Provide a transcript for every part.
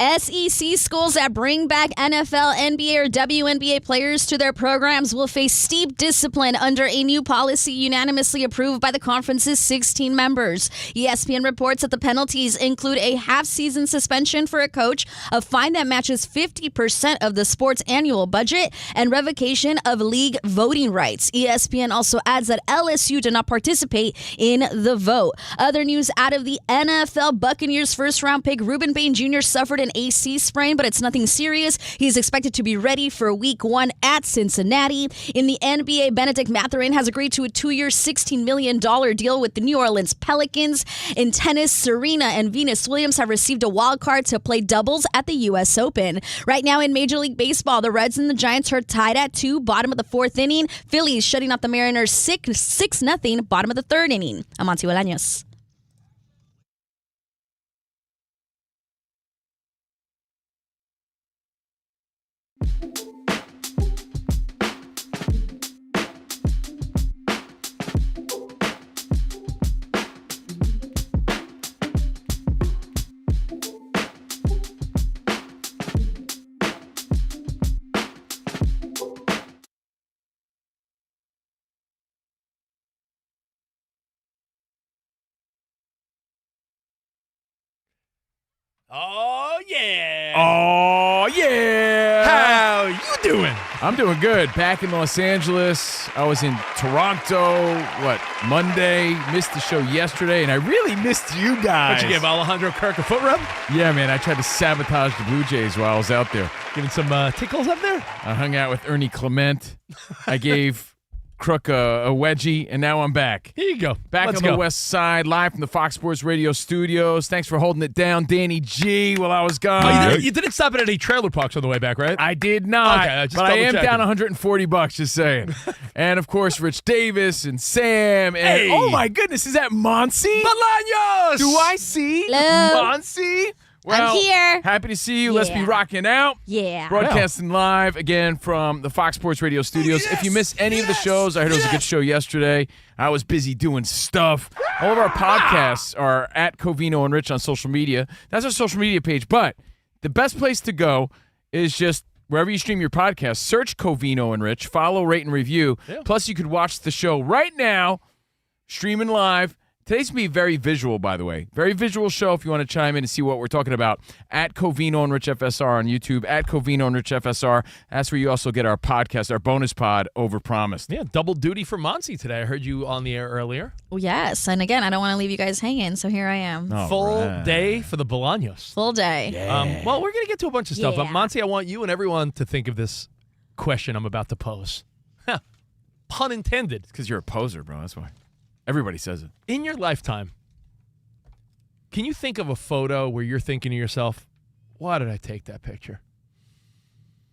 SEC schools that bring back NFL, NBA, or WNBA players to their programs will face steep discipline under a new policy unanimously approved by the conference's 16 members. ESPN reports that the penalties include a half-season suspension for a coach, a fine that matches 50% of the sport's annual budget, and revocation of league voting rights. ESPN also adds that LSU did not participate in the vote. Other news out of the NFL, Buccaneers first-round pick Reuben Bain Jr. suffered an AC sprain, but it's nothing serious. He's expected to be ready for Week 1 at Cincinnati. In the NBA, Benedict Mathurin has agreed to a 2-year, $16 million deal with the New Orleans Pelicans. In tennis, Serena and Venus Williams have received a wild card to play doubles at the U.S. Open. Right now in Major League Baseball, the Reds and the Giants are tied at 2, bottom of the 4th inning. Phillies shutting out the Mariners 6-0, bottom of the 3rd inning. I'm Monty Bolaños. Oh, yeah. Oh, yeah. How you doing? I'm doing good. Back in Los Angeles. I was in Toronto, Monday. Missed the show yesterday, and I really missed you guys. Did you give Alejandro Kirk a foot rub? Yeah, man. I tried to sabotage the Blue Jays while I was out there. Giving some tickles up there? I hung out with Ernie Clement. I gave Crook a wedgie, and now I'm back. Here you go. Back on the West Side, live from the Fox Sports Radio studios. Thanks for holding it down, Danny G, while I was gone. Oh, you didn't stop at any trailer parks on the way back, right? I did not. Okay, but I am down $140, just saying. And, of course, Rich Davis and Sam. And, oh, my goodness, is that Monsi? Bolaños! Do I see Hello. Monsi? Well, I'm here. Happy to see you. Let's be rocking out. Yeah. Broadcasting live again from the Fox Sports Radio studios. If you missed any of the shows, I heard it was a good show yesterday. I was busy doing stuff. All of our podcasts are at Covino and Rich on social media. That's our social media page. But the best place to go is just wherever you stream your podcast, search Covino and Rich, follow, rate, and review. Yeah. Plus, you could watch the show right now, streaming live. Today's going to be very visual, by the way. Very visual show if you want to chime in and see what we're talking about. At Covino and Rich FSR on YouTube. At Covino and Rich FSR. That's where you also get our podcast, our bonus pod, Overpromised. Yeah, double duty for Monsi today. I heard you on the air earlier. Well, yes. And again, I don't want to leave you guys hanging, so here I am. Full day for the Bolaños. Full day. Yeah. Well, we're going to get to a bunch of stuff. Yeah. But Monsi, I want you and everyone to think of this question I'm about to pose. Pun intended. It's because you're a poser, bro. That's why. Everybody says it. In your lifetime, can you think of a photo where you're thinking to yourself, why did I take that picture?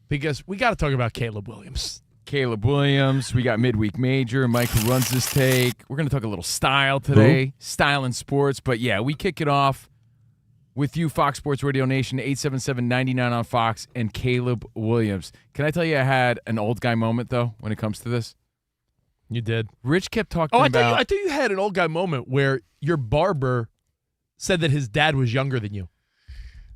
Because we got to talk about Caleb Williams. Caleb Williams. We got Midweek Major. Mike who runs this take. We're going to talk a little style today. Style in sports. But, yeah, we kick it off with you, Fox Sports Radio Nation, 877-99 on Fox, and Caleb Williams. Can I tell you I had an old guy moment, though, when it comes to this? You did. Rich kept talking about... I thought you had an old guy moment where your barber said that his dad was younger than you.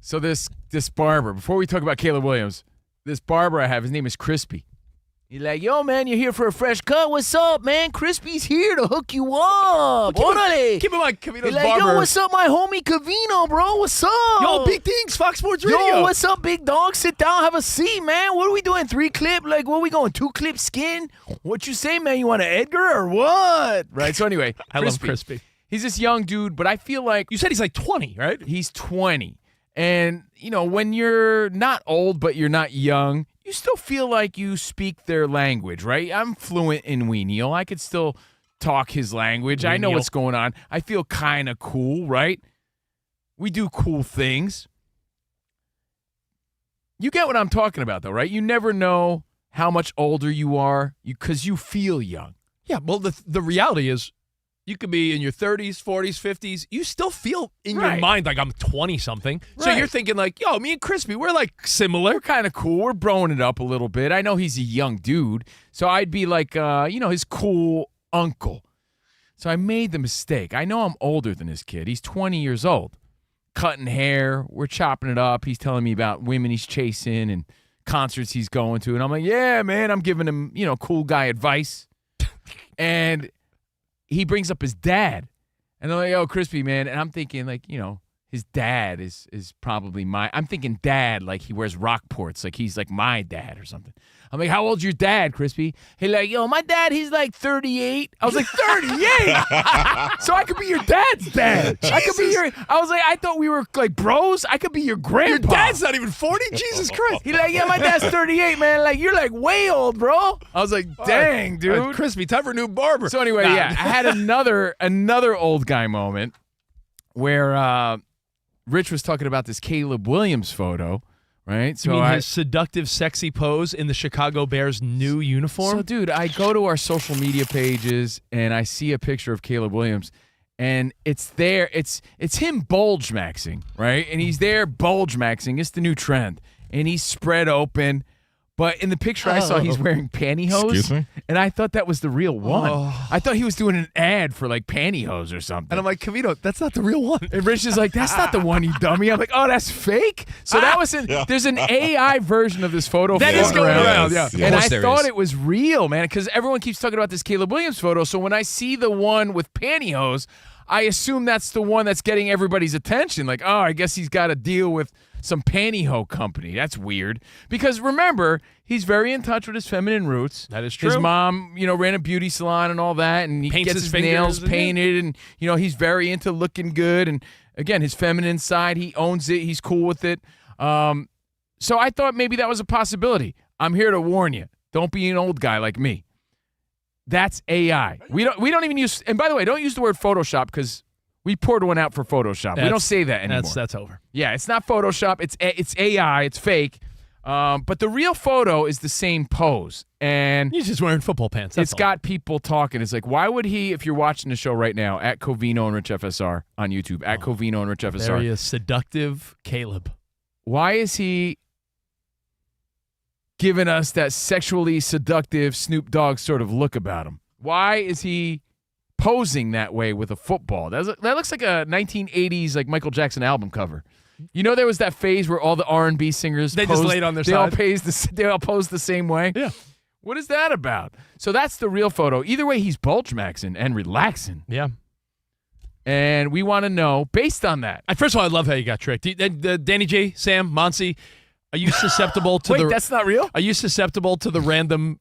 So this barber, before we talk about Caleb Williams, this barber I have, his name is Crispy. He's like, yo, man, you're here for a fresh cut. What's up, man? Crispy's here to hook you up. Orale. Keep in mind, Covino's He's like, barber. yo, what's up, my homie Covino, bro? What's up? Yo, big things, Fox Sports Radio. Yo, what's up, big dog? Sit down, have a seat, man. What are we doing? 3-clip? Like, what are we going? 2-clip skin? What you say, man? You want an Edgar or what? Right, so anyway, I love Crispy. He's this young dude, but I feel like... You said he's like 20, right? He's 20. And, you know, when you're not old, but you're not young, you still feel like you speak their language, right? I'm fluent in Weenial. I could still talk his language. I know what's going on. I feel kind of cool, right? We do cool things. You get what I'm talking about, though, right? You never know how much older you are because you feel young. Yeah, well, the reality is you could be in your 30s, 40s, 50s. You still feel in your mind like I'm 20-something. So you're thinking like, yo, me and Crispy, we're like similar. We're kind of cool. We're broing it up a little bit. I know he's a young dude. So I'd be like, his cool uncle. So I made the mistake. I know I'm older than this kid. He's 20 years old. cutting hair. We're chopping it up. He's telling me about women he's chasing and concerts he's going to. And I'm like, yeah, man, I'm giving him, cool guy advice. And he brings up his dad. And I'm like, oh, Crispy, man. And I'm thinking, like, his dad is probably I'm thinking dad, like he wears Rockports, like he's like my dad or something. I'm like, how old's your dad, Crispy? He's like, yo, my dad, he's like 38. I was like, 38? So I could be your dad's dad. I could be I was like, I thought we were like bros. I could be your grandpa. Your dad's not even 40? Jesus Christ. He's like, yeah, my dad's 38, man. Like, you're like way old, bro. I was like, dang, dude. Crispy, time for a new barber. So anyway, I had another old guy moment where Rich was talking about this Caleb Williams photo. Right? So you mean his seductive, sexy pose in the Chicago Bears' new uniform? So, dude, I go to our social media pages, and I see a picture of Caleb Williams, and it's there. It's him bulge maxing, right? And he's there bulge maxing. It's the new trend. And he's spread open. But in the picture I saw, he's wearing pantyhose. Excuse me? And I thought that was the real one. I thought he was doing an ad for, like, pantyhose or something. And I'm like, Covino, that's not the real one. And Rich is like, that's not the one, you dummy. I'm like, oh, that's fake? So that was there's an AI version of this photo. That is going around, yeah. And I thought it was real, man, because everyone keeps talking about this Caleb Williams photo. So when I see the one with pantyhose, I assume that's the one that's getting everybody's attention. Like, oh, I guess he's got to deal with some pantyhose company. That's weird. Because remember, he's very in touch with his feminine roots. That is true. His mom, ran a beauty salon and all that, and he Paints gets his his nails fingers painted, and he's very into looking good. And again, his feminine side, he owns it. He's cool with it. So I thought maybe that was a possibility. I'm here to warn you. Don't be an old guy like me. That's AI. We don't even use. And by the way, don't use the word Photoshop because we poured one out for Photoshop. We don't say that anymore. That's over. Yeah, it's not Photoshop. It's AI. It's fake. But the real photo is the same pose. And he's just wearing football pants. It's got people talking. It's like, why would he, if you're watching the show right now, at Covino and Rich FSR on YouTube, at Covino and Rich FSR. There he is, seductive Caleb. Why is he giving us that sexually seductive Snoop Dogg sort of look about him? Why is he posing that way with a football? That looks like a 1980s like Michael Jackson album cover. There was that phase where all the R&B singers just laid on their side. They all posed the same way. Yeah. What is that about? So that's the real photo. Either way, he's bulge maxing and relaxing. Yeah. And we want to know, based on that. First of all, I love how you got tricked. Danny J, Sam, Monsi, are you susceptible to Wait, that's not real? Are you susceptible to the random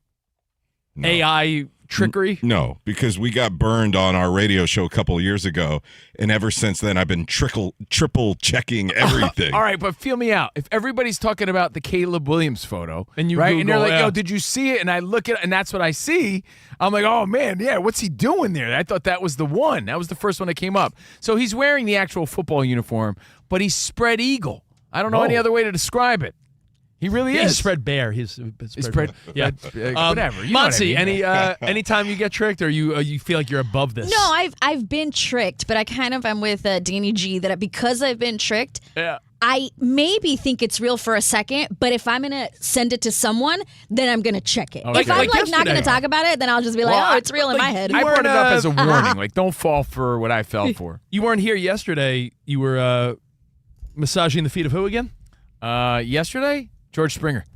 AI trickery? No, because we got burned on our radio show a couple of years ago, and ever since then I've been triple checking everything. All right, but feel me out. If everybody's talking about the Caleb Williams photo, and you right, Google, and you're like, yeah. yo, did you see it? And I look at it, and that's what I see. I'm like, oh man, yeah, what's he doing there? I thought that was the one. That was the first one that came up. So he's wearing the actual football uniform, but he's spread eagle. I don't know any other way to describe it. He really is. He's spread bear. He's spread yeah. Whatever. You know Monsi, what I mean. anytime you get tricked, or you feel like you're above this? No, I've been tricked, but I kind of am with Danny G that because I've been tricked, I maybe think it's real for a second, but if I'm gonna send it to someone, then I'm gonna check it. Okay. If I'm like not gonna talk about it, then I'll just be like, oh, it's real in my head. I brought it up as a warning. Like, don't fall for what I fell for. You weren't here yesterday. You were massaging the feet of who again? Yesterday? George Springer.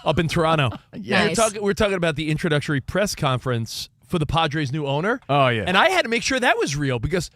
Up in Toronto. Nice. We're talking about the introductory press conference for the Padres' new owner. Oh, yeah. And I had to make sure that was real because,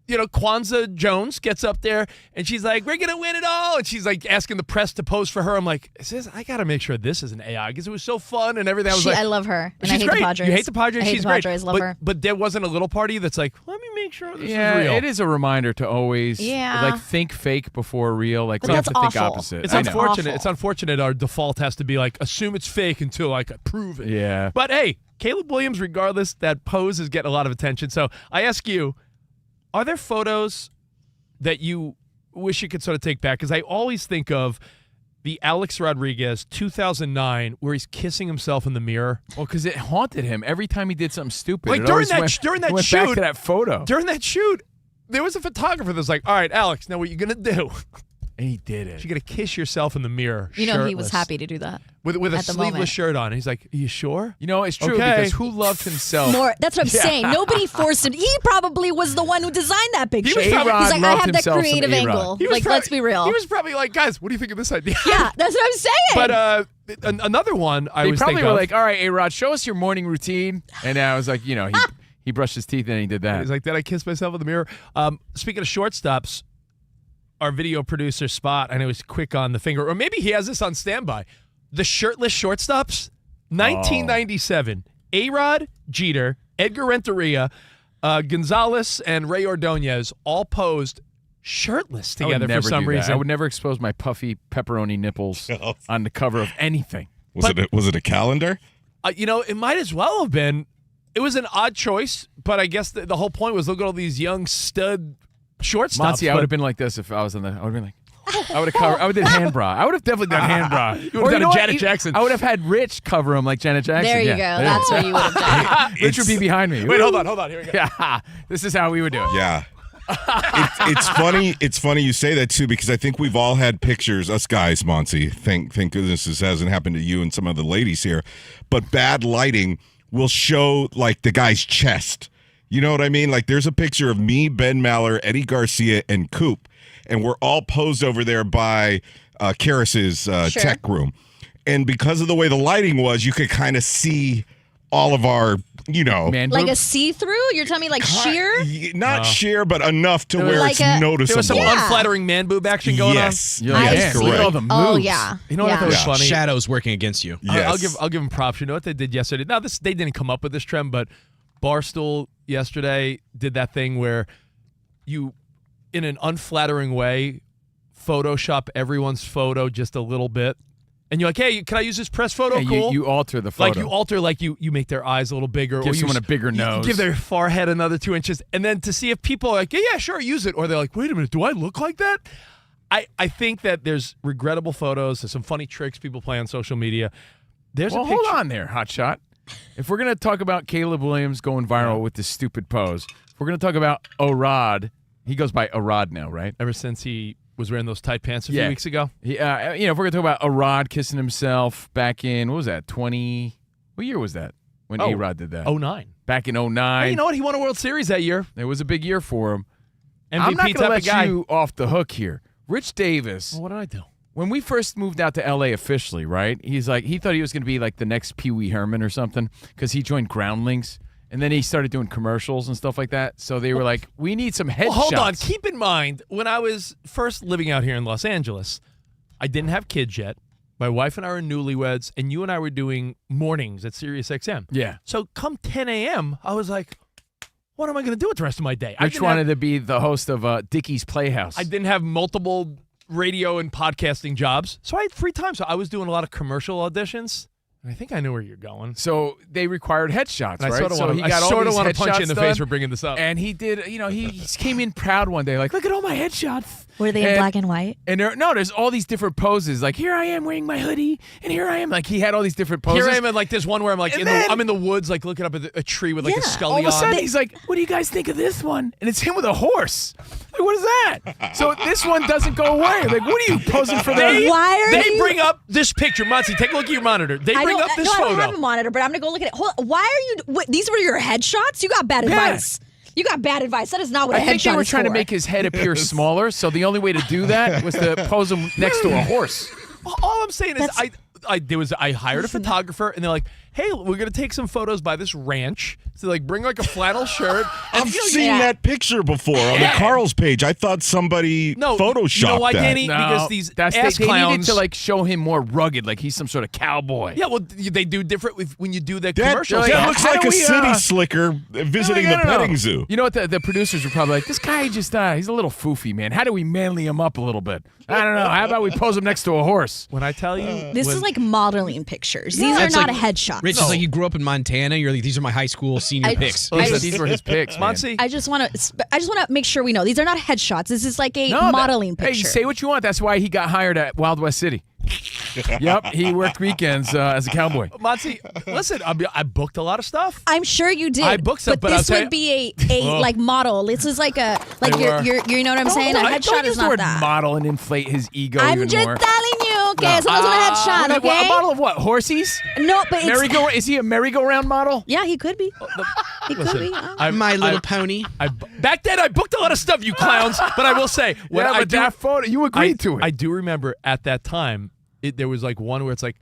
Kwanzaa Jones gets up there and she's like, we're going to win it all. And she's like asking the press to pose for her. I'm like, I got to make sure this isn't AI because it was so fun and everything. I love her. And I hate great. the Padres. You hate the Padres? She's great. Padres, love her. But there wasn't a little party that's like, let me make sure this is real. Yeah, it is a reminder to always think fake before real. Like, we have to think opposite. It's unfortunate. Awful. It's unfortunate our default has to be like, assume it's fake until I prove it. Yeah. But hey, Caleb Williams, regardless, that pose is getting a lot of attention. So I ask you, are there photos that you wish you could sort of take back? Because I always think of the Alex Rodriguez 2009 where he's kissing himself in the mirror. Well, because it haunted him every time he did something stupid. Like during that shoot, back to that photo. During that shoot, there was a photographer that was like, all right, Alex, now what you going to do And he did it. You got to kiss yourself in the mirror. You know, he was shirtless. happy to do that. With a at the sleeveless moment. shirt on. He's like, are you sure? You know, it's true Okay. because who loved himself? That's what I'm saying. Nobody forced him. He probably was the one who designed that picture. was probably- He's like, I loved have that himself some creative A-Rod. angle. He was Like, probably- let's be real. He was probably like, guys, what do you think of this idea? Yeah, that's what I'm saying. But another one I They was probably thinking were of. like, all right, A-Rod, show us your morning routine. And I was like, he brushed his teeth and he did that. He's like, did I kiss myself in the mirror? Speaking of shortstops, our video producer Spot, I know he's quick on the finger, or maybe he has this on standby. The shirtless shortstops, 1997. A-Rod, Jeter, Edgar Renteria, Gonzalez, and Ray Ordonez all posed shirtless I would together never for some do that. reason. I would never expose my puffy pepperoni nipples on the cover of anything. Was it a calendar? It might as well have been. It was an odd choice, but I guess the whole point was look at all these young stud shortstops. Monty, I but- would have been like this if I was on the. I would have been like. I would have covered. I would have did hand bra. I would have definitely done hand bra. You would have done a Janet Jackson. I would have had Rich cover him like Janet Jackson. there you yeah. go. That's what you would have done. Rich would be behind me. Wait, hold on. Here we go. Yeah, this is how we would do it. Yeah. It's funny. It's funny you say that too, because I think we've all had pictures. Us guys, Monty. Thank goodness this hasn't happened to you and some of the ladies here. But bad lighting will show like the guy's chest. You know what I mean? Like there's a picture of me, Ben Maller, Eddie Garcia, and Coop, and we're all posed over there by Karras's Sure. tech room. And because of the way the lighting was, you could kind of see all of our, Man, Like a boobs. see-through? You're telling me like sheer? Not sheer, but enough to where like it's a- noticeable. There was some Yeah. unflattering man boob action going yes. You're like, I man, see. look at all the moves. Oh, yeah. You know what I thought was Yeah. funny? Shadows working against you. Yes. I'll give them props. You know what they did yesterday? Now they didn't come up with this trend, but Barstool yesterday did that thing where you, in an unflattering way, Photoshop everyone's photo just a little bit, and you're like, "Hey, can I use this press photo?" Yeah, cool. you alter the photo. like you alter, like you make their eyes a little bigger, Give or you someone a bigger you nose. give their forehead another 2 inches, and then to see if people are like, "Yeah, sure, use it," or they're like, "Wait a minute, do I look like that?" I think that there's regrettable photos. There's some funny tricks people play on social media. There's Well, a picture. hold on there, hotshot. If we're gonna talk about Caleb Williams going viral with this stupid pose, if we're gonna talk about Orod, he goes by Orod now, right? Ever since he was wearing those tight pants a few Yeah. weeks ago. If we're gonna talk about Orod kissing himself back in what was that? What year was that when Oh, A-Rod did that? 09. Back in 09. Hey, you know what? He won a World Series that year. It was a big year for him. MVP I'm not type gonna of let guy. you off the hook here. Rich Davis. Well, what did I do? When we first moved out to LA officially, right? He's like, he thought he was going to be like the next Pee Wee Herman or something because he joined Groundlings. And then he started doing commercials and stuff like that. So they were like, we need some headshots. Well, hold on. Keep in mind, when I was first living out here in Los Angeles, I didn't have kids yet. My wife and I were newlyweds, and you and I were doing mornings at Sirius XM. Yeah. So come 10 a.m., I was like, what am I going to do with the rest of my day? Rich wanted to be the host of Dickie's Playhouse. I didn't have multiple radio and podcasting jobs, so I had free time. So I was doing a lot of commercial auditions. And I think I know where you're going. So they required headshots, And right? I sort of so want he to, got all these want to punch you in the headshots face done, for bringing this up. And he did, he came in proud one day, like, look at all my headshots. Were they in And- black and white? And there's all these different poses. Like, here I am wearing my hoodie, and here I am. Like, he had all these different poses. Here I am in like this one where I'm like And then- I'm in the woods, like looking up at a tree with like a Yeah. scully All of a on. sudden, he's like, what do you guys think of this one? And it's him with a horse. Like, what is that? So this one doesn't go away. Like, what are you posing for They, the... Why are they you- bring up this picture. Monty, take a look at your monitor. They bring up this I photo. don't have a monitor, but I'm going to go look at it. Why are you... These were your headshots? You got bad advice. You got bad advice. That is not what a I think headshot they were is trying to for. make his head appear smaller, so the only way to do that was to pose him next to a horse. All I'm saying is I hired a photographer, and they're like, hey, we're going to take some photos by this ranch. So like bring like a flannel shirt. And, I've you know, seen yeah. that picture before on the Carl's page. I thought somebody photoshopped you know why, that. Danny? No, Because these that's ass they needed clowns to like show him more rugged, like he's some sort of cowboy. Yeah, well, they do different when you do the That, commercials. that Yeah, looks how like do a we, city slicker visiting I the don't know. petting zoo. You know what? The producers were probably like, this guy just, he's a little foofy, man. How do we manly him up a little bit? I don't know. How about we pose him next to a horse? When I tell you, This when- is like modeling pictures. These are It's not like- headshots. Rich, it's like you grew up in Montana. You're like, these are my high school senior I- pics. These were his picks, man. Monty, I just want to make sure we know these are not headshots. This is like a No, modeling Hey, picture. say what you want. That's why he got hired at Wild West City. Yep, he worked weekends as a cowboy. Monty, listen, I booked a lot of stuff. I'm sure you did. I booked stuff, but I'll this tell would be a like model. This is like a you know what I'm saying? A I headshot don't use is the not word that. model and inflate his ego I'm even just more. telling you, okay? So that's what a headshot, okay? A model of what? Horsies? No, but it's Is he a merry-go-round model? yeah, he could be. He could be. My Little Pony. Back then, I booked a lot of stuff, you clowns. But I will say, when Yeah, I but that photo, you agreed to it. I do remember at that time, there was like one where it's like,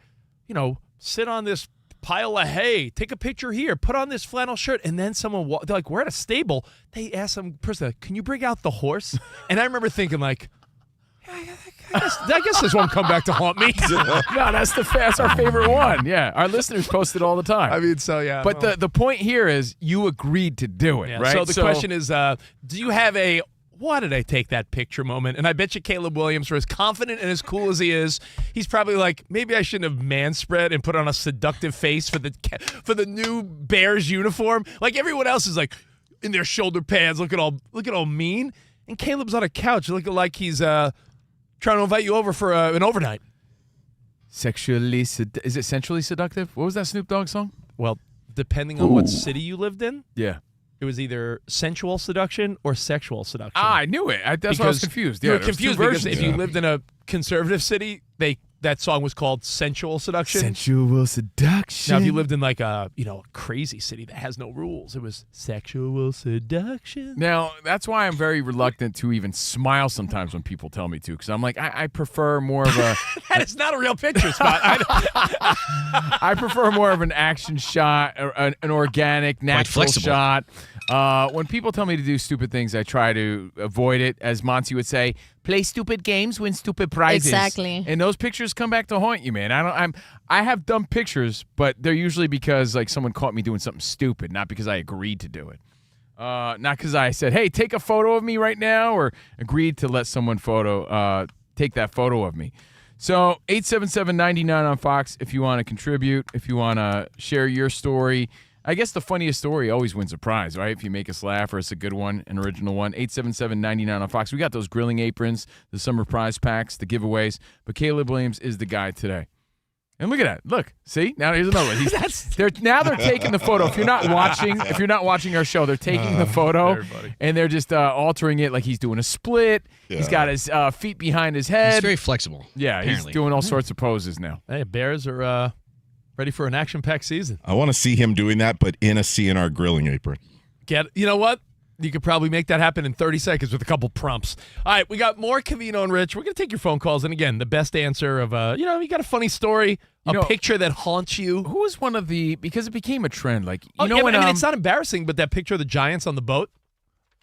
sit on this pile of hay, take a picture here, put on this flannel shirt, and then someone they're like, we're at a stable. They asked some person, can you bring out the horse? And I remember thinking like, I guess this won't come back to haunt me. No, that's our favorite one. Yeah, our listeners post it all the time. I mean, so yeah. But the point here is you agreed to do it, Yeah, right? So the question is, do you have a why did I take that picture moment? And I bet you Caleb Williams, for as confident and as cool as he is, he's probably like, maybe I shouldn't have manspread and put on a seductive face for the new Bears uniform. Like everyone else is like in their shoulder pads, look at all mean. And Caleb's on a couch looking like he's trying to invite you over for an overnight. is it sensually seductive? What was that Snoop Dogg song? Well, depending on what city you lived in, Yeah. it was either sensual seduction or sexual seduction. I knew it. That's why I was confused. You Yeah, were there's two confused because versions. if you lived in a conservative city, that song was called sensual seduction. Sensual seduction. Now, if you lived in like a crazy city that has no rules, it was sexual seduction. Now, that's why I'm very reluctant to even smile sometimes when people tell me to, because I'm like, I prefer more of a... That is not a real picture, Scott. I prefer more of an action shot, or an organic, natural flexible. shot. When people tell me to do stupid things, I try to avoid it. As Monty would say, play stupid games, win stupid prizes. Exactly. And those pictures come back to haunt you, man. I have dumb pictures, but they're usually because like someone caught me doing something stupid, not because I agreed to do it. Not because I said, hey, take a photo of me right now, or agreed to let someone take that photo of me. So 877-99 on Fox if you want to contribute, if you want to share your story. I guess the funniest story always wins a prize, right? If you make us laugh or it's a good one, an original one. 877-99 on Fox. We got those grilling aprons, the summer prize packs, the giveaways. But Caleb Williams is the guy today. And look at that. Look. See? Now here's another one. They're taking the photo. If you're not watching our show, they're taking the photo and they're just altering it like he's doing a split. Yeah. He's got his feet behind his head. He's very flexible. Yeah, apparently. He's doing all sorts of poses now. Hey, Bears are ready for an action-packed season. I want to see him doing that, but in a CNR grilling apron. You know what? You could probably make that happen in 30 seconds with a couple prompts. All right, we got more Covino and Rich. We're going to take your phone calls. And again, the best answer of, you got a funny story, picture that haunts you. Who was one of because it became a trend. Like, when it's not embarrassing, but that picture of the Giants on the boat.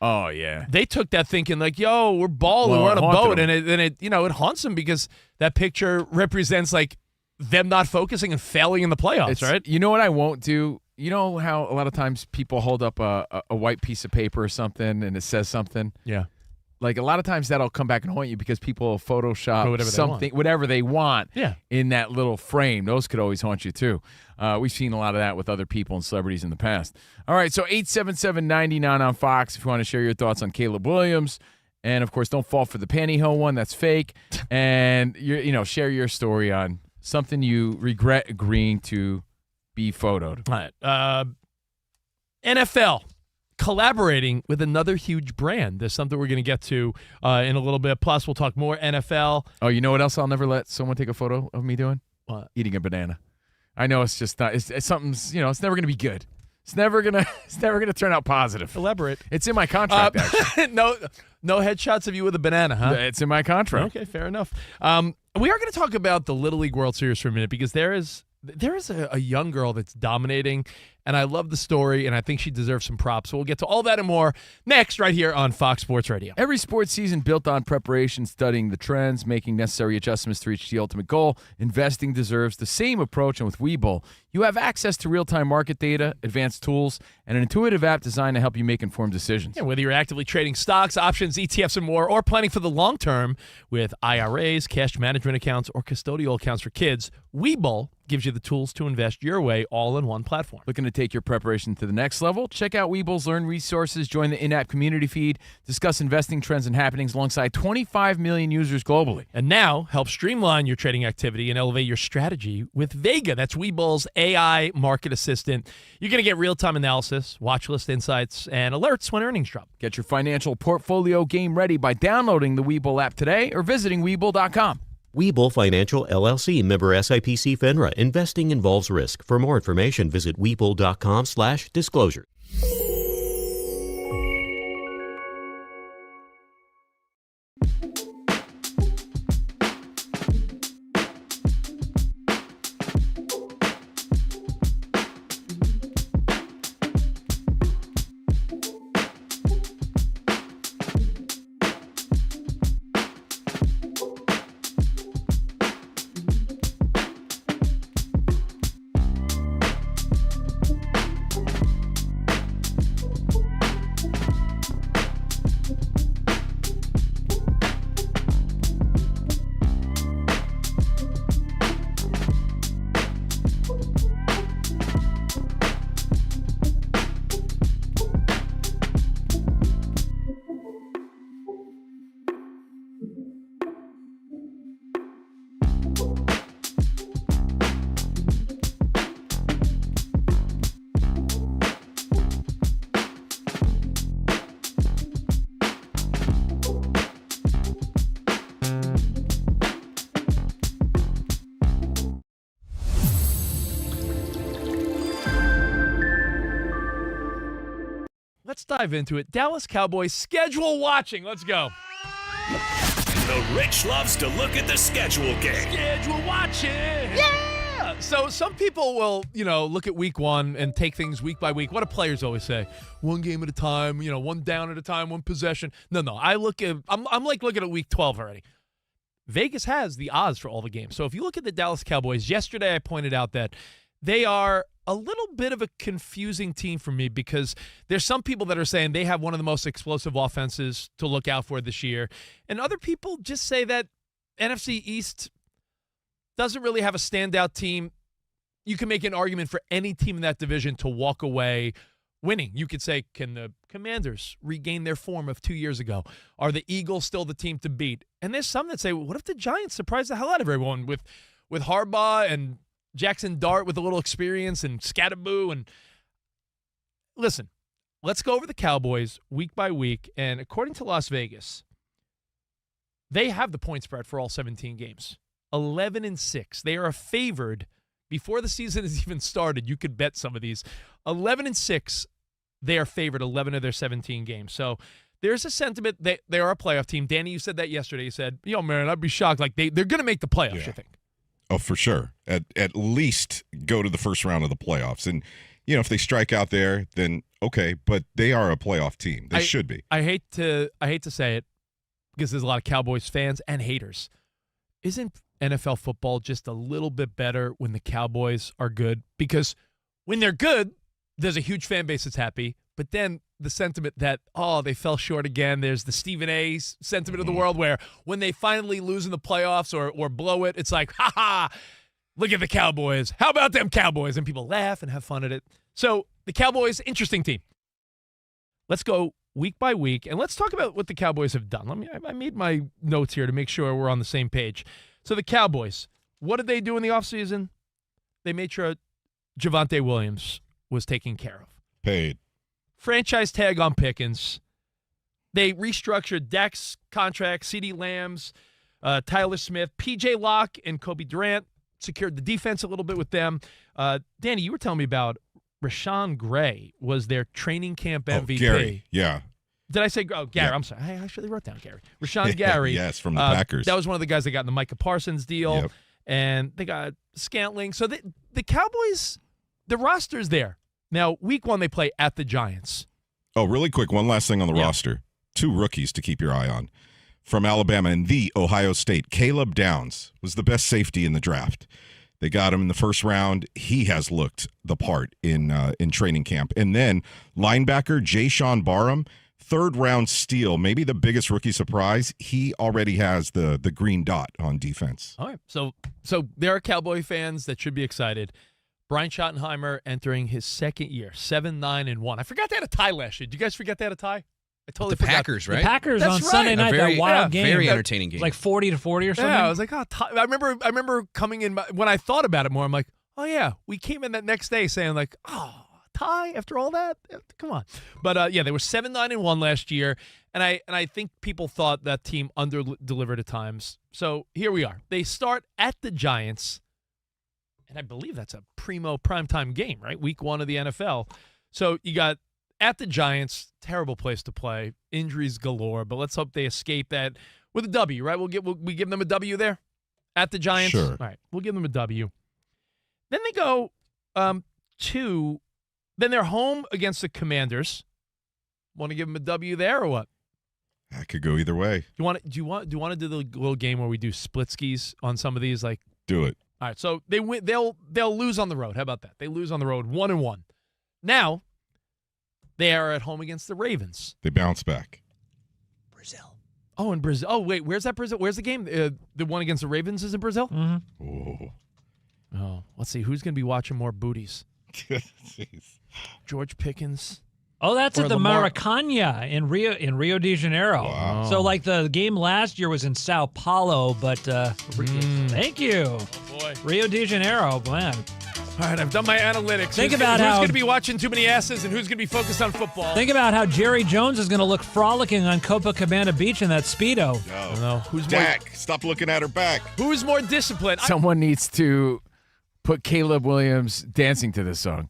Oh, yeah. They took that thinking like, yo, we're balling, we're on a boat. And it haunts them because that picture represents like them not focusing and failing in the playoffs, right? You know what I won't do? You know how a lot of times people hold up a white piece of paper or something and it says something? Yeah. Like a lot of times that'll come back and haunt you because people will Photoshop whatever they want in that little frame. Those could always haunt you too. We've seen a lot of that with other people and celebrities in the past. All right, so 877-99 on Fox if you want to share your thoughts on Caleb Williams. And, of course, don't fall for the pantyhose one. That's fake. And, share your story on something you regret agreeing to be photoed. All right. NFL collaborating with another huge brand. There's something we're going to get to in a little bit. Plus, we'll talk more NFL. Oh, you know what else I'll never let someone take a photo of me doing? What? Eating a banana. I know it's just not. It's something's. It's never going to be good. It's never gonna turn out positive. Elaborate. It's in my contract. Actually, no headshots of you with a banana, huh? It's in my contract. Okay, fair enough. We are going to talk about the Little League World Series for a minute because there is a young girl that's dominating, and I love the story, and I think she deserves some props. So we'll get to all that and more next right here on Fox Sports Radio. Every sports season built on preparation, studying the trends, making necessary adjustments to reach the ultimate goal. Investing deserves the same approach, and with Webull, you have access to real-time market data, advanced tools, and an intuitive app designed to help you make informed decisions. Yeah, whether you're actively trading stocks, options, ETFs, and more, or planning for the long term with IRAs, cash management accounts, or custodial accounts for kids, Webull gives you the tools to invest your way all in one platform. Looking to take your preparation to the next level? Check out Webull's Learn resources, join the in-app community feed, discuss investing trends and happenings alongside 25 million users globally. And now, help streamline your trading activity and elevate your strategy with Vega. That's Webull's AI market assistant. You're going to get real-time analysis, watch list insights, and alerts when earnings drop. Get your financial portfolio game ready by downloading the Webull app today or visiting Webull.com. Webull Financial LLC, member SIPC FINRA. Investing involves risk. For more information, visit Webull.com/disclosure. Let's dive into it. Dallas Cowboys schedule watching. Let's go. The Rich loves to look at the schedule game. Schedule watching. Yeah. So some people will, look at week one and take things week by week. What do players always say? One game at a time, one down at a time, one possession. No. I'm like looking at week 12 already. Vegas has the odds for all the games. So if you look at the Dallas Cowboys, yesterday I pointed out that they are a little bit of a confusing team for me because there's some people that are saying they have one of the most explosive offenses to look out for this year. And other people just say that NFC East doesn't really have a standout team. You can make an argument for any team in that division to walk away winning. You could say, can the Commanders regain their form of 2 years ago? Are the Eagles still the team to beat? And there's some that say, what if the Giants surprise the hell out of everyone with Harbaugh and Jackson Dart with a little experience and Scatterboo? And listen, let's go over the Cowboys week by week. And according to Las Vegas, they have the point spread for all 17 games. 11-6. They are favored before the season has even started. You could bet some of these. 11-6. They are favored 11 of their 17 games. So there's a sentiment that they are a playoff team. Danny, you said that yesterday. You said, man, I'd be shocked. Like they're going to make the playoffs, Yeah. I think. Oh, for sure. At least go to the first round of the playoffs. And, if they strike out there, then okay. But they are a playoff team. They should be. I hate to say it because there's a lot of Cowboys fans and haters. Isn't NFL football just a little bit better when the Cowboys are good? Because when they're good, there's a huge fan base that's happy. But then the sentiment that, they fell short again. There's the Stephen A. sentiment of the world where when they finally lose in the playoffs or blow it, it's like, look at the Cowboys. How about them Cowboys? And people laugh and have fun at it. So the Cowboys, interesting team. Let's go week by week, and let's talk about what the Cowboys have done. I made my notes here to make sure we're on the same page. So the Cowboys, what did they do in the offseason? They made sure Javonte Williams was taken care of. Paid. Franchise tag on Pickens. They restructured Dak's contract, CeeDee Lamb's, Tyler Smith, P.J. Locke, and Kobe Durant. Secured the defense a little bit with them. Danny, you were telling me about Rashawn Gray was their training camp MVP. Oh, Gary, yeah. Did I say Gary? Yeah. I'm sorry. I actually wrote down Gary. Rashawn Gary. Yes, from the Packers. That was one of the guys that got in the Micah Parsons deal. Yep. And they got Scantling. So the Cowboys, the roster's there. Now, week one, they play at the Giants. Oh, really quick, one last thing on the Yeah. roster. 2 rookies to keep your eye on. From Alabama and the Ohio State, Caleb Downs was the best safety in the draft. They got him in the first round. He has looked the part in training camp. And then linebacker Jay Sean Barham, third-round steal, maybe the biggest rookie surprise. He already has the green dot on defense. All right. So there are Cowboy fans that should be excited. Brian Schottenheimer entering his second year, 7-9-1. I forgot they had a tie last year. Did you guys forget they had a tie? I totally The forgot. Packers, right? The Packers That's on right. Sunday night, that wild game. Very entertaining game. Like 40-40 or something. Yeah, I was like, oh, I remember coming in, when I thought about it more, I'm like, oh, yeah, we came in that next day saying like, oh, tie after all that? Come on. But, yeah, they were 7-9-1 last year, and I think people thought that team under-delivered at times. So here we are. They start at the Giants, and I believe that's a primo primetime game, right? Week 1 of the NFL. So you got at the Giants, terrible place to play, injuries galore, but let's hope they escape that with a W, right? We give them a W there at the Giants. Sure. All right, we'll give them a W. Then they go then they're home against the Commanders. Want to give them a W there or what? That could go either way. Do you want to do the little game where we do split skis on some of these? Like, Do it. all right, so they win. They'll lose on the road. How about that? They lose on the road 1-1. Now they are at home against the Ravens. They bounce back. Brazil. Oh, in Brazil. Oh, wait, where's that Brazil? Where's the game? The one against the Ravens is in Brazil? Mm-hmm. Oh, let's see. Who's going to be watching more booties? Jeez. George Pickens. Oh, that's Or at the Lamar- Maracanã in Rio de Janeiro. Wow. So, like, the game last year was in Sao Paulo, but thank you. Oh, boy. Rio de Janeiro, man. All right, I've done my analytics. Think who's about who's how- going to be watching too many asses and who's going to be focused on football. Think about how Jerry Jones is going to look frolicking on Copacabana Beach in that Speedo. I don't know. Who's Dak, stop looking at her back. who's more disciplined? Someone needs to put Caleb Williams dancing to this song.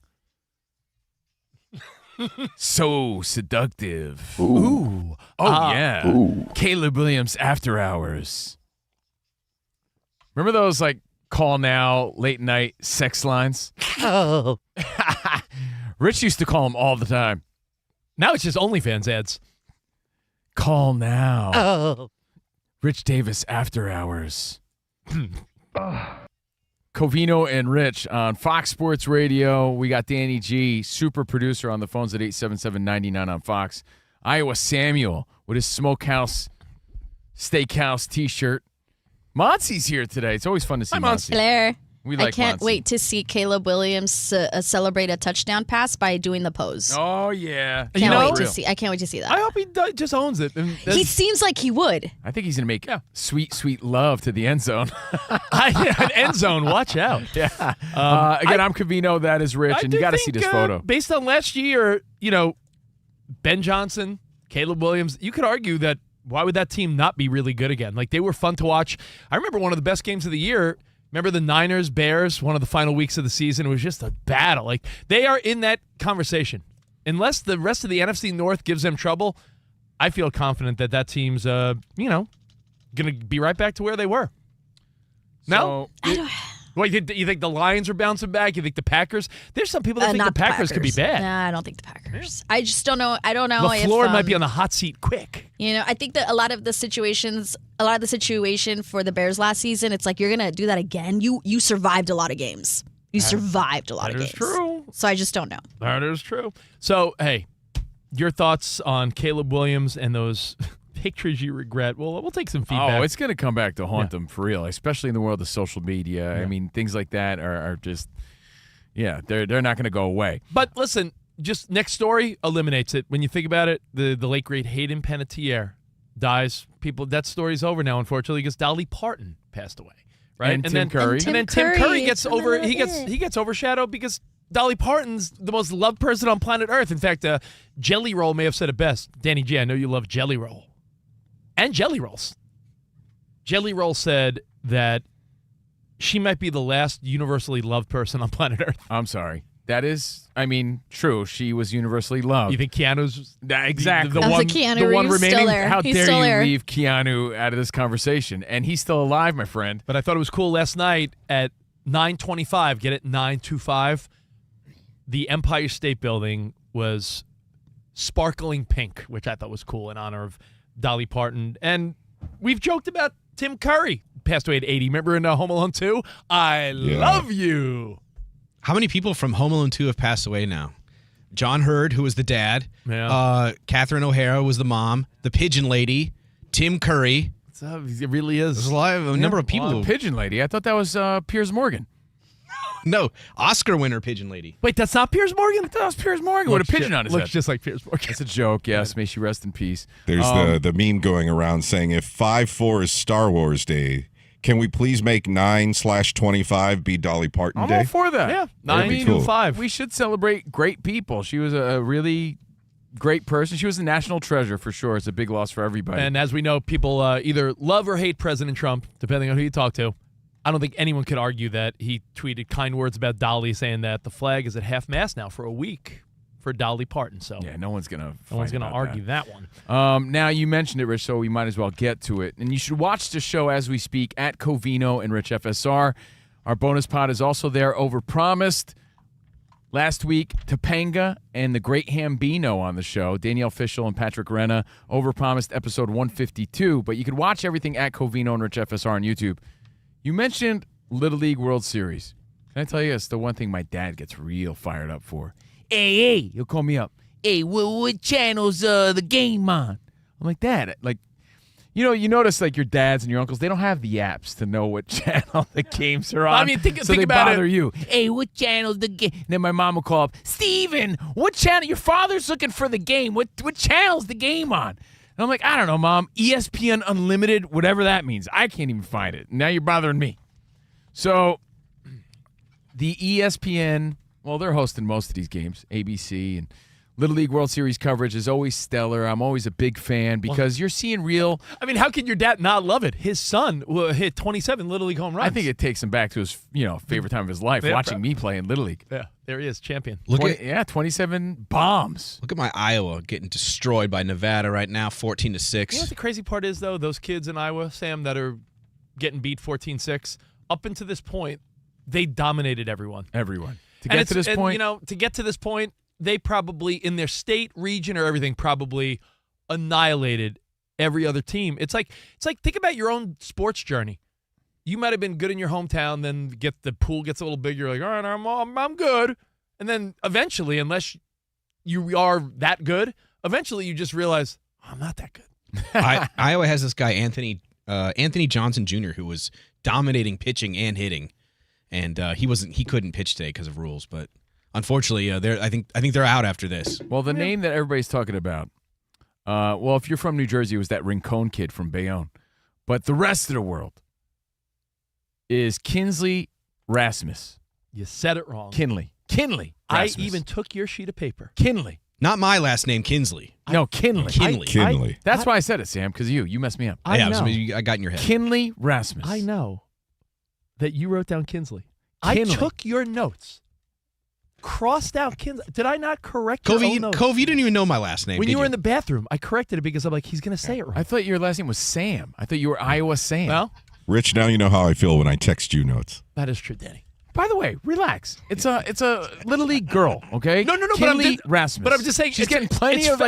So seductive. Ooh. Oh, yeah. Caleb Williams After Hours. Remember those, like, call now, late night sex lines? Oh. Rich used to call them all the time. Now it's just OnlyFans ads. Call now. Oh. Rich Davis After Hours. Covino and Rich on Fox Sports Radio. We got Danny G, super producer, on the phones at 877-99 on Fox. Iowa Samuel with his Smokehouse Steakhouse T-shirt. Monty's here today. It's always fun to see Hi, Monty. Claire. We like I can't Monty. wait to see Caleb Williams celebrate a touchdown pass by doing the pose. Oh, yeah. Can't know- wait to see. I can't wait to see that. I hope he just owns it. And He seems like he would. I think he's going to make sweet, sweet love to the end zone. an end zone. Watch out. Yeah. Again, I'm Covino. That is Rich. And you got to see this photo. Based on last year, Ben Johnson, Caleb Williams, you could argue that why would that team not be really good again? Like, they were fun to watch. I remember one of the best games of the year. Remember the Niners, Bears, one of the final weeks of the season? It was just a battle. Like, they are in that conversation. Unless the rest of the NFC North gives them trouble, I feel confident that team's, going to be right back to where they were. No? Wait, you think the Lions are bouncing back? You think the Packers? There's some people that think the Not Packers could be bad. Nah, I don't think the Packers. I just don't know. I don't know LaFleur if might be on the hot seat quick. I think that a lot of the situation for the Bears last season, it's like you're gonna do that again. You survived a lot of games. You survived a lot of That games. is true. So I just don't know. That is true. So, hey, your thoughts on Caleb Williams and those pictures you regret? Well, we'll take some feedback. Oh, it's going to come back to haunt them for real, especially in the world of social media. I mean, things like that are just, they're not going to go away. But listen, just next story eliminates it. When you think about it, the late great Hayden Panettiere dies. That story's over now, unfortunately, because Dolly Parton passed away. Right? And Tim Curry. And then Tim Curry gets he gets overshadowed because Dolly Parton's the most loved person on planet Earth. In fact, Jelly Roll may have said it best. Danny G, I know you love Jelly Roll. And Jelly Rolls. Jelly Roll said that she might be the last universally loved person on planet Earth. I'm sorry. That is, true. She was universally loved. You think Keanu's exactly the one Keanu one Reeves remaining? still there. How He's dare still you there. leave Keanu out of this conversation? And he's still alive, my friend. But I thought it was cool last night at 9:25. Get it? 9:25. The Empire State Building was sparkling pink, which I thought was cool in honor of Dolly Parton. And we've joked about Tim Curry, passed away at 80. Remember in Home Alone 2? I love you. How many people from Home Alone 2 have passed away now? John Hurd, who was the dad. Yeah. Catherine O'Hara was the mom. The Pigeon Lady. Tim Curry. It really is. There's a number of people. Pigeon Lady. I thought that was Piers Morgan. No, Oscar winner Pigeon Lady. Wait, that's not Piers Morgan? I thought it was Piers Morgan with a pigeon on his Looks head. just like Piers Morgan. It's a joke, yes. May she rest in peace. There's the meme going around saying if 5/4 is Star Wars Day, can we please make 9/25 be Dolly Parton I'm Day? all for that. Yeah, That'd be 9 cool. to 5. We should celebrate great people. She was a really great person. She was a national treasure for sure. It's a big loss for everybody. And as we know, people either love or hate President Trump, depending on who you talk to. I don't think anyone could argue that he tweeted kind words about Dolly, saying that the flag is at half-mast now for a week for Dolly Parton. So yeah, no one's gonna argue that one. Now you mentioned it, Rich, so we might as well get to it. And you should watch the show as we speak at Covino and Rich FSR. Our bonus pod is also there. Overpromised. Last week, Topanga and the Great Hambino on the show. Danielle Fishel and Patrick Renna. Overpromised episode 152. But you can watch everything at Covino and Rich FSR on YouTube. You mentioned Little League World Series. Can I tell you, it's the one thing my dad gets real fired up for. Hey, he'll call me up. Hey, what channel's the game on? I'm like, Dad, like, you notice like your dads and your uncles, they don't have the apps to know what channel the games are on. I mean, think so they about bother it. you. Hey, what channel's the game? Then my mom will call up, Steven, what channel? Your father's looking for the game. What channel's the game on? And I'm like, I don't know, Mom. ESPN Unlimited, whatever that means. I can't even find it. Now you're bothering me. So the ESPN, well, they're hosting most of these games, ABC, and Little League World Series coverage is always stellar. I'm always a big fan because you're seeing real. I mean, how can your dad not love it? His son hit 27 Little League home runs. I think it takes him back to his favorite time of his life, Yeah, watching me play in Little League. Yeah, there he is, champion. Look at 27 bombs. Look at my Iowa getting destroyed by Nevada right now, 14-6. You know what the crazy part is, though? Those kids in Iowa, Sam, that are getting beat 14-6, up until this point, they dominated everyone. Everyone. To And get to this point. to get to this point, they probably, in their state, region, or everything, probably annihilated every other team. It's like think about your own sports journey. You might have been good in your hometown, then the pool gets a little bigger. You're like, all right, I'm good. And then eventually, unless you are that good, eventually you just realize, I'm not that good. Iowa has this guy, Anthony Johnson Jr., who was dominating pitching and hitting, and he couldn't pitch today because of rules, but unfortunately, I think they're out after this. Well, the name that everybody's talking about, if you're from New Jersey, it was that Rincon kid from Bayonne. But the rest of the world is Kinley Rasmus. You said it wrong. Kinley I Rasmus. even took your sheet of paper. Kinley. Not my last name, Kinsley. No, Kinley. Kinley. That's why I said it, Sam, because you messed me up. I know. I got in your head. Kinley Rasmus. I know that you wrote down Kinsley. Kinley. I took your notes, crossed out Kinsley. Did I not correct your own notes? Cove, you didn't even know my last name. When did you were in the bathroom, I corrected it because I'm like, he's going to say it wrong. I thought your last name was Sam. I thought you were Iowa Sam. Well, Rich, now you know how I feel when I text you notes. that is true, Danny. By the way, relax. It's a Little League girl, okay? No, but I'm Kinley just- Rasmus. but I'm just saying she's it's- getting plenty it's of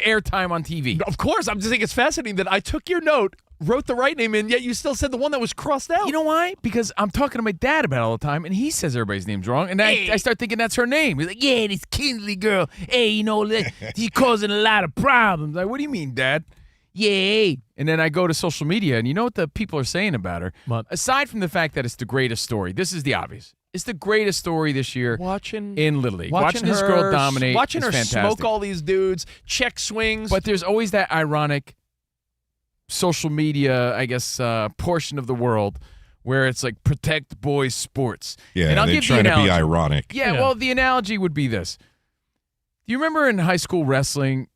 airtime on TV. Of course, I'm just saying it's fascinating that I took your note, wrote the right name in, yet you still said the one that was crossed out. You know why? Because I'm talking to my dad about it all the time, and he says everybody's name's wrong, and I start thinking that's her name. He's like, yeah, this Kinley girl. Hey, she's causing a lot of problems. Like, what do you mean, Dad? Yeah. And then I go to social media, and you know what the people are saying about her? What? Aside from the fact that it's the greatest story, this is the obvious. It's the greatest story this year in Little League. Watching this girl dominate Watching is her fantastic. smoke all these dudes, check swings. But there's always that ironic social media, I guess, portion of the world where it's like protect boys sports. Yeah, and I'll they're give trying the to be analogy. ironic. Yeah, well, the analogy would be this. Do you remember in high school wrestling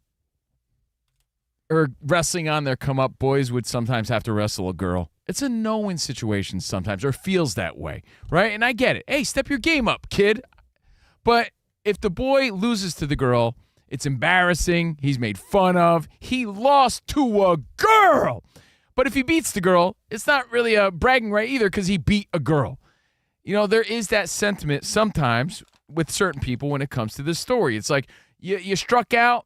or wrestling on their come up, boys would sometimes have to wrestle a girl? It's a no-win situation sometimes, or feels that way, right? And I get it. Hey, step your game up, kid. But if the boy loses to the girl, it's embarrassing. He's made fun of. He lost to a girl. But if he beats the girl, it's not really a bragging right either because he beat a girl. There is that sentiment sometimes with certain people when it comes to this story. It's like you struck out,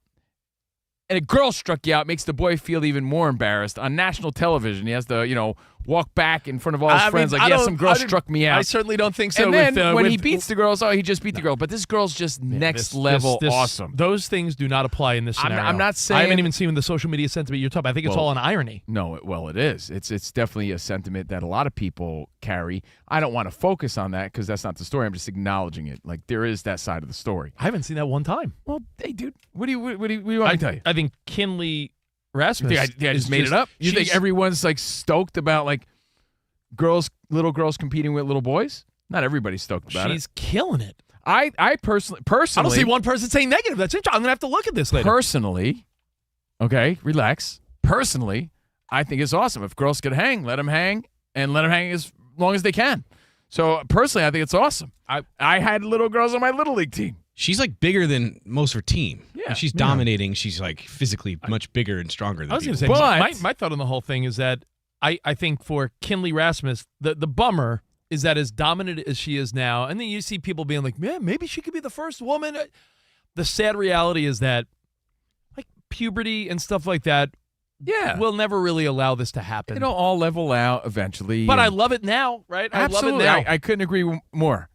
and a girl struck you out, makes the boy feel even more embarrassed. On national television, he has to, walk back in front of all his friends like, some girl struck me out. I certainly don't think so. And then when with, he beats the girls, he just beat the girl. But this girl's just next level awesome. Those things do not apply in this scenario. I'm not saying. I haven't even seen the social media sentiment you're talking about. I think it's all an irony. No, it is. It's definitely a sentiment that a lot of people carry. I don't want to focus on that because that's not the story. I'm just acknowledging it. Like, there is that side of the story. I haven't seen that one time. Well, hey, dude, what do you want me to tell you? I think Kinley Rasmus. You think I just made it up? You think everyone's like stoked about like little girls competing with little boys? Not everybody's stoked about it. She's killing it. I personally, I don't see one person saying negative. That's interesting. I'm gonna have to look at this later. Personally, okay, relax. Personally, I think it's awesome. If girls could hang, let them hang, and let them hang as long as they can. So personally, I think it's awesome. I had little girls on my little league team. She's like bigger than most of her team. Yeah. And she's dominating. She's like physically much bigger and stronger than I was going to say, But- my thought on the whole thing is that I think for Kinley Rasmus, the bummer is that as dominant as she is now, and then you see people being like, man, maybe she could be the first woman. The sad reality is that like puberty and stuff like that will never really allow this to happen. It'll all level out eventually. But I love it now, right? Absolutely. I love it now. I couldn't agree more.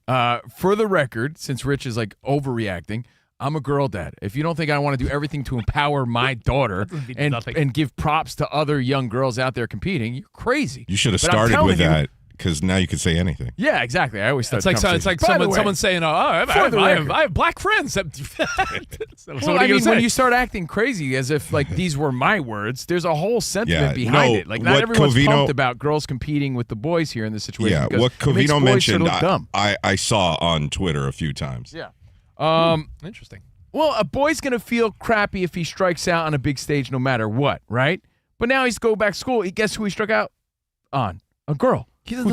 For the record, since Rich is like overreacting, I'm a girl dad. If you don't think I want to do everything to empower my daughter and give props to other young girls out there competing, you're crazy. You should have But I'm started telling with you- that because now you could say anything. Yeah, exactly. I always start. It's like someone saying, I have black friends. So Well, I mean, when you start acting crazy as if like these were my words, there's a whole sentiment behind it. Like not everyone's pumped about girls competing with the boys here in this situation. Yeah, because what it makes Covino boys mentioned, look dumb. I saw on Twitter a few times. Yeah. Interesting. Well, a boy's gonna feel crappy if he strikes out on a big stage, no matter what, right? But now he's going back to school. Guess who he struck out on? A girl. He's in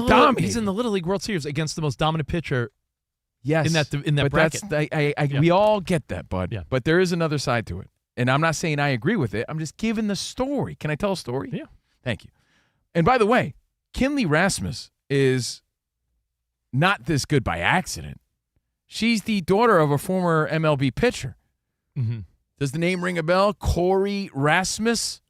the Little League World Series against the most dominant pitcher. Yes, in that but bracket. We all get that, bud. Yeah. But there is another side to it, and I'm not saying I agree with it. I'm just giving the story. Can I tell a story? Yeah. Thank you. And by the way, Kinley Rasmus is not this good by accident. She's the daughter of a former MLB pitcher. Mm-hmm. Does the name ring a bell? Corey Rasmus?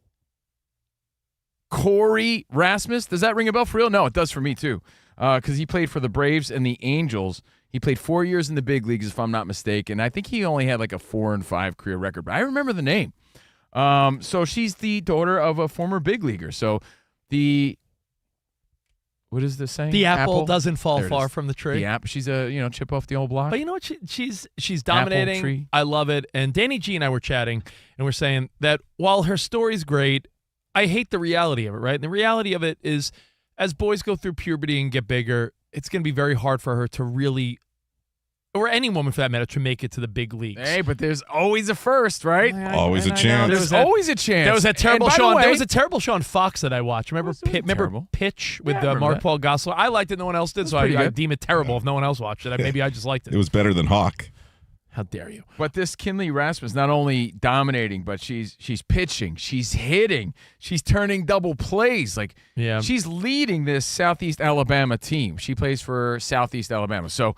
Corey Rasmus? Does that ring a bell for real? No, it does for me too. Because he played for the Braves and the Angels. He played 4 years in the big leagues, if I'm not mistaken. I think he only had like a 4-5 career record, but I remember the name. So she's the daughter of a former big leaguer. So what is this saying? The apple doesn't fall There it far is. from the tree. The apple. She's a chip off the old block. But you know what? She's dominating. tree. I love it. And Danny G and I were chatting, and we're saying that while her story's great, I hate the reality of it, right? And the reality of it is, as boys go through puberty and get bigger, it's going to be very hard for her to really, or any woman for that matter, to make it to the big leagues. Hey, but there's always a first, right? Always a chance. There's always a chance. There was that terrible And by show. the way- There was a terrible show on Fox that I watched. Remember, It wasn't remember terrible. Pitch with Yeah, I remember Mark that. Paul Gosselaar. I liked it. No one else did, so pretty I good. deem it terrible if no one else watched it. Maybe I just liked It it. was better than Hawk. How dare you? But this Kinley Rasmus not only dominating, but she's pitching, she's hitting, she's turning double plays. Like Yeah. she's leading this Southeast Alabama team. She plays for Southeast Alabama. So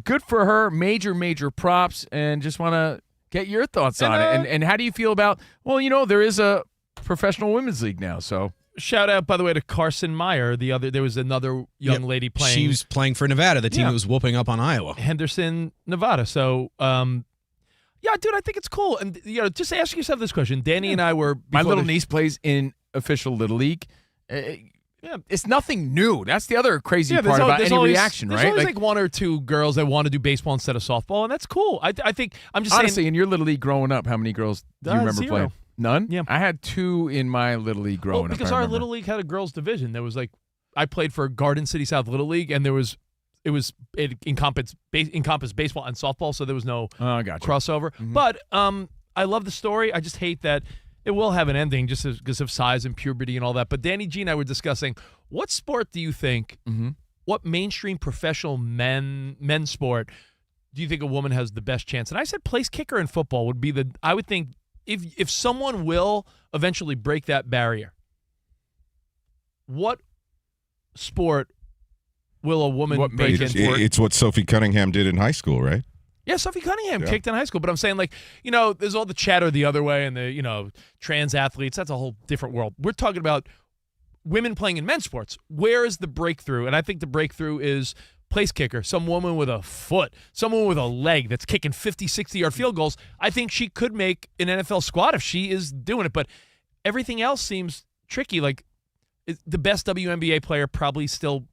good for her. Major props. And just want to get your thoughts on it. And how do you feel about, well, there is a professional women's league now. So Shout out, by the way, to Carson Meyer. There was another young lady playing. She was playing for Nevada, the team Yeah. that was whooping up on Iowa. Henderson, Nevada. So, yeah, dude, I think it's cool. And just ask yourself this question. Danny and I were my before little the- niece plays in official Little League. Yeah. It's nothing new. That's the other crazy Yeah, part about there's any always, reaction, there's right? always like one or two girls that want to do baseball instead of softball, and that's cool. I think I'm just honestly, saying. in your Little League growing up, how many girls do you remember 0. playing? None? Yeah. I had 2 in my Little League growing up. Because I our remember. Little League had a girls division. There was like, I played for Garden City South Little League, and it encompassed baseball and softball, so there was no Oh, gotcha. crossover. But I love the story. I just hate that it will have an ending just because of size and puberty and all that. But Danny G and I were discussing, what sport do you think, what mainstream professional men's sport do you think a woman has the best chance? And I said place kicker in football would be I would think if someone will eventually break that barrier, what sport will a woman What break major into? It's what Sophie Cunningham did in high school, right? Yeah, Sophie Cunningham Yeah. kicked in high school, but I'm saying there's all the chatter the other way and the trans athletes. That's a whole different world. We're talking about women playing in men's sports. Where is the breakthrough? And I think the breakthrough is place kicker, some woman with a foot, someone with a leg that's kicking 50, 60-yard field goals. I think she could make an NFL squad if she is doing it. But everything else seems tricky. Like the best WNBA player probably still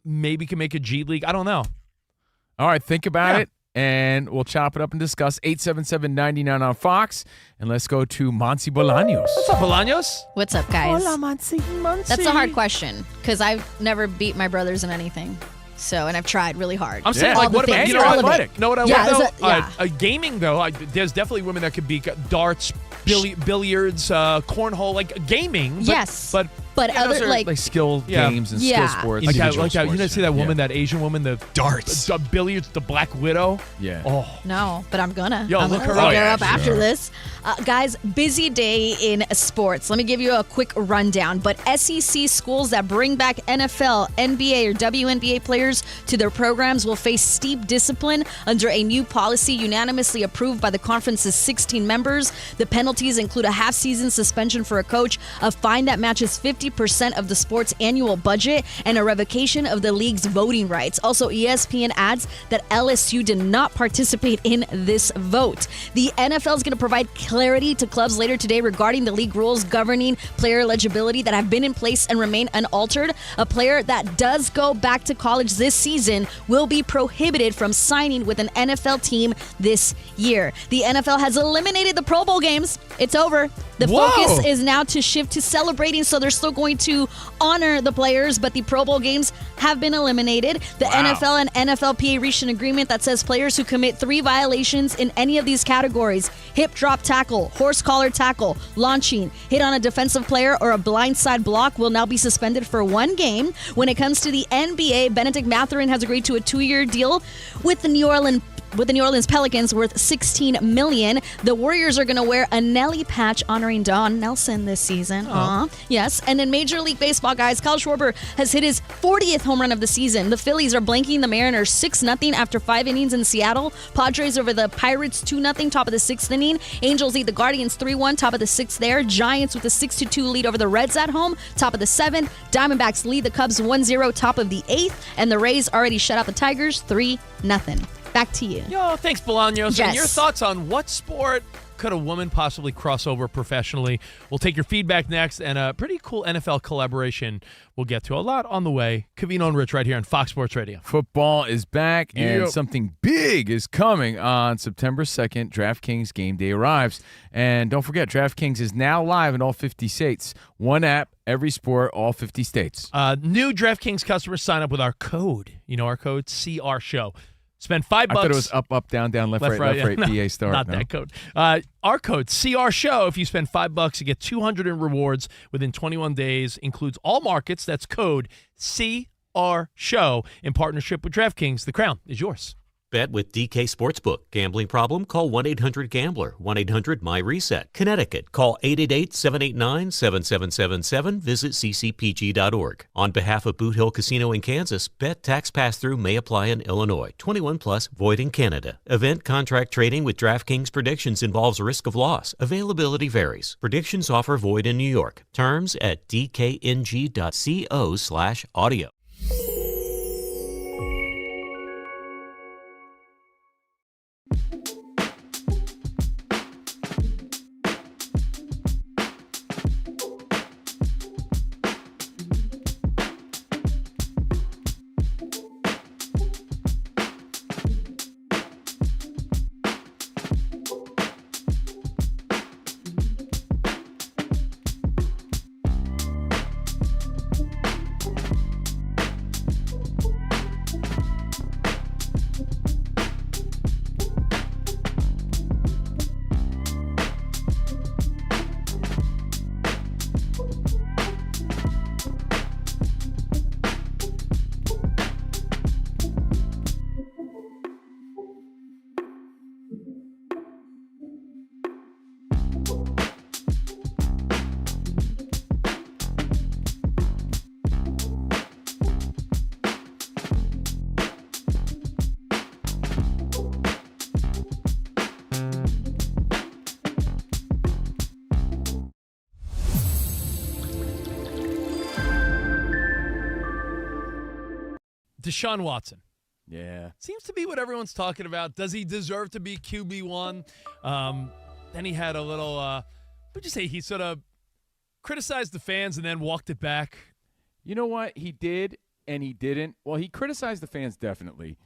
maybe can make a G League. I don't know. All right, think about it, and we'll chop it up and discuss. 877-99 on Fox, and let's go to Monsi Bolaños. What's up, Bolaños? What's up, guys? Hola, Monsi. That's a hard question because I've never beat my brothers in anything. So, and I've tried really hard. I'm saying, All like, the what about, things, you know, all of athletic? it. Know what I Yeah, want, though? yeah. Gaming, though, there's definitely women that could be darts, billiards, cornhole, like gaming. But, Yes. But But those other, are, like skill Yeah. games and Yeah. skill sports. Like that, Individual you sports, didn't see that woman, that Asian woman, the Darts. the billiards, the Black Widow. Yeah. Oh, No, but I'm gonna. Yo, I'm look gonna her up. look Oh, yeah, up after this. Guys, busy day in sports. Let me give you a quick rundown. But SEC schools that bring back NFL, NBA, or WNBA players to their programs will face steep discipline under a new policy unanimously approved by the conference's 16 members. The penalties include a half-season suspension for a coach, a fine that matches 50% of the sport's annual budget, and a revocation of the league's voting rights. Also, ESPN adds that LSU did not participate in this vote. The NFL is going to provide clarity to clubs later today regarding the league rules governing player eligibility that have been in place and remain unaltered. A player that does go back to college this season will be prohibited from signing with an NFL team this year. The NFL has eliminated the Pro Bowl games. It's over. The focus is now to shift to celebrating, so they're still going to honor the players, but the Pro Bowl games have been eliminated. The NFL and NFLPA reached an agreement that says players who commit 3 violations in any of these categories, hip drop tackle, horse collar tackle, launching, hit on a defensive player, or a blindside block, will now be suspended for 1 game. When it comes to the NBA, Benedict Mathurin has agreed to a 2-year deal with the New Orleans Pelicans worth $16 million. The Warriors are going to wear a Nelly patch honoring Don Nelson this season. Yes. And in Major League Baseball, guys, Kyle Schwarber has hit his 40th home run of the season. The Phillies are blanking the Mariners 6-0 after 5 innings in Seattle. Padres over the Pirates 2-0, top of the 6th inning. Angels lead the Guardians 3-1, top of the 6th there. Giants with a 6-2 lead over the Reds at home, top of the 7th. Diamondbacks lead the Cubs 1-0, top of the 8th. And the Rays already shut out the Tigers 3-0. Back to you. Yo, thanks, Bolaños. Yes. And your thoughts on what sport could a woman possibly cross over professionally? We'll take your feedback next, and a pretty cool NFL collaboration we'll get to. A lot on the way. Covino and Rich right here on Fox Sports Radio. Football is back, and Yep. something big is coming on September 2nd. DraftKings Game Day arrives. And don't forget, DraftKings is now live in all 50 states. One app, every sport, all 50 states. New DraftKings customers sign up with our code. You know our code, CR Show. Spend $5. I thought it was up, down, left, right, yeah. PA star. Not No. that code. Our code, CR Show. If you spend $5, you get $200 in rewards within 21 days. Includes all markets. That's code CR Show in partnership with DraftKings. The crown is yours. Bet with DK Sportsbook. Gambling problem? Call 1-800-GAMBLER. 1-800-MY-RESET. Connecticut. Call 888-789-7777. Visit ccpg.org. On behalf of Boot Hill Casino in Kansas, bet tax pass-through may apply in Illinois. 21 plus, void in Canada. Event contract trading with DraftKings predictions involves risk of loss. Availability varies. Predictions offer void in New York. Terms at dkng.co/audio. Deshaun Watson. Yeah. Seems to be what everyone's talking about. Does he deserve to be QB1? Then he had a little, what'd you say? He sort of criticized the fans and then walked it back. You know what? He did and he didn't. Well, he criticized the fans definitely.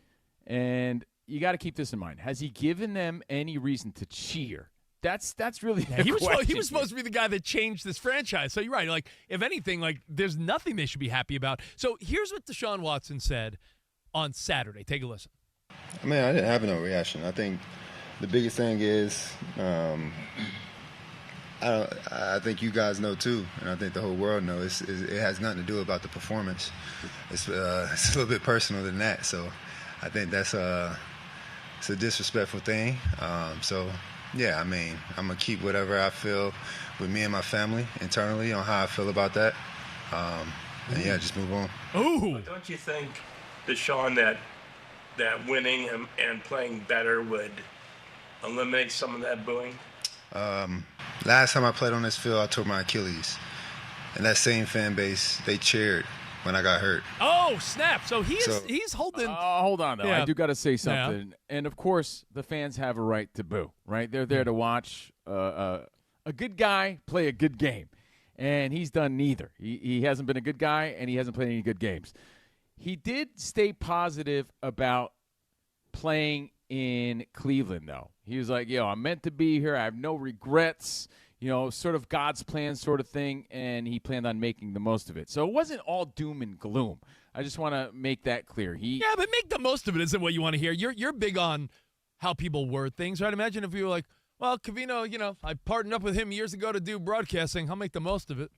And you got to keep this in mind. Has he given them any reason to cheer? That's really the question. He was supposed to be the guy that changed this franchise. So you're right. Like, if anything, like, there's nothing they should be happy about. So here's what Deshaun Watson said on Saturday. Take a listen. I mean, I didn't have no reaction. I think the biggest thing is, I think you guys know too, and I think the whole world knows. It has nothing to do about the performance. It's a little bit personal than that. So I think it's a disrespectful thing. Yeah, I mean, I'm going to keep whatever I feel with me and my family internally on how I feel about that. And yeah, just move on. Ooh. But don't you think, Deshaun, that winning and playing better would eliminate some of that booing? Last time I played on this field, I tore my Achilles. And that same fan base, they cheered when I got hurt. Oh, snap. So he's holding. Hold on, though. Yeah. I do got to say something. Yeah. And, of course, the fans have a right to boo, right? They're there to watch a good guy play a good game. And he's done neither. He hasn't been a good guy, and he hasn't played any good games. He did stay positive about playing in Cleveland, though. He was like, I'm meant to be here. I have no regrets. Sort of God's plan sort of thing, and he planned on making the most of it. So it wasn't all doom and gloom. I just want to make that clear. Yeah, but make the most of it isn't what you want to hear. You're big on how people word things, right? Imagine if you were like, well, Covino, I partnered up with him years ago to do broadcasting. I'll make the most of it.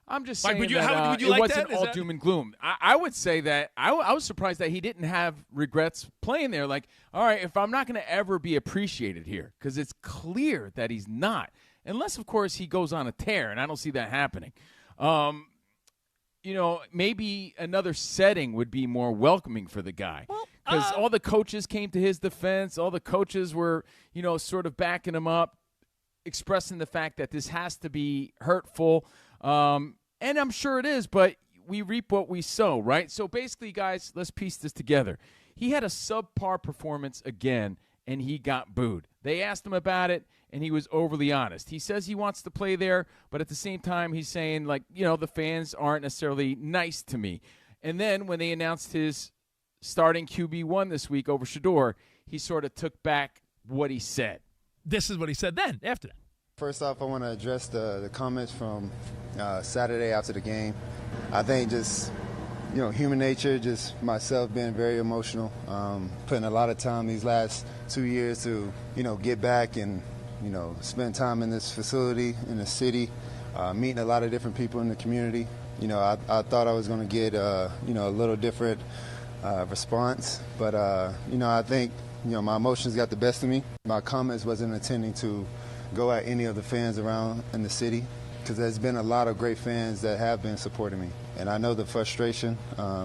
I'm just like, saying would you it like wasn't that? all doom and gloom. I would say that I was surprised that he didn't have regrets playing there. Like, all right, if I'm not going to ever be appreciated here, because it's clear that he's not. Unless, of course, he goes on a tear, and I don't see that happening. Maybe another setting would be more welcoming for the guy. Because all the coaches came to his defense. All the coaches were, sort of backing him up, expressing the fact that this has to be hurtful. And I'm sure it is, but we reap what we sow, right? So basically, guys, let's piece this together. He had a subpar performance again, and he got booed. They asked him about it, and he was overly honest. He says he wants to play there, but at the same time, he's saying, like, the fans aren't necessarily nice to me. And then when they announced his starting QB1 this week over Shador, he sort of took back what he said. This is what he said then, after that. First off, I want to address the comments from Saturday after the game. I think just, human nature, just myself being very emotional, putting a lot of time these last 2 years to, get back and, spend time in this facility, in the city, meeting a lot of different people in the community. I thought I was going to get, a little different response, but, I think, my emotions got the best of me. My comments wasn't intending to go at any of the fans around in the city, because there's been a lot of great fans that have been supporting me. And I know the frustration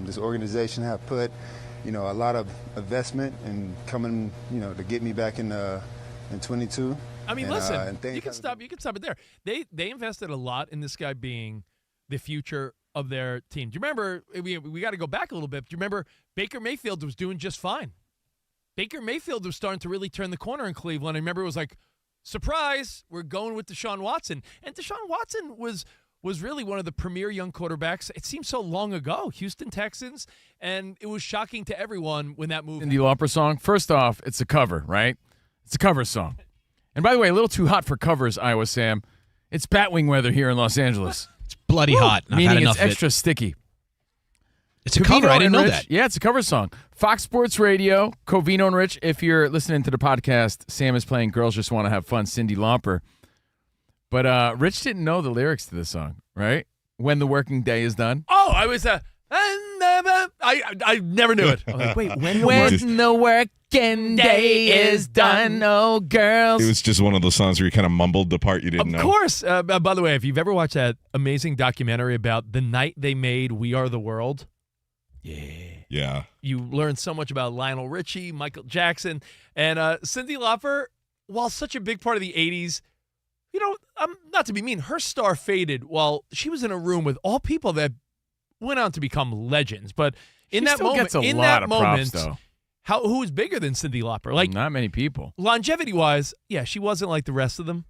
this organization have put, a lot of investment in coming, to get me back in 22. I mean, listen, you can stop it there. They invested a lot in this guy being the future of their team. Do you remember, we got to go back a little bit. Do you remember Baker Mayfield was doing just fine? Baker Mayfield was starting to really turn the corner in Cleveland. I remember it was like, surprise, we're going with Deshaun Watson. And Deshaun Watson was really one of the premier young quarterbacks. It seems so long ago, Houston Texans, and it was shocking to everyone when that moved. Cyndi Lauper song, first off, it's a cover, right? It's a cover song. And by the way, a little too hot for covers, Iowa Sam. It's batwing weather here in Los Angeles. It's bloody hot. I've meaning had enough it's extra sticky. It's a cover. I didn't know that. Yeah, it's a cover song. Fox Sports Radio, Covino and Rich. If you're listening to the podcast, Sam is playing Girls Just Want to Have Fun, Cyndi Lauper. But Rich didn't know the lyrics to this song, right? When the working day is done. Oh, I was I never knew it. I was like, wait, when the working day is done, oh, girls. It was just one of those songs where you kind of mumbled the part you didn't know. Of course. By the way, if you've ever watched that amazing documentary about the night they made We Are the World, yeah, you learn so much about Lionel Richie, Michael Jackson, and Cyndi Lauper. While such a big part of the 80s, not to be mean, her star faded while she was in a room with all people that went on to become legends. But, In She that still moment, gets a in lot that of moment, props, though. who is bigger than Cyndi Lauper? Like, not many people. longevity-wise, yeah, she wasn't like the rest of them.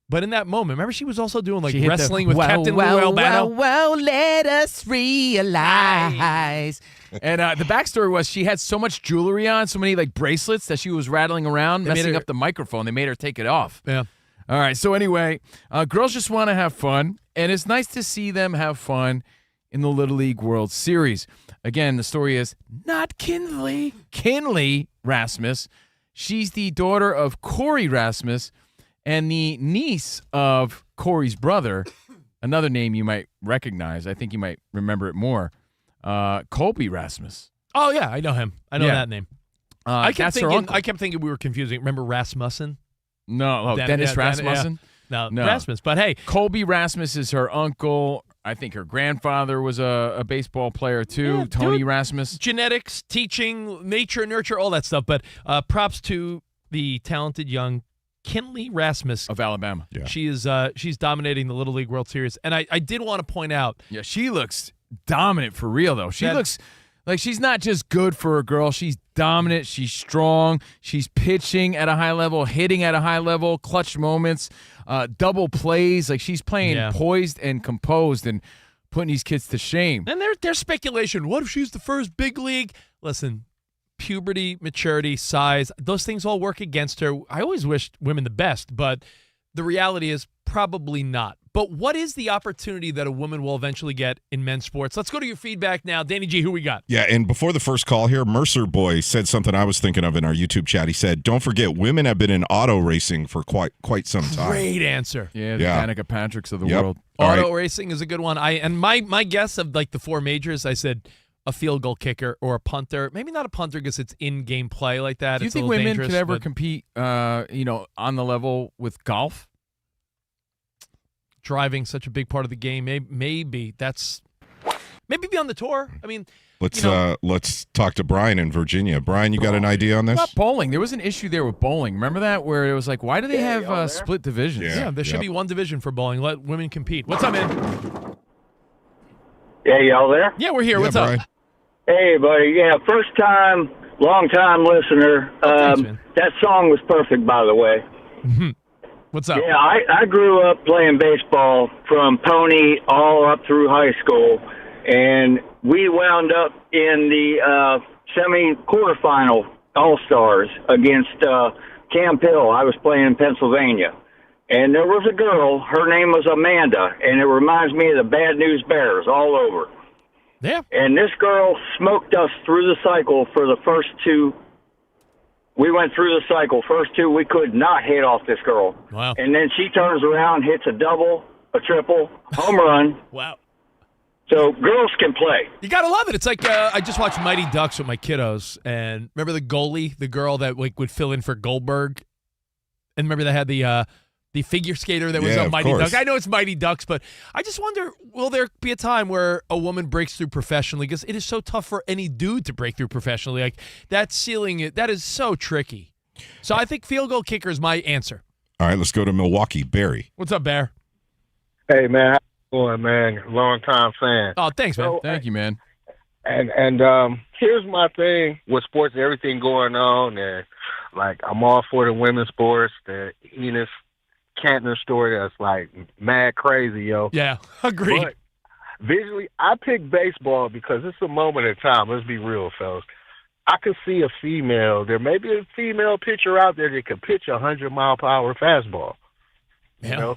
But in that moment, remember she was also doing like She hit the, wrestling with "Wow, Captain wow, Lou Albano. Wow, let us realize. And the backstory was she had so much jewelry on, so many like bracelets that she was rattling around, messing up the microphone. They made her take it off. Yeah. All right. So anyway, girls just want to have fun, and it's nice to see them have fun in the Little League World Series. Again, the story is not Kinley Rasmus. She's the daughter of Corey Rasmus and the niece of Corey's brother, another name you might recognize. I think you might remember it more. Colby Rasmus. Oh, yeah, I know him. I know that name. I kept that's her uncle. thinking we were confusing. Remember Rasmussen? No, Dennis Rasmussen? No, Rasmus. But hey. Colby Rasmus is her uncle. I think her grandfather was a baseball player too, Yeah, Tony dude. Rasmus. Genetics, teaching, nature, nurture, all that stuff. But props to the talented young Kinley Rasmus of Alabama. Yeah. She's dominating the Little League World Series. And I did want to point out. Yeah, she looks dominant for real, though. She looks like she's not just good for a girl. She's dominant. She's strong. She's pitching at a high level, hitting at a high level, clutch moments, double plays. Like she's playing poised and composed and putting these kids to shame. And there's speculation. What if she's the first big league? Listen, puberty, maturity, size, those things all work against her. I always wished women the best, but the reality is probably not. But what is the opportunity that a woman will eventually get in men's sports? Let's go to your feedback now. Danny G, who we got? Yeah, and before the first call here, Mercer Boy said something I was thinking of in our YouTube chat. He said, don't forget, women have been in auto racing for quite some time. Great answer. Yeah, the Danica Patricks of the world. Auto racing is a good one. And my guess of like the four majors, I said a field goal kicker or a punter. Maybe not a punter because it's in-game play like that. Do you it's a think little women dangerous, could ever but compete, on the level with golf? driving such a big part of the game? Maybe be on the tour. I mean, let's talk to Brian in Virginia. Brian, you got an idea on this? What about bowling? There was an issue there with bowling. Remember that? Where it was like, why do they have split divisions? Yeah, there should be one division for bowling. Let women compete. What's up, man? Yeah, y'all there? Yeah, we're here. What's Brian. up? Hey, buddy. Yeah, first time, long time listener. Thanks, man. That song was perfect, by the way. What's up? Yeah, I grew up playing baseball from Pony all up through high school, and we wound up in the semi-quarterfinal All-Stars against Camp Hill. I was playing in Pennsylvania. And there was a girl, her name was Amanda, and it reminds me of the Bad News Bears all over. Yeah. And this girl smoked us through the cycle for the first two. We went through the cycle. First two, we could not hit off this girl. Wow. And then she turns around, hits a double, a triple, home run. Wow. So girls can play. You gotta love it. It's like I just watched Mighty Ducks with my kiddos, and remember the goalie, the girl that would fill in for Goldberg, and remember they had the figure skater that was on Mighty Ducks. I know it's Mighty Ducks, but I just wonder, will there be a time where a woman breaks through professionally? Because it is so tough for any dude to break through professionally. Like that ceiling, that is so tricky. So I think field goal kicker is my answer. All right, let's go to Milwaukee. Barry. What's up, Bear? Hey, man. How you doing, man? Long time fan. Oh, thanks, man. Thank you, man. And here's my thing with sports, everything going on, and like I'm all for the women's sports, the Enos Cantner story that's like mad crazy, yo. Yeah, agreed. But visually, I pick baseball because it's a moment in time. Let's be real, fellas. I could see a female. There may be a female pitcher out there that could pitch a 100-mile-per-hour fastball. Yeah. You know,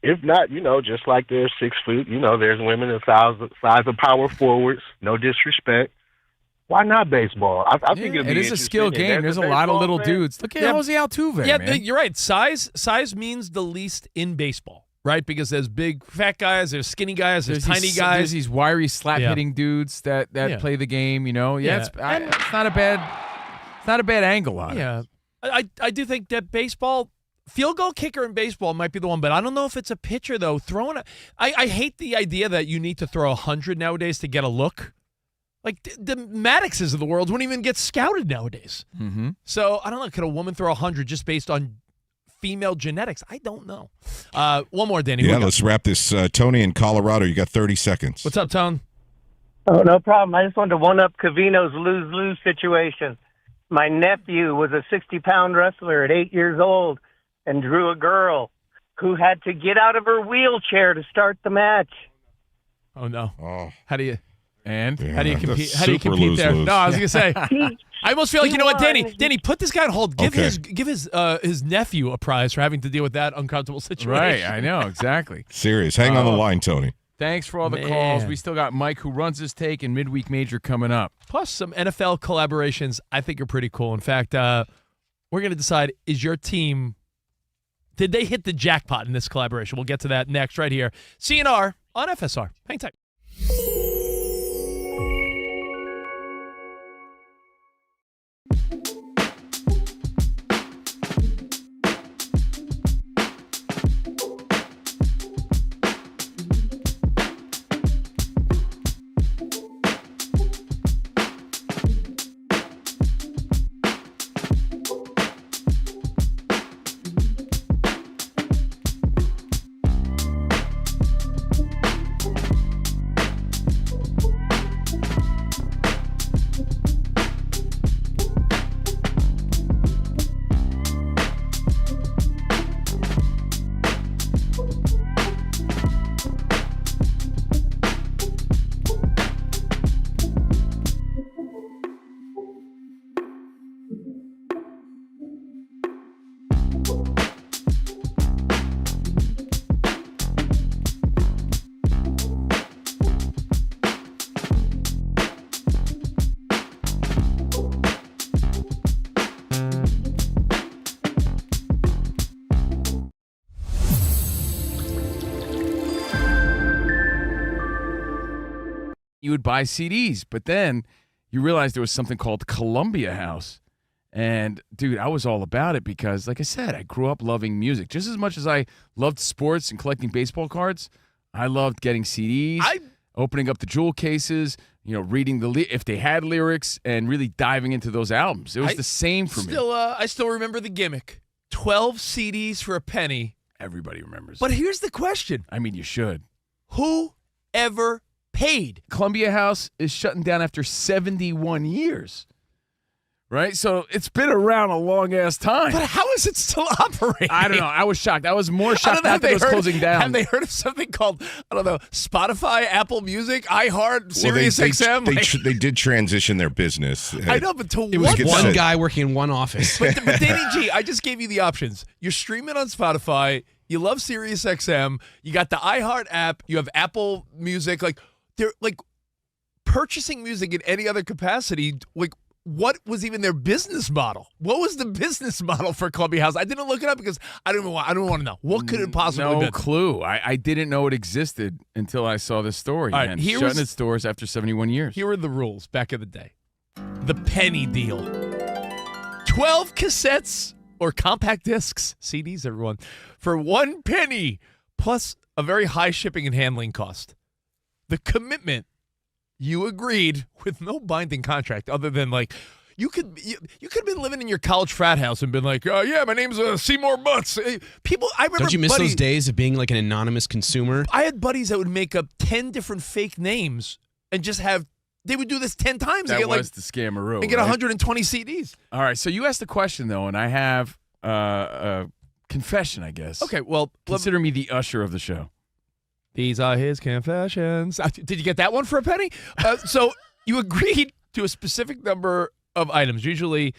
if not, just like there's 6 foot, there's women the size of power forwards. No disrespect. Why not baseball? I think it is a skill game. There's a lot of little dudes. Look at Jose Altuve, man. You're right. Size means the least in baseball, right? Because there's big fat guys, there's skinny guys, there's tiny guys. There's these wiry slap-hitting dudes that play the game, It's not a bad angle on it. Yeah. I do think that baseball, field goal kicker in baseball might be the one, but I don't know if it's a pitcher, though. I hate the idea that you need to throw 100 nowadays to get a look. Like, the Maddoxes of the world wouldn't even get scouted nowadays. Mm-hmm. So, I don't know. Could a woman throw 100 just based on female genetics? I don't know. One more, Danny. Yeah, let's wrap this. Tony in Colorado, you got 30 seconds. What's up, Tone? Oh, no problem. I just wanted to one-up Covino's lose-lose situation. My nephew was a 60-pound wrestler at 8 years old and drew a girl who had to get out of her wheelchair to start the match. Oh, no. Oh. How do you compete? that's How do you super compete there? lose-lose. No, I was gonna say. I almost feel like, you know what, won. Danny, put this guy on hold. Give Okay. his nephew a prize for having to deal with that uncomfortable situation. Right, I know, exactly. Serious. Hang on the line, Tony. Thanks for all the calls. Man. We still got Mike, who runs his take, and Midweek Major coming up. Plus some NFL collaborations I think are pretty cool. In fact, we're gonna decide, is your team, did they hit the jackpot in this collaboration? We'll get to that next right here. CNR on FSR. Hang tight. You would buy CDs, but then you realized there was something called Columbia House. And, dude, I was all about it because, like I said, I grew up loving music. Just as much as I loved sports and collecting baseball cards, I loved getting CDs, opening up the jewel cases, reading if they had lyrics and really diving into those albums. It was the same for me. I still remember the gimmick. 12 CDs for a penny. Everybody remembers. But here's the question. I mean, you should. Who ever paid? Columbia House is shutting down after 71 years. Right? So it's been around a long-ass time. But how is it still operating? I don't know. I was shocked. I was more shocked that it was closing down. Have they heard of something called, I don't know, Spotify, Apple Music, iHeart, Sirius XM? They did transition their business. I know, but it was one guy working in one office. But Danny G, I just gave you the options. You're streaming on Spotify. You love Sirius XM. You got the iHeart app. You have Apple Music. They're purchasing music in any other capacity. What was even their business model? What was the business model for Columbia House? I didn't look it up because I don't want to know. What could it possibly be? No clue. I didn't know it existed until I saw this story. All right, shutting its doors after 71 years. Here were the rules back in the day. The penny deal. 12 cassettes or compact discs, CDs, everyone, for 1 penny, plus a very high shipping and handling cost. The commitment, you agreed with no binding contract other than you could have been living in your college frat house and been like, oh yeah, my name's Seymour Butts. People, I remember. Don't you miss those days of being like an anonymous consumer? I had buddies that would make up 10 different fake names and just they would do this 10 times That and was the scammeroo. and get 120 CDs. All right, so you asked the question though, and I have a confession, I guess. Okay, well, consider me the usher of the show. These are his confessions. Did you get that one for a penny? So you agreed to a specific number of items, usually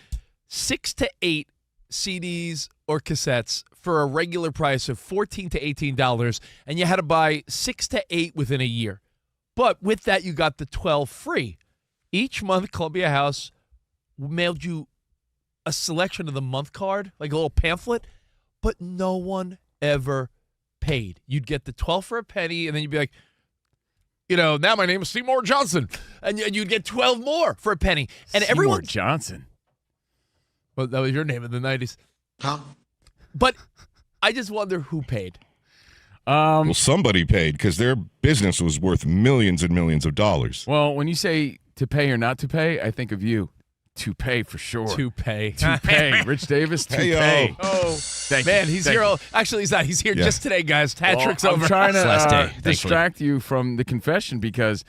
6 to 8 CDs or cassettes for a regular price of $14 to $18, and you had to buy 6 to 8 within a year. But with that, you got the 12 free. Each month, Columbia House mailed you a selection of the month card, like a little pamphlet, but no one ever paid. You'd get the 12 for a penny, and then you'd be like, now my name is Seymour Johnson, and you'd get 12 more for a penny. And Seymour Johnson. Well, that was your name in the 90s. Huh? But I just wonder who paid. Well, somebody paid because their business was worth millions and millions of dollars. Well, when you say to pay or not to pay, I think of you. To pay for sure. To pay. To pay. Rich Davis, to pay. Oh, thank man, you. he's Thank here. you. Actually, he's not. He's here just today, guys. Hat trick's over. I'm trying to Last day, distract you from the confession because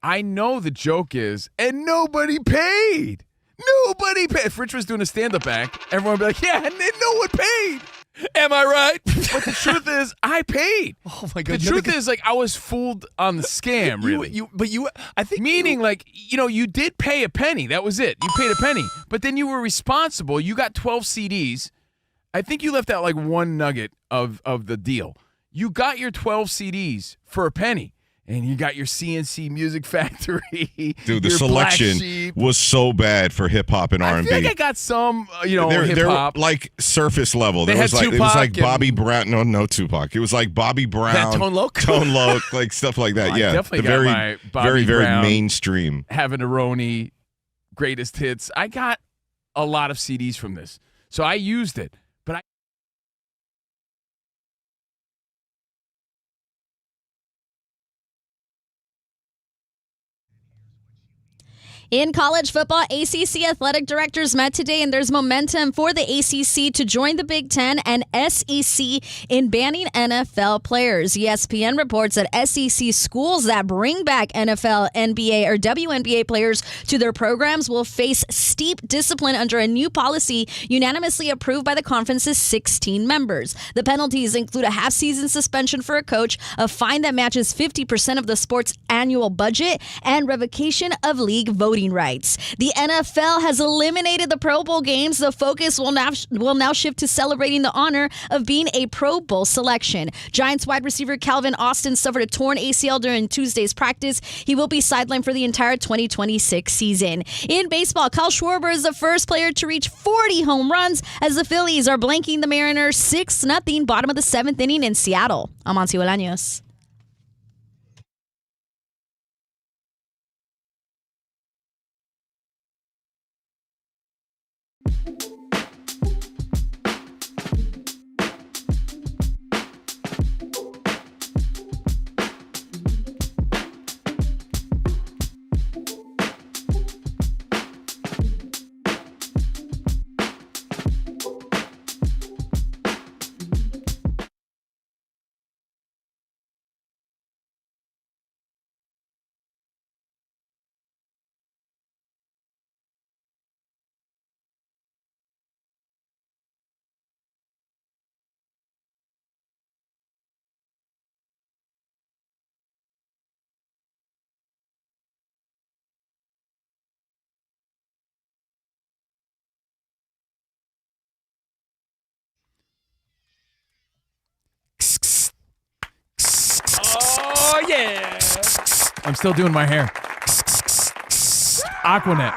I know the joke is, and nobody paid. Nobody paid. If Rich was doing a stand-up act, everyone would be like, yeah, and no one paid. Am I right? But the truth is, I paid. Oh my God! The truth is, like, I was fooled on the scam. Really, I think like, you did pay a penny. That was it. You paid a penny, but then you were responsible. You got 12 CDs. I think you left out like one nugget of the deal. You got your 12 CDs for a penny. And you got your CNC Music Factory. Dude, the selection was so bad for hip hop and R&B. I feel like I got some, they're hip hop like surface level. They had it was like Tupac Bobby Brown. No Tupac. It was like Bobby Brown. Tone Loc, like stuff like that. Well, yeah, I definitely got my Bobby very Brown, mainstream. Having a Roni, greatest hits. I got a lot of CDs from this, so I used it. In college football, ACC athletic directors met today, and there's momentum for the ACC to join the Big Ten and SEC in banning NFL players. ESPN reports that SEC schools that bring back NFL, NBA, or WNBA players to their programs will face steep discipline under a new policy unanimously approved by the conference's 16 members. The penalties include a half-season suspension for a coach, a fine that matches 50% of the sport's annual budget, and revocation of league voting rights. The NFL has eliminated the Pro Bowl games. The focus will now shift to celebrating the honor of being a Pro Bowl selection. Giants wide receiver Calvin Austin suffered a torn ACL during Tuesday's practice. He will be sidelined for the entire 2026 season. In baseball, Kyle Schwarber is the first player to reach 40 home runs as the Phillies are blanking the Mariners 6-0 bottom of the 7th inning in Seattle. I'm Monty Bolaños. Oh, yeah. I'm still doing my hair. Aquanet.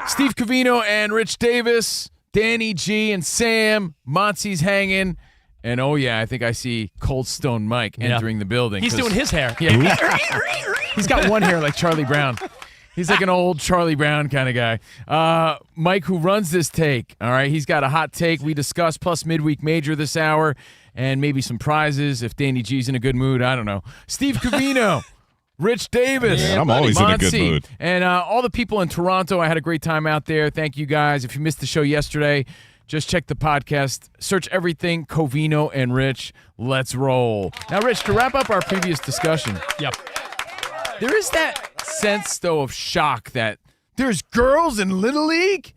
Steve Covino and Rich Davis, Danny G and Sam, Monty's hanging. And oh, yeah, I think I see Cold Stone Mike entering the building. He's doing his hair. Yeah. He's got one hair like Charlie Brown. He's like an old Charlie Brown kind of guy. Mike, who runs this take, all right, he's got a hot take we discussed, plus midweek major this hour, and maybe some prizes if Danny G's in a good mood. I don't know. Steve Covino, Rich Davis. Man, I'm always in a good mood. And all the people in Toronto, I had a great time out there. Thank you guys. If you missed the show yesterday, just check the podcast. Search everything Covino and Rich. Let's roll. Now, Rich, to wrap up our previous discussion. Yep. There is that sense, though, of shock that there's girls in Little League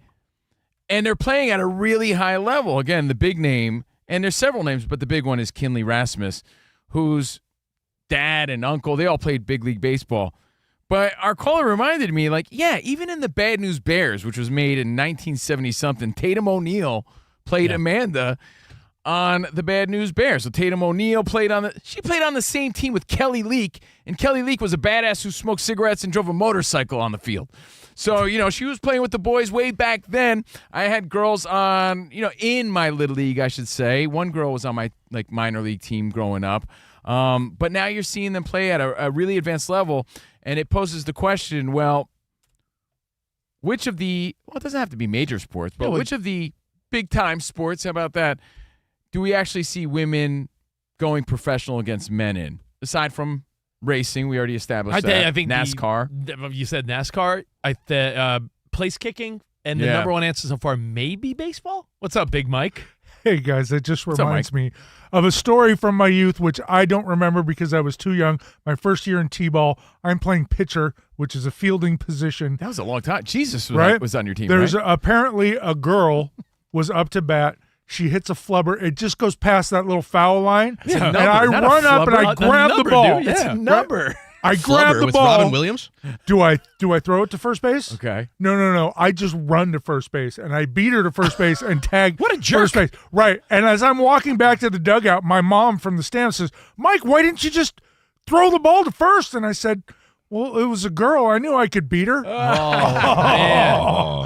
and they're playing at a really high level. Again, the big name, and there's several names, but the big one is Kinley Rasmus, whose dad and uncle, they all played big league baseball. But our caller reminded me, like, yeah, even in the Bad News Bears, which was made in 1970-something, Tatum O'Neal played Amanda on the Bad News Bears. So Tatum O'Neal played on the same team with Kelly Leak, and Kelly Leak was a badass who smoked cigarettes and drove a motorcycle on the field. So, she was playing with the boys way back then. I had girls on, in my Little League, I should say. One girl was on my minor league team growing up. But now you're seeing them play at a really advanced level, and it poses the question, well, which of the, it doesn't have to be major sports, but which of the big-time sports, how about that, do we actually see women going professional against men in? Aside from racing, we already established that. I think NASCAR. You said NASCAR. Place kicking, and the number one answer so far, maybe baseball. What's up, Big Mike? Hey, guys, that just up, reminds me of a story from my youth, which I don't remember because I was too young. My first year in T-ball, I'm playing pitcher, which is a fielding position. That was a long time. Jesus was on your team, There's right? apparently a girl was up to bat. She hits a flubber. It just goes past that little foul line. It's a number, and I not a run up and flubber. I grab the Number, ball. dude. It's a number. I grab Flubber the with ball. Robin Williams? Do I throw it to first base? Okay. No. I just run to first base, and I beat her to first base and tag What a jerk. first base. Right. And as I'm walking back to the dugout, my mom from the stands says, Mike, why didn't you just throw the ball to first? And I said, well, it was a girl. I knew I could beat her. Man.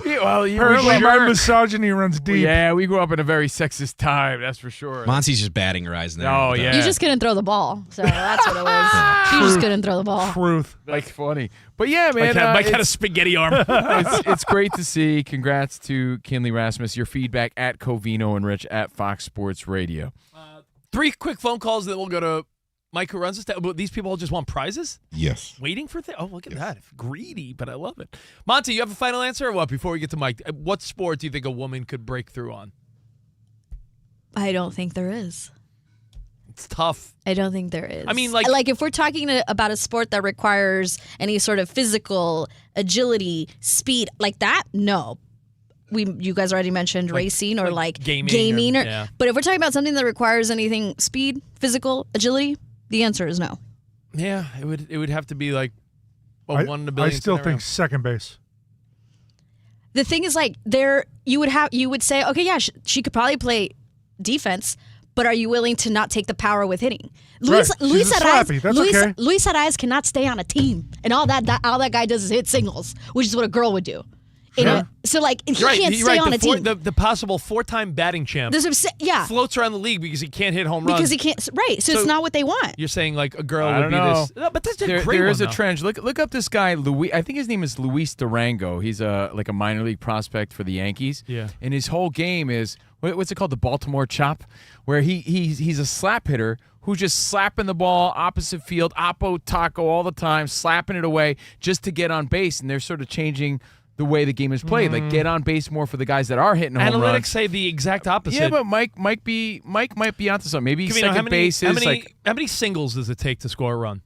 Well, Apparently my misogyny runs deep. Yeah, we grew up in a very sexist time, that's for sure. Monty's just batting her eyes there. Oh, yeah. You just couldn't throw the ball. So that's what it was. She just couldn't throw the ball. Truth. That's funny. But yeah, man. Mike had a it's- spaghetti arm. it's great to see. Congrats to Kinley Rasmus. Your feedback at Covino and Rich at Fox Sports Radio. 3 quick phone calls, then we'll go to Mike, who runs this. But these people all just want prizes? Yes. Waiting for things? Oh, look at that. Greedy, but I love it. Monty, you have a final answer or what before we get to Mike? What sport do you think a woman could break through on? I don't think there is. It's tough. I don't think there is. I mean, like if we're talking about a sport that requires any sort of physical agility, speed, like that, no. You guys already mentioned racing or like gaming or yeah. But if we're talking about something that requires anything speed, physical, agility, the answer is no. Yeah, it would have to be like a I, 1 in a billion. I still scenario. think second base. The thing is, like, you would say, okay, yeah, she could probably play defense, but are you willing to not take the power with hitting? Luis slappy. That's okay. Luis Arias cannot stay on a team, and all that guy does is hit singles, which is what a girl would do. Sure. So, like, he You're can't you're stay on a team. The possible 4-time batting champ Yeah, floats around the league because he can't hit home runs. because he can't. Right, so it's not what they want. You're saying like a girl I would don't be know. this. No, but that's a great There one, is a though. trend. Look up this guy, Luis. I think his name is Luis Durango. He's a minor league prospect for the Yankees. Yeah. And his whole game is what's it called? The Baltimore Chop, where he's a slap hitter who's just slapping the ball opposite field, oppo taco all the time, slapping it away just to get on base. And they're sort of changing the way the game is played. Like get on base more for the guys that are hitting home Analytics runs. say the exact opposite. Yeah, but Mike might be onto something. Maybe Covino, second base is how many singles does it take to score a run?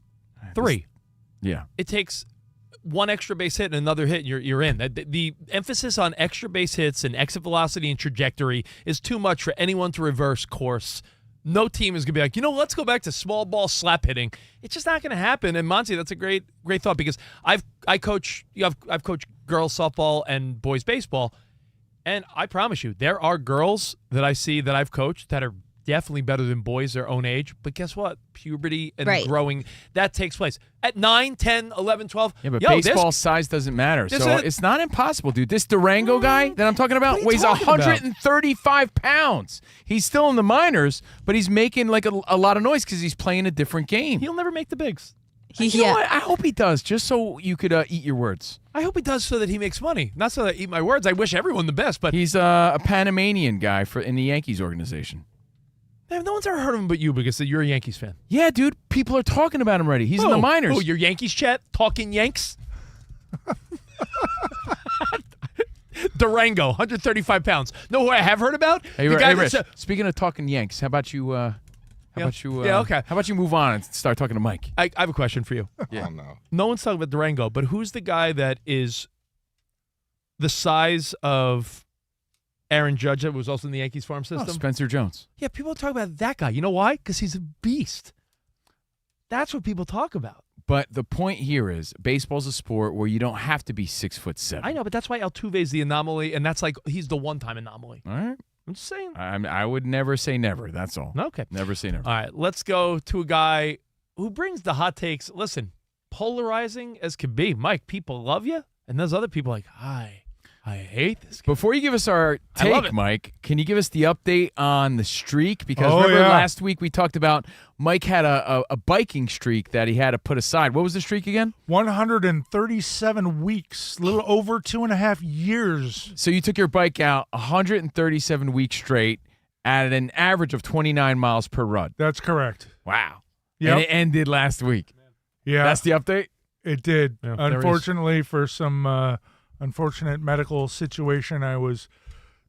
3. Yeah. It takes one extra base hit and another hit, and you're in. The emphasis on extra base hits and exit velocity and trajectory is too much for anyone to reverse course. No team is going to be like, let's go back to small ball slap hitting. It's just not going to happen. And Monty, that's a great thought because I've coached girls softball and boys baseball, and I promise you, there are girls that I see that I've coached that are definitely better than boys their own age. But guess what? Puberty and growing, that takes place at 9, 10, 11, 12. Yeah, but baseball size doesn't matter. So it's not impossible, dude. This Durango guy that I'm talking about weighs 135 pounds. He's still in the minors, but he's making like a lot of noise because he's playing a different game. He'll never make the bigs. You know what? I hope he does, just so you could eat your words. I hope he does so that he makes money, not so that I eat my words. I wish everyone the best, but he's a Panamanian guy in the Yankees organization. Man, no one's ever heard of him but you because you're a Yankees fan. Yeah, dude. People are talking about him already. He's in the minors. Oh, your Yankees chat? Talking Yanks? Durango, 135 pounds. Know who I have heard about? Hey, the guy Rich, speaking of talking Yanks, how about you okay. How about you move on and start talking to Mike? I have a question for you. Yeah. Oh, no. No one's talking about Durango, but who's the guy that is the size of Aaron Judge that was also in the Yankees farm system? Spencer Jones. Yeah, people talk about that guy. You know why? Because he's a beast. That's what people talk about. But the point here is baseball's a sport where you don't have to be 6'7". I know, but that's why Altuve is the anomaly, and that's like he's the one-time anomaly. All right. I'm just saying. I would never say never. That's all. Okay. Never say never. All right, let's go to a guy who brings the hot takes. Listen, polarizing as can be. Mike, people love you, and there's other people like, I hate this guy. Before you give us our I love take, it. Mike, can you give us the update on the streak? Because remember last week we talked about Mike had a biking streak that he had to put aside. What was the streak again? 137 weeks, a little over 2.5 years. So you took your bike out 137 weeks straight at an average of 29 miles per run. That's correct. Wow. Yep. And it ended last week. Yeah. That's the update? It did. Yeah, there it is. Unfortunately, for some unfortunate medical situation, I was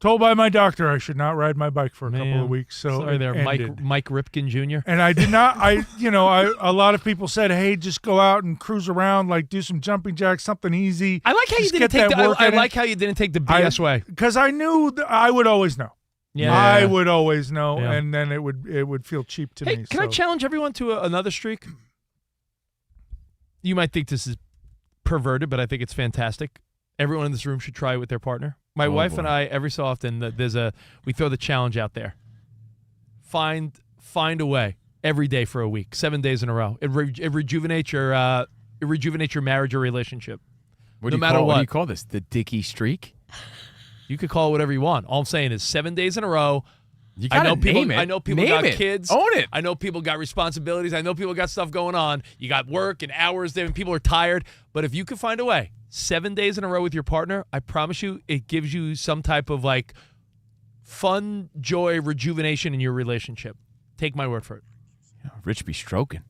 Told by my doctor I should not ride my bike for a couple of weeks. So Sorry there, and Mike did. Mike Ripken Jr. And I did not. A lot of people said, "Hey, just go out and cruise around, like do some jumping jacks, something easy." I like how you didn't take. I like how you didn't take the BS way, because I knew I would always know. Yeah, I would always know, Yeah. and then it would feel cheap to Hey, me. can I challenge everyone to another streak? You might think this is perverted, but I think it's fantastic. Everyone in this room should try it with their partner. My wife and I, every so often, we throw the challenge out there. Find a way every day for a week, 7 days in a row. It rejuvenates your marriage or relationship. What no matter do you call this? The Dickie streak? You could call it whatever you want. All I'm saying is 7 days in a row. You gotta name it. I know people Name got it. kids. Own it. I know people got responsibilities. I know people got stuff going on. You got work and hours there, and people are tired. But if you can find a way, 7 days in a row with your partner, I promise you, it gives you some type of like fun, joy, rejuvenation in your relationship. Take my word for it. Rich be stroking.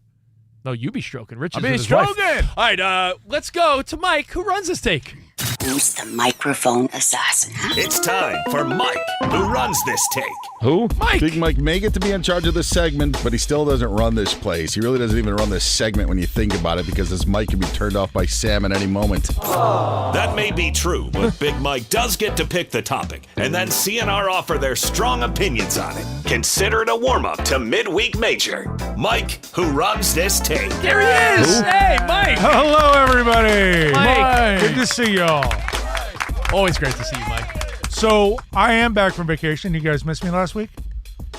No, you be stroking. Rich I is be with his wife. stroking. All right, let's go to Mike, who runs this take. Who's the microphone assassin? It's time for Mike, who runs this take. Who? Mike. Big Mike may get to be in charge of this segment, but he still doesn't run this place. He really doesn't even run this segment when you think about it, because this mic can be turned off by Sam at any moment. That may be true, but Big Mike does get to pick the topic, and then CNR offer their strong opinions on it. Consider it a warm-up to Midweek Major. Mike, who runs this take. There he is. Hey, Mike. Hello, everybody. Mike. Good to see y'all. Always great to see you, Mike. So I am back from vacation. You guys missed me last week?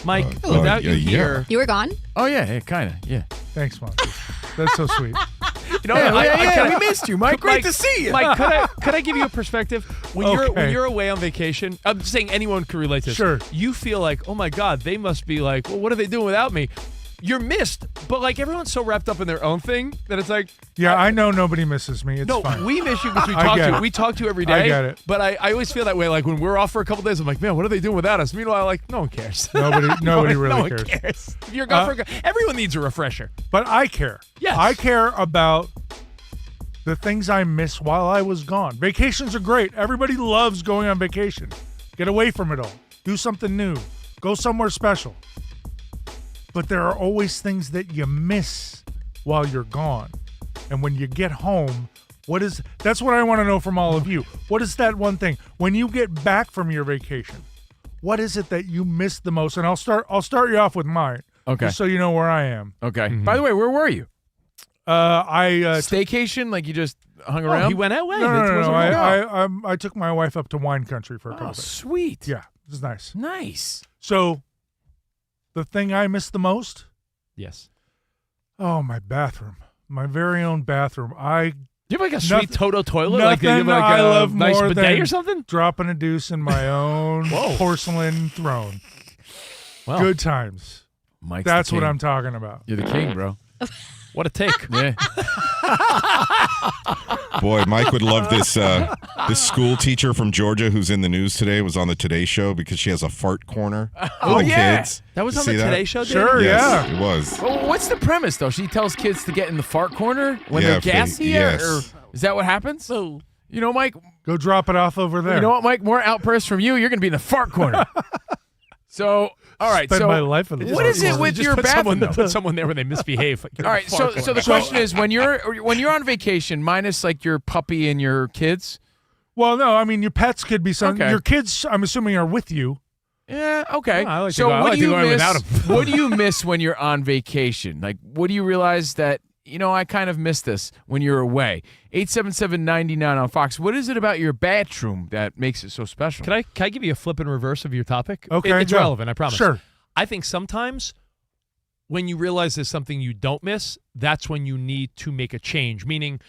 Mike, without you here. You were gone? Oh, yeah, kind of, yeah. Thanks, Monty. That's so sweet. You know, we missed you, Mike. Great to see you. Mike, could I give you a perspective? When you're away on vacation, I'm saying anyone could relate to this. Sure. You feel like, oh my God, they must be like, well, what are they doing without me? You're missed, but like everyone's so wrapped up in their own thing that it's like. Yeah, I know nobody misses me. It's fine. We miss you because we talk to you every day. I get it. But I always feel that way. Like when we're off for a couple days, I'm like, man, what are they doing without us? Meanwhile, like no one cares. Nobody no really one cares. cares. If you're gone everyone needs a refresher. But I care. Yes. I care about the things I miss while I was gone. Vacations are great. Everybody loves going on vacation. Get away from it all. Do something new. Go somewhere special. But there are always things that you miss while you're gone. And when you get home, that's what I want to know from all of you. What is that one thing? When you get back from your vacation, what is it that you miss the most? And I'll start you off with mine. Okay. Just so you know where I am. Okay. By the way, where were you? I Staycation? Like you just hung Oh, around? he went away. No. I took my wife up to wine country for a couple days. Sweet. Yeah, it was nice. Nice. So, the thing I miss the most? Yes. Oh, my bathroom. My very own bathroom. You have like a sweet Toto toilet? Like you have like I love nice more bidet than or something? dropping a deuce in my own porcelain throne. Wow. Good times. Mike's That's the what king. I'm talking about. You're the king, bro. What a take. Yeah. Boy, Mike would love this. This school teacher from Georgia who's in the news today was on the Today Show because she has a fart corner for the kids. That was You on the see Today Show, did Sure, Yes, yeah. it was. Well, what's the premise, though? She tells kids to get in the fart corner when Yeah, they're gassy? yes. Or is that what happens? So, you know, Mike, Go drop it off over there. you know what, Mike? More outbursts from you. You're going to be in the fart corner. So, all right. Spend so, my life in the what fart is it corner. with Just your put bathroom? put someone there when they misbehave. Like, All right, so the question is, when you're on vacation, minus like your puppy and your kids. Well, no, I mean, your pets could be some. Okay. Your kids, I'm assuming, are with you. Yeah, okay. I like to so go- I what like do to you go in miss? without 'em. What do you miss when you're on vacation? Like, what do you realize that I kind of miss this when you're away? 877-99 on Fox. What is it about your bathroom that makes it so special? Can I give you a flip and reverse of your topic? Okay, It's go. relevant, I promise. Sure. I think sometimes when you realize there's something you don't miss, that's when you need to make a change. Meaning,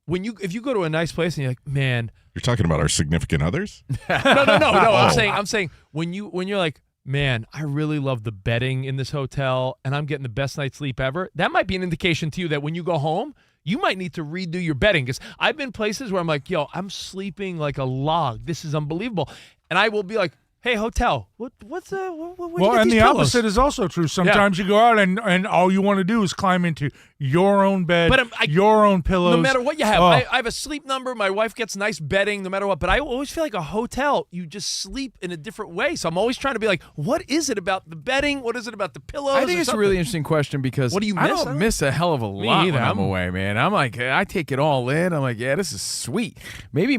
if you go to a nice place and you're like, man, You're talking about our significant others? no. I'm saying when you're like, man, I really love the bedding in this hotel and I'm getting the best night's sleep ever. That might be an indication to you that when you go home, you might need to redo your bedding. Because I've been places where I'm like, yo, I'm sleeping like a log. This is unbelievable. And I will be like, Hey, hotel. What's what Well, you get and these the pillows? opposite is also true. Sometimes you go out and all you want to do is climb into your own bed, your own pillows. No matter what you have. Oh. I have a sleep number. My wife gets nice bedding no matter what. But I always feel like a hotel, you just sleep in a different way. So I'm always trying to be like, what is it about the bedding? What is it about the pillows? I think it's a really interesting question because What do you I miss? don't miss a hell of a Me lot either. when I'm I'm- away, man. I'm like, I take it all in. I'm like, yeah, this is sweet. Maybe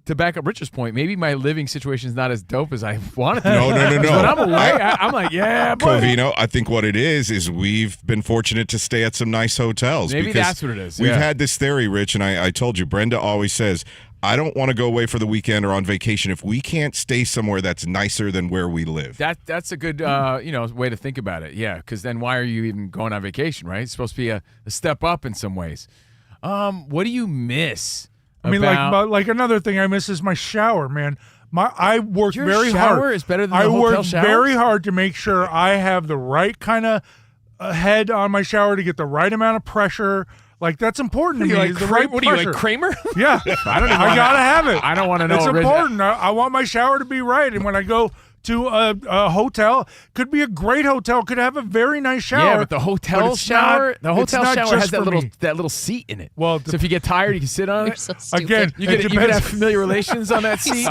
to back up Rich's point, maybe my living situation is not as dope as I want it to be. No. When I'm away, I'm like, yeah, boy. Covino, I think what it is we've been fortunate to stay at some nice hotels. Maybe because that's what it is, We've yeah. had this theory, Rich, and I told you, Brenda always says, I don't want to go away for the weekend or on vacation if we can't stay somewhere that's nicer than where we live. That's a good way to think about it. Yeah, because then why are you even going on vacation, right? It's supposed to be a step up in some ways. What do you miss? I mean, like another thing I miss is my shower, man. I work Your very shower hard. is better than the I hotel work showers? very hard to make sure I have the right kind of head on my shower to get the right amount of pressure. Like that's important to me. is the right what are you, pressure. like Kramer? Yeah, I gotta have it. I don't want to know. It's what Rich- important. I want my shower to be right, and when I go to a hotel, could be a great hotel, could have a very nice shower. Yeah, but the hotel it's shower, not- it's not has just that for little me. seat in it. Well, so if you get tired, you can sit on it. So stupid. Again, You it can depends. have familiar relations on that seat.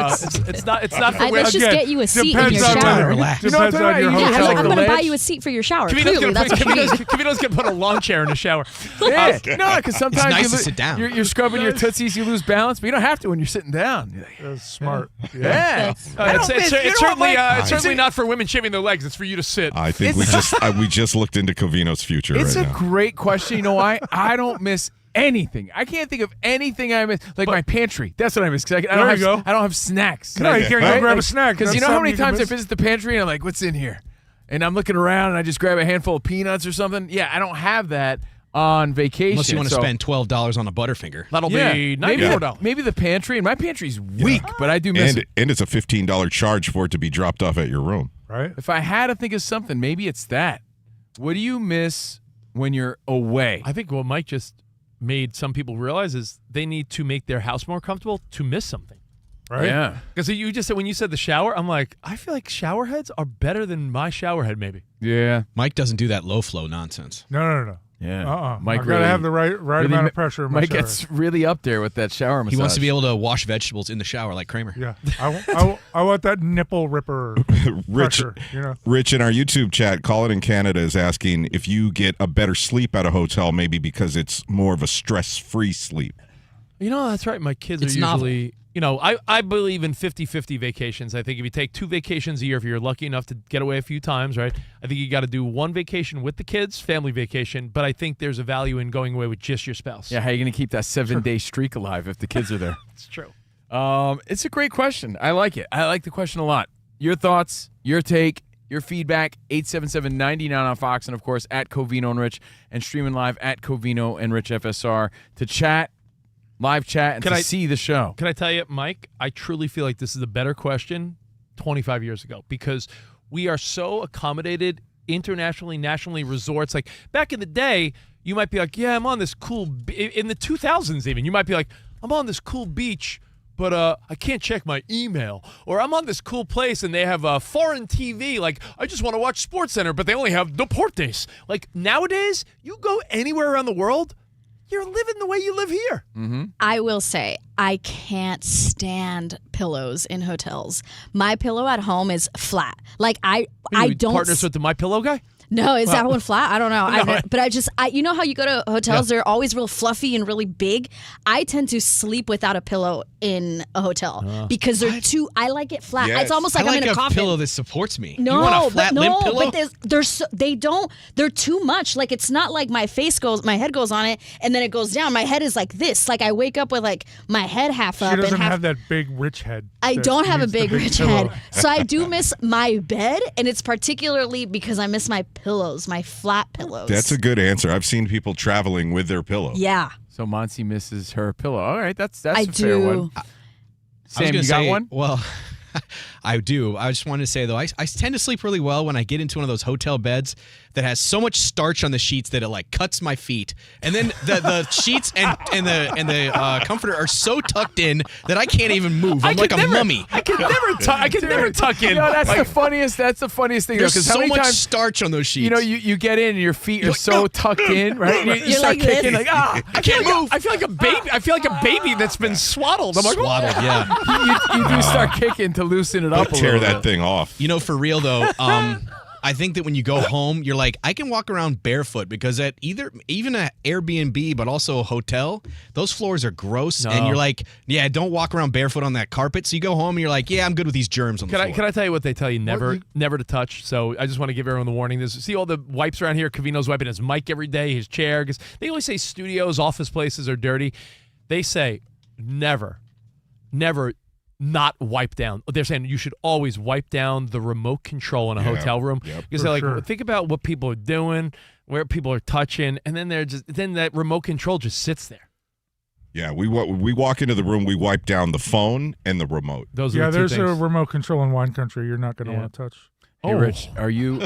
It's not for Let's just get you a seat in depends your on shower. Relax. You know what Depends I'm on your talking about? hotel. I'm going to buy ledge. you a seat for your shower. Kavino's Clearly, gonna that's what you need. Kavino's gonna put a lawn chair in the shower. Yeah, no, because sometimes nice you to sit down. You're scrubbing your tootsies, you lose balance, but you don't have to when you're sitting down. That's smart. Yeah, It's certainly not for women shaving their legs. It's for you to sit. I think we just looked into Covino's future It's right a now. great question. You know why? I don't miss anything. I can't think of anything I miss. Like my pantry. That's what I miss. Because I There don't you have. go. I don't have snacks. No, you can't go grab a snack. Because you That's know how many something you times I can miss. visit the pantry and I'm like, what's in here? And I'm looking around and I just grab a handful of peanuts or something. Yeah, I don't have that on vacation. Unless you want to so- spend $12 on a Butterfinger. That'll Yeah, be maybe $94. maybe the pantry. And my pantry's weak, but I do miss And it. and it's a $15 charge for it to be dropped off at your room. Right? If I had to think of something, maybe it's that. What do you miss when you're away? I think what Mike just made some people realize is they need to make their house more comfortable to miss something. Right? Yeah. Because you just said, when you said the shower, I'm like, I feel like shower heads are better than my shower head, maybe. Yeah. Mike doesn't do that low flow nonsense. No. Yeah. I gotta have the right amount of pressure in my Mike shower. gets really up there with that shower massage. He wants to be able to wash vegetables in the shower like Kramer. Yeah, I want that nipple ripper Rich, pressure. You know, Rich in our YouTube chat, Colin in Canada is asking if you get a better sleep at a hotel, maybe because it's more of a stress-free sleep. You know, that's right. My kids It's are novel. usually, I believe in 50-50 vacations. I think if you take 2 vacations a year, if you're lucky enough to get away a few times, right, I think you got to do 1 vacation with the kids, family vacation, but I think there's a value in going away with just your spouse. Yeah, how are you going to keep that 7-day streak alive if the kids are there? It's true. It's a great question. I like it. I like the question a lot. Your thoughts, your take, your feedback, 877-99 on Fox, and of course at Covino and Rich, and streaming live at Covino and Rich FSR to chat, live chat, and see the show. Can I tell you, Mike, I truly feel like this is a better question 25 years ago because we are so accommodated internationally, nationally, resorts. Like back in the day, you might be like, yeah, I'm on this cool, in the 2000s even, you might be like, I'm on this cool beach, but I can't check my email. Or I'm on this cool place and they have a foreign TV. Like, I just want to watch SportsCenter, but they only have Deportes. Like, nowadays, you go anywhere around the world, you're living the way you live here. Mm-hmm. I will say, I can't stand pillows in hotels. My pillow at home is flat. Like, I don't. Partners with the My Pillow guy? No, is that one flat? I don't know. No. But you know how you go to hotels, they're always real fluffy and really big. I tend to sleep without a pillow in a hotel because they're too, I like it flat. Yes. It's almost like I I'm like in a coffin. pillow that supports me. No, you want a flat but limp pillow? but they're too much. Like, it's not like my head goes on it and then it goes down. My head is like this. Like, I wake up with like my head half up. she doesn't and half, have that big rich head. I that don't have a needs the big rich pillow. head. So I do miss my bed, and it's particularly because I miss my pillows, my flat pillows. That's a good answer. I've seen people traveling with their pillow. Yeah. So Monty misses her pillow. All right, that's I a fair do. one. I was Sam, gonna you got say, one? Well, I do. I just wanted to say, though, I tend to sleep really well when I get into one of those hotel beds that has so much starch on the sheets that it like cuts my feet. And then the sheets and the comforter are so tucked in that I can't even move. I'm like a mummy. I can never tuck in. You know, that's the funniest thing. There's because so how many much times, starch on those sheets. you know, you get in and your feet are so tucked in, right? You You're start like this. kicking like, I can't move. I feel like a baby. I feel like a baby that's been swaddled. I'm like, Swaddled, yeah. you do start kicking to loosen it up a Tear little that bit. thing off. You know, for real though, I think that when you go home, you're like, I can walk around barefoot because at even an Airbnb, but also a hotel, those floors are gross. No. And you're like, yeah, don't walk around barefoot on that carpet. So you go home and you're like, yeah, I'm good with these germs on the floor. Can I tell you what they tell you never to touch? So I just want to give everyone the warning. See all the wipes around here? Covino's wiping his mic every day, his chair. 'Cause they always say studios, office places are dirty. They say never not wipe down. They're saying you should always wipe down the remote control in a hotel room because they're like, sure. think about what people are doing, where people are touching, and then then that remote control just sits there. Yeah, we walk into the room, we wipe down the phone and the remote. Those are the two there's a things. remote control in wine country you're not going to want to touch. Hey, Rich, are you?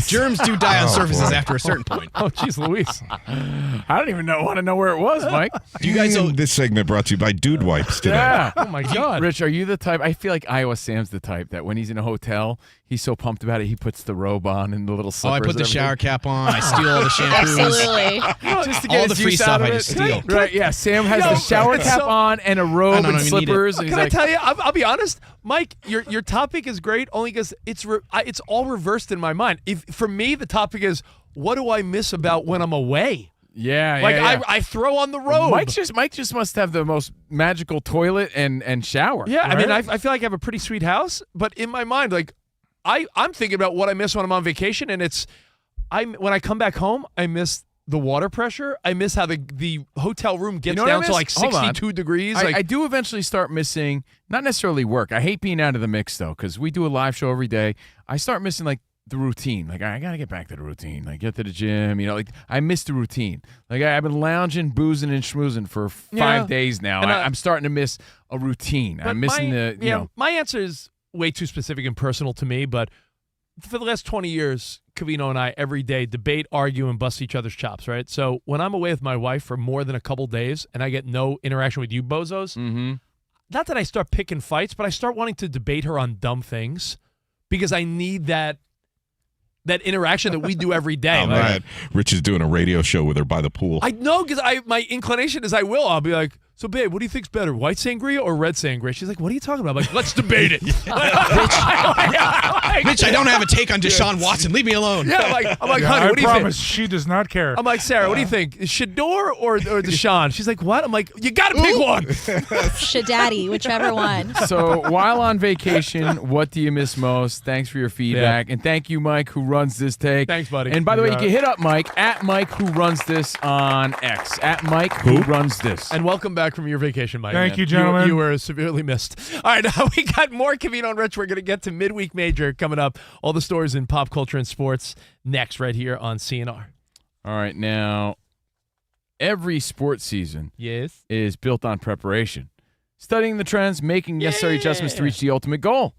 Germs do die on surfaces after a certain point. Oh, jeez, Louise. I don't even want to know where it was, Mike. Do you guys? This segment brought to you by Dude Wipes today. Yeah. Oh my God. Rich, are you the type? I feel like Iowa Sam's the type that when he's in a hotel, he's so pumped about it, he puts the robe on and the little Oh, slippers. I put the and shower cap on. I steal all the shampoos. Absolutely. just to get All his the free use stuff out of I it. just steal. Right? Yeah. Sam has No, the shower it's cap so- on and a robe I and don't even need it. slippers. And he's Can I like, tell you? I'll be honest, Mike. Your topic is great only because it's all reversed in my mind. For me, the topic is what do I miss about when I'm away? yeah, Like yeah. I throw on the robe. Mike just must have the most magical toilet and shower. Yeah, I mean, Right? I feel like I have a pretty sweet house, but in my mind, like I'm thinking about what I miss when I'm on vacation, and when I come back home, I miss the water pressure. I miss how the hotel room gets You know what I down to miss? like Hold on. 62 degrees. I do eventually start missing, not necessarily work. I hate being out of the mix, though, because we do a live show every day. I start missing, like, the routine. Like, I got to get back to the routine. Like, get to the gym. You know, like, I miss the routine. Like, I've been lounging, boozing, and schmoozing for 5 days now. And I'm starting to miss a routine. But I'm missing my answer is way too specific and personal to me, but for the last 20 years, Covino and I every day debate, argue, and bust each other's chops, right? So when I'm away with my wife for more than a couple days and I get no interaction with you bozos, not that I start picking fights, but I start wanting to debate her on dumb things because I need that interaction that we do every day. I'm glad Rich is doing a radio show with her by the pool. I know because my inclination is I'll be like, so babe, what do you think's better, white sangria or red sangria? She's like, what are you talking about? I'm like, let's debate it. Bitch, I don't have a take on Deshaun Watson. Leave me alone. Yeah, I'm like, Yeah, honey, I what do you think? promise she does not care. I'm like, Sarah, what do you think? Shador or Deshaun? She's like, what? I'm like, you got to pick one. Shadaddy, whichever one. So while on vacation, what do you miss most? Thanks for your feedback. And thank you, Mike, who runs this take. Thanks, buddy. And by the way, you got can hit up Mike at Mike who runs this on X. At Mike who runs this. And welcome back from your vacation, Mike. Thank man. you, gentlemen. You were severely missed. All right, we got more Covino and Rich. We're going to get to Midweek Major coming up. All the stories in pop culture and sports next right here on CNR. All right, now, every sports season is built on preparation. Studying the trends, making necessary adjustments to reach the ultimate goal.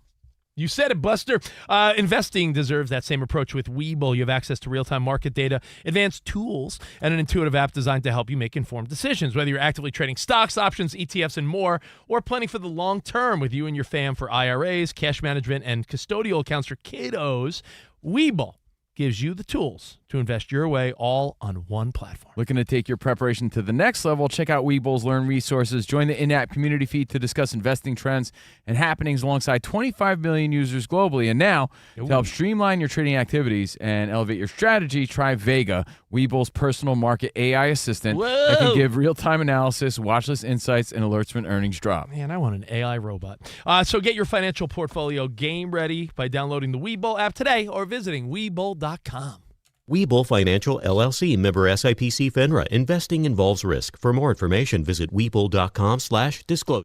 You said it, Buster. Investing deserves that same approach with Webull. You have access to real-time market data, advanced tools, and an intuitive app designed to help you make informed decisions. Whether you're actively trading stocks, options, ETFs, and more, or planning for the long term with you and your fam for IRAs, cash management, and custodial accounts for kiddos, Webull gives you the tools to invest your way all on one platform. Looking to take your preparation to the next level? Check out Webull's Learn Resources. Join the in-app community feed to discuss investing trends and happenings alongside 25 million users globally. And now, to help streamline your trading activities and elevate your strategy, try Vega, Webull's personal market AI assistant that can give real-time analysis, watchlist insights, and alerts when earnings drop. Man, I want an AI robot. So get your financial portfolio game ready by downloading the Webull app today or visiting Webull.com. Webull Financial LLC, member SIPC FINRA. Investing involves risk. For more information, visit Webull.com/disclosure.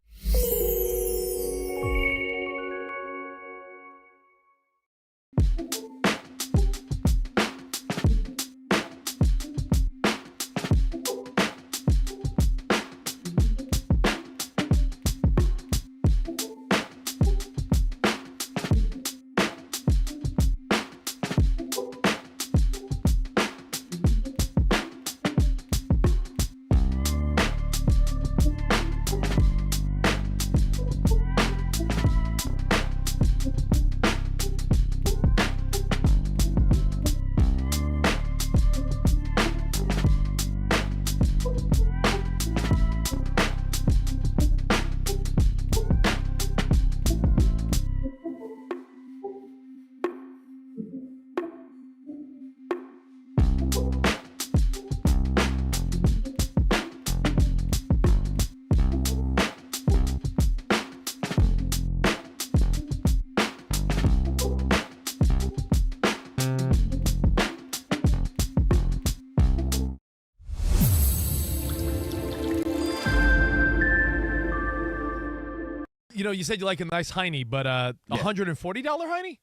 you said you like a nice Heine, but $140 Heine?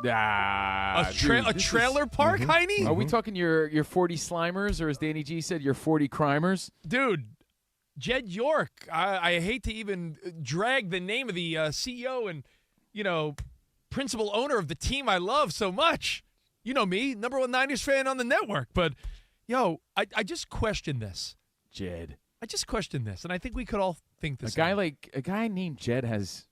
A trailer park Heine? Are we talking your 40 Slimers, or as Danny G said, your 40 Crimers? Dude, Jed York. I hate to even drag the name of the CEO and, principal owner of the team I love so much. You know me, number one Niners fan on the network. But, I just question this. Jed. I just question this, and I think we could all think this. A guy named Jed has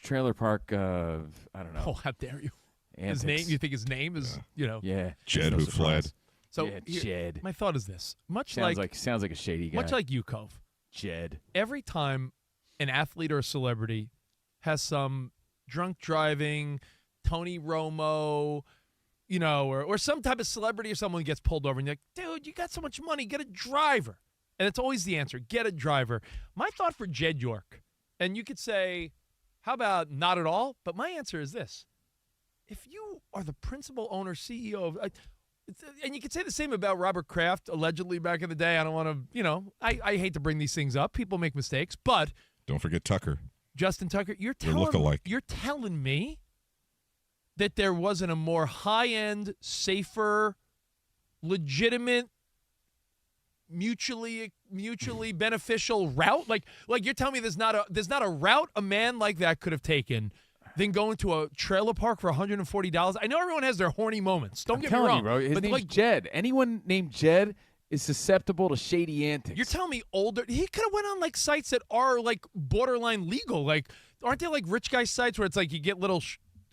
trailer park of, I don't know. Oh, how dare you. Antics. His name, you think his name is, Yeah. Jed who fled. So Jed. My thought is this. Sounds like a shady guy. Much like you, Cove. Jed. Every time an athlete or a celebrity has some drunk driving, Tony Romo, or some type of celebrity or someone gets pulled over and you're like, dude, you got so much money, get a driver. And it's always the answer, get a driver. My thought for Jed York, and you could say, how about not at all? But my answer is this. If you are the principal owner, CEO of, and you could say the same about Robert Kraft, allegedly back in the day. I don't want to, I hate to bring these things up. People make mistakes, but. Don't forget Tucker. Justin Tucker, you're telling me that there wasn't a more high-end, safer, legitimate, mutually beneficial route? Like you're telling me there's not a route a man like that could have taken than going to a trailer park for $140. I know everyone has their horny moments. Don't get me wrong. You, bro, his name's Jed. Anyone named Jed is susceptible to shady antics. You're telling me older. He could have went on sites that are borderline legal. Aren't there rich guy sites where it's you get little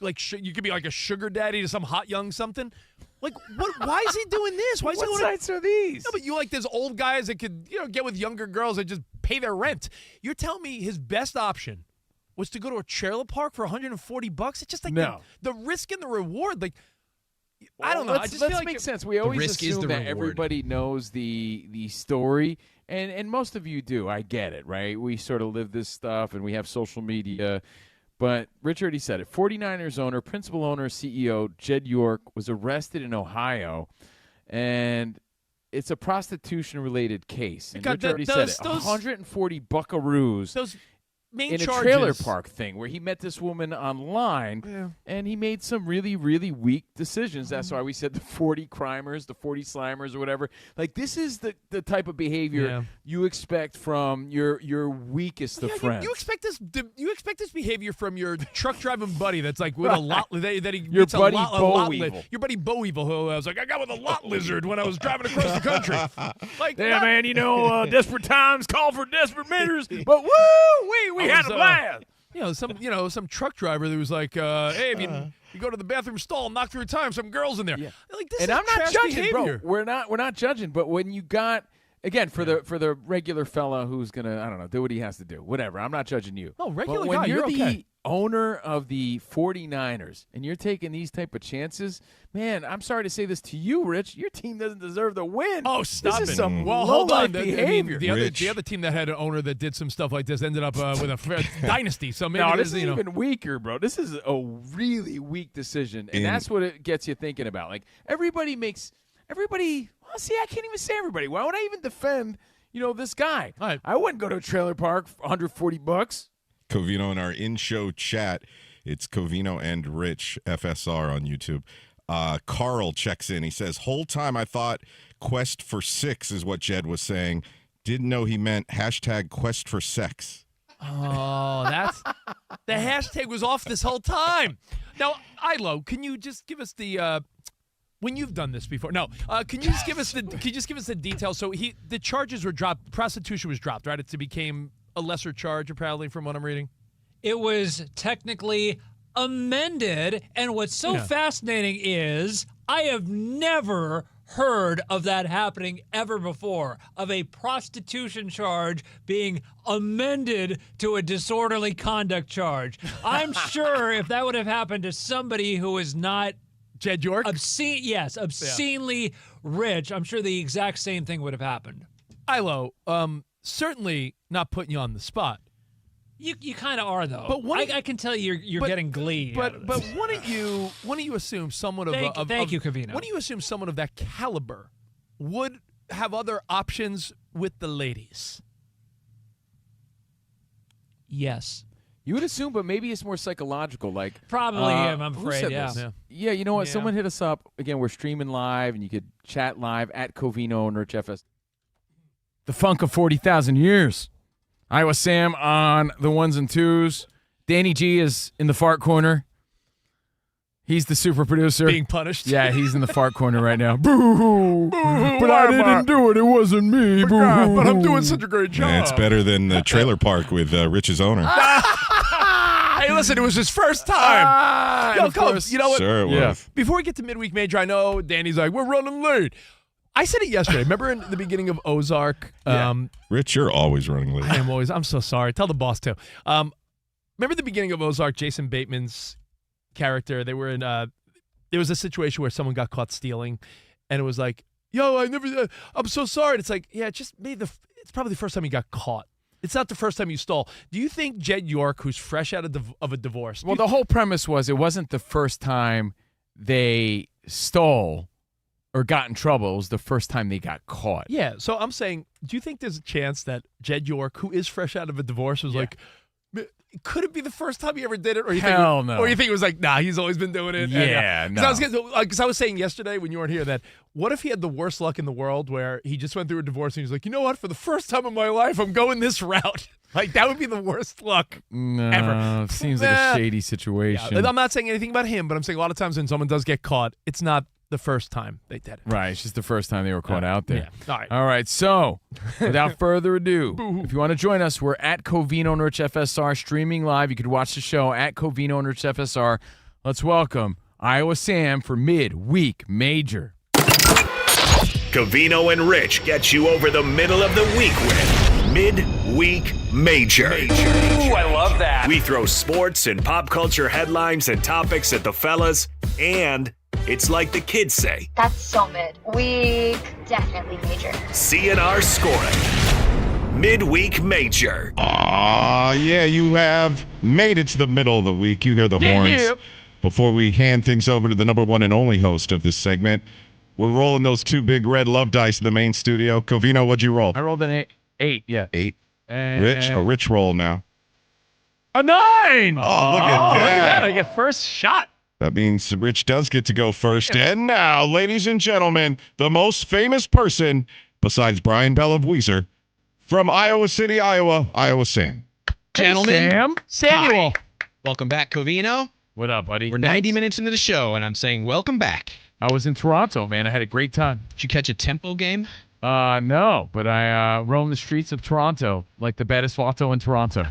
you could be a sugar daddy to some hot young something? What? Why is he doing this? Why is what sites are these? No, but you there's old guys that could get with younger girls that just pay their rent. You're telling me his best option was to go to a trailer park for $140? It's just no. the risk and the reward. I don't know. Let's make sense. We always assume that everybody knows the story, and most of you do. I get it, right? We sort of live this stuff, and we have social media. But Rich already said it. 49ers owner, principal owner, CEO Jed York was arrested in Ohio, and it's a prostitution-related case. And Rich already said it. 140 buckaroos. Those main in charges. A trailer park thing where he met this woman online, and he made some really, really weak decisions. That's why we said the 40 Crimers, the 40 Slimers, or whatever. This is the type of behavior you expect from your weakest of friends. You expect this behavior from your truck driving buddy that's with a lot that he your meets buddy a lot, Bo Evil. Your buddy Bo Evil, who was I got with a lot lizard when I was driving across the country. Man, desperate times call for desperate measures, but woo, we had a blast. Some truck driver that was hey, if you go to the bathroom stall and knock through time, some girls in there. Yeah. This and is I'm not trash judging, behavior. bro. We're not judging, but when you got again for the regular fella who's gonna do what he has to do, whatever. I'm not judging you. No, regular but when guy, you're okay. the owner of the 49ers and you're taking these type of chances, man, I'm sorry to say this to you, Rich. Your team doesn't deserve to win. Oh, stop this it. Is some hold on. behavior. The other team that had an owner that did some stuff like this ended up with a dynasty. So maybe this is even weaker, bro. This is a really weak decision, and that's what it gets you thinking about. Everybody. Well, see, I can't even say everybody. Why would I even defend? This guy. Right. I wouldn't go to a trailer park for $140. Covino in our in-show chat. It's Covino and Rich FSR on YouTube. Carl checks in. He says, whole time I thought Quest for Six is what Jed was saying. Didn't know he meant hashtag Quest for Sex. Oh, that's the hashtag was off this whole time. Now, Ilo, can you just give us the when you've done this before? No, can you just give us the details? So the charges were dropped. Prostitution was dropped, right? It became a lesser charge, apparently, from what I'm reading. It was technically amended, and what's so fascinating is I have never heard of that happening ever before, of a prostitution charge being amended to a disorderly conduct charge. I'm sure if that would have happened to somebody who is not Jed York? Obscenely rich, I'm sure the exact same thing would have happened. Ilo, certainly not putting you on the spot. You kind of are, though. But I can tell you're getting glee. But wouldn't you assume someone of thank you, Covino. Wouldn't you assume someone of that caliber would have other options with the ladies? Yes. You would assume, but maybe it's more psychological. Like Probably him, I'm who afraid, said yeah. this? Yeah, you know what? Yeah. Someone hit us up. Again, we're streaming live, and you could chat live at Covino and Rich FS. The funk of 40,000 years. Iowa Sam on the ones and twos. Danny G is in the fart corner. He's the super producer. Being punished. Yeah, he's in the fart corner right now. Boo-hoo. But I didn't do it. It wasn't me. Boo-hoo. But I'm doing such a great job. Yeah, it's better than the trailer park with Rich's owner. Hey, listen, it was his first time. Yo, Cubs, you know what? Sure it was. Before we get to midweek major, I know Danny's like, we're running late. I said it yesterday. Remember in the beginning of Ozark? Rich, you're always running late. I'm so sorry. Tell the boss too. Remember the beginning of Ozark, Jason Bateman's character, they were in there was a situation where someone got caught stealing, and it was like, yo, I'm so sorry. And it's like, yeah, it's probably the first time you got caught. It's not the first time you stole. Do you think Jed York, who's fresh out of a divorce? Well, the whole premise was it wasn't the first time they stole or got in trouble. It was the first time they got caught. Yeah, so I'm saying, do you think there's a chance that Jed York, who is fresh out of a divorce, was like, could it be the first time he ever did it? Or you Hell think, no. Or you think it was like, nah, he's always been doing it? Yeah, no. Because I was saying yesterday when you weren't here that what if he had the worst luck in the world where he just went through a divorce and he's like, you know what? For the first time in my life, I'm going this route. Like, that would be the worst luck ever. It seems like a shady situation. Yeah, I'm not saying anything about him, but I'm saying a lot of times when someone does get caught, it's not the first time they did it. Right, it's just the first time they were caught out there. Yeah. All right, so without further ado, if you want to join us, we're at Covino and Rich FSR streaming live. You could watch the show at Covino and Rich FSR. Let's welcome Iowa Sam for Midweek Major. Covino and Rich get you over the middle of the week with Midweek Major. Ooh, I love that. We throw sports and pop culture headlines and topics at the fellas, and it's like the kids say. That's so mid. Week definitely major. CNR scoring. Midweek Major. Yeah, you have made it to the middle of the week. You hear the horns. Yep. Before we hand things over to the number one and only host of this segment, we're rolling those two big red love dice in the main studio. Covino, what'd you roll? I rolled an 8, yeah. 8. Rich, a rich roll now. A 9. Oh, look at that. I get first shot. That means Rich does get to go first. And now, ladies and gentlemen, the most famous person, besides Brian Bell of Weezer, from Iowa City, Iowa, Iowa Sam. Gentlemen. Samuel. Hi. Welcome back, Covino. What up, buddy? We're 90 minutes into the show, and I'm saying welcome back. I was in Toronto, man. I had a great time. Did you catch a tempo game? No, but I roamed the streets of Toronto like the baddest vato in Toronto.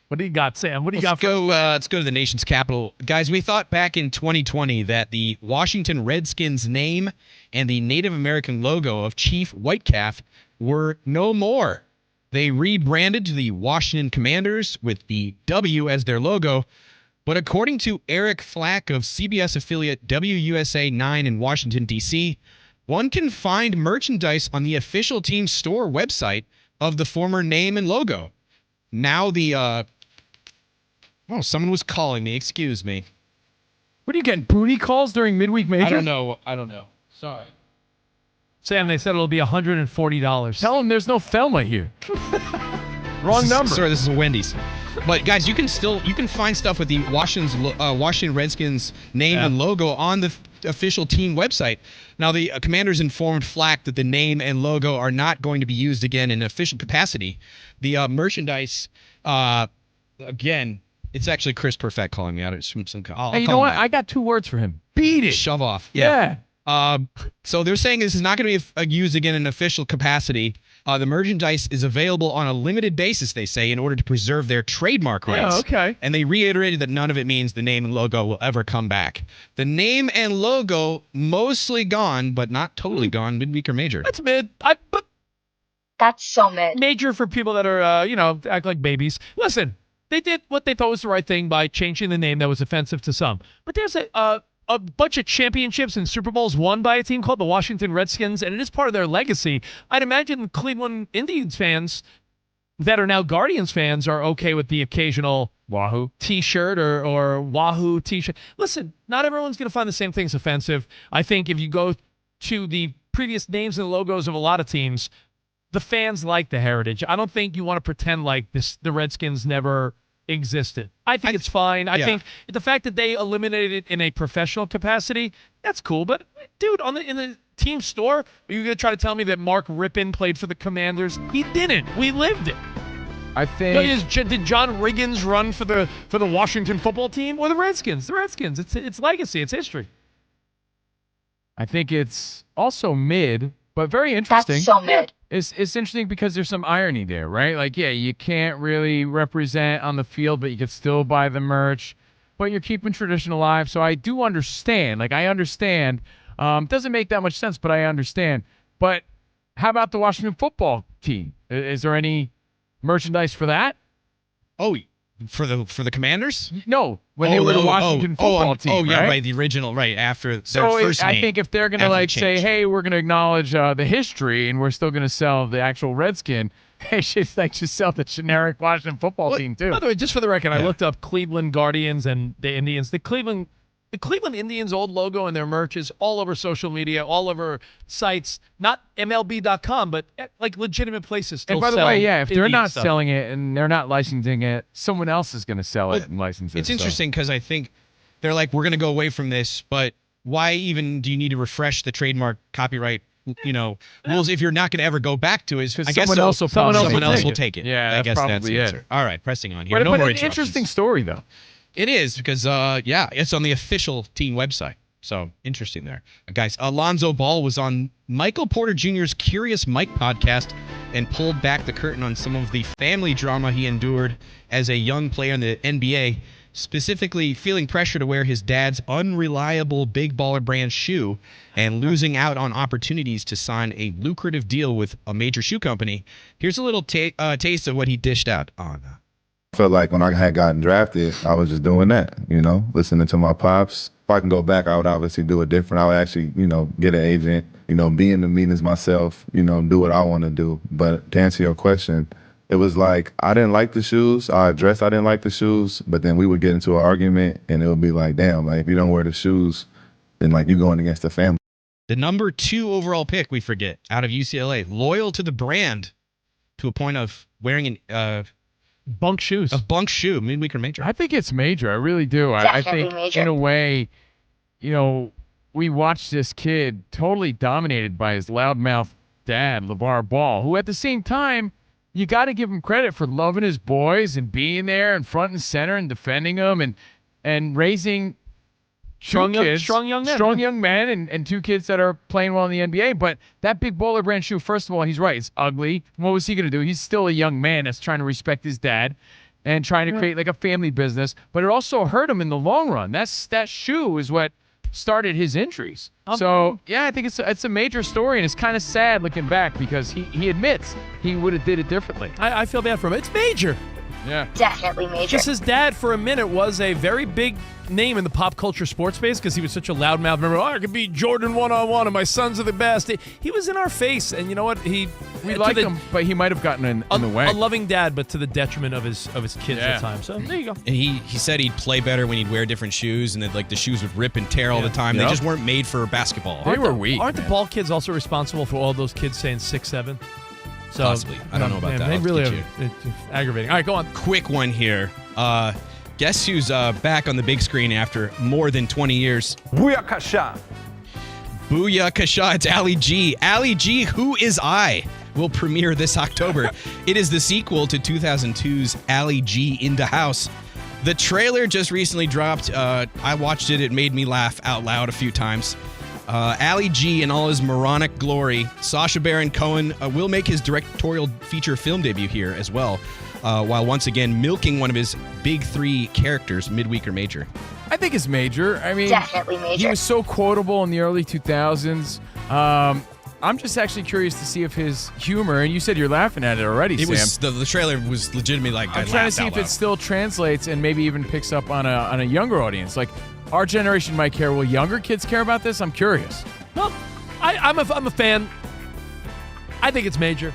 What do you got, Sam? What do you got? Let's go to the nation's capital. Guys, we thought back in 2020 that the Washington Redskins name and the Native American logo of Chief Whitecalf were no more. They rebranded to the Washington Commanders with the W as their logo. But according to Eric Flack of CBS affiliate WUSA 9 in Washington, D.C., one can find merchandise on the official team store website of the former name and logo. Now someone was calling me. Excuse me. What are you getting, booty calls during Midweek Major? I don't know. Sorry. Sam, they said it'll be $140. Tell them there's no Thelma here. Wrong number. Sorry, this is a Wendy's. But guys, you can find stuff with the Washington Redskins name and logo on the official team website. Now, the Commanders informed Flack that the name and logo are not going to be used again in official capacity. The merchandise, again, it's actually Chris Perfect calling me out. Hey, you know what? I got 2 words for him. Beat it. Shove off. Yeah. So they're saying this is not going to be used again in official capacity. The merchandise is available on a limited basis, they say, in order to preserve their trademark rights. Yeah, okay. And they reiterated that none of it means the name and logo will ever come back. The name and logo mostly gone, but not totally gone, midweek or major. That's mid. That's so mid. Major for people that are, act like babies. Listen, they did what they thought was the right thing by changing the name that was offensive to some. But there's a bunch of championships and Super Bowls won by a team called the Washington Redskins, and it is part of their legacy. I'd imagine Cleveland Indians fans that are now Guardians fans are okay with the occasional Wahoo T-shirt or Wahoo T-shirt. Listen, not everyone's going to find the same things offensive. I think if you go to the previous names and logos of a lot of teams, the fans like the heritage. I don't think you want to pretend like the Redskins never existed. I think it's fine. I think the fact that they eliminated it in a professional capacity, that's cool. But dude, in the team store, are you gonna try to tell me that Mark Rippon played for the Commanders? He didn't. We lived it. I think. Did John Riggins run for the Washington football team or the Redskins? The Redskins. It's legacy. It's history. I think it's also mid, but very interesting. That's so mid. It's interesting because there's some irony there, right? Like, yeah, you can't really represent on the field, but you can still buy the merch, but you're keeping tradition alive. So I do understand. Like, I understand. Doesn't make that much sense, but I understand. But how about the Washington football team? Is there any merchandise for that? Oh, for the Commanders? No, when they were the Washington football team. Oh, yeah, right? The original, right, after their So first name. I think if they're going to say, hey, we're going to acknowledge the history and we're still going to sell the actual Redskin, they should just sell the generic Washington football team too. By the way, just for the record, I looked up Cleveland Guardians and the Indians. The Cleveland Indians old logo and their merch is all over social media, all over sites, not MLB.com, but like legitimate places still And by the sell way, if they're Indian not stuff. selling it and they're not licensing it, someone else is going to sell it and license it. It's interesting because I think they're like, we're going to go away from this, but why even do you need to refresh the trademark copyright, rules if you're not going to ever go back to it? I guess someone else will take it. Yeah, I guess that's that's probably the it. answer. All right, pressing on here. But No more an interesting story, though. It is because, it's on the official team website. So interesting there. Guys, Lonzo Ball was on Michael Porter Jr.'s Curious Mike podcast and pulled back the curtain on some of the family drama he endured as a young player in the NBA, specifically feeling pressure to wear his dad's unreliable Big Baller brand shoe and losing out on opportunities to sign a lucrative deal with a major shoe company. Here's a little taste of what he dished out on. I felt like when I had gotten drafted, I was just doing that, listening to my pops. If I can go back, I would obviously do it different. I would actually, get an agent, be in the meetings myself, do what I want to do. But to answer your question, it was like I didn't like the shoes. I addressed I didn't like the shoes, but then we would get into an argument and it would be like, damn, like if you don't wear the shoes, then like you're going against the family. The number 2 overall pick, we forget, out of UCLA, loyal to the brand to a point of wearing an bunk shoes. A bunk shoe, midweek or major. I think it's major. I really do. I think major. in a way, we watched this kid totally dominated by his loudmouth dad, LeVar Ball, who at the same time, you got to give him credit for loving his boys and being there and front and center and defending them and raising strong young men and 2 kids that are playing well in the NBA. But that Big Baller brand shoe, first of all, he's right. It's ugly. What was he going to do? He's still a young man that's trying to respect his dad and trying to create like a family business. But it also hurt him in the long run. That shoe is what started his injuries. So, yeah, I think it's a major story, and it's kind of sad looking back because he admits he would have did it differently. I feel bad for him. It's major. Yeah. Definitely major. Just his dad, for a minute, was a very big name in the pop culture sports space because he was such a loudmouth. Remember, I could beat Jordan one-on-one, and my sons are the best. He was in our face, and you know what? We liked him, but he might have gotten in the way. A loving dad, but to the detriment of his kids at the time. So there you go. And he said he'd play better when he'd wear different shoes, and that like the shoes would rip and tear all the time. They just weren't made for basketball. They were weak. Aren't the ball kids also responsible for all those kids saying 6'7"? So, possibly. I don't know about that. They really are it's aggravating. All right, go on. Quick one here. Guess who's back on the big screen after more than 20 years? Booyakasha. Booyakasha. It's Ali G. Ali G, Who Is I? Will premiere this October. It is the sequel to 2002's Ali G in the House. The trailer just recently dropped. I watched it. It made me laugh out loud a few times. Ali G in all his moronic glory. Sacha Baron Cohen will make his directorial feature film debut here as well, while once again milking one of his big 3 characters, midweek or major. I think it's major. I mean, Definitely major. He was so quotable in the early 2000s. I'm just actually curious to see if his humor, and you said you're laughing at it already, Sam. Was the trailer was legitimately like I'm trying to see if it still translates and maybe even picks up on a younger audience. Like, our generation might care. Will younger kids care about this? I'm curious. Well, I'm a fan. I think it's major.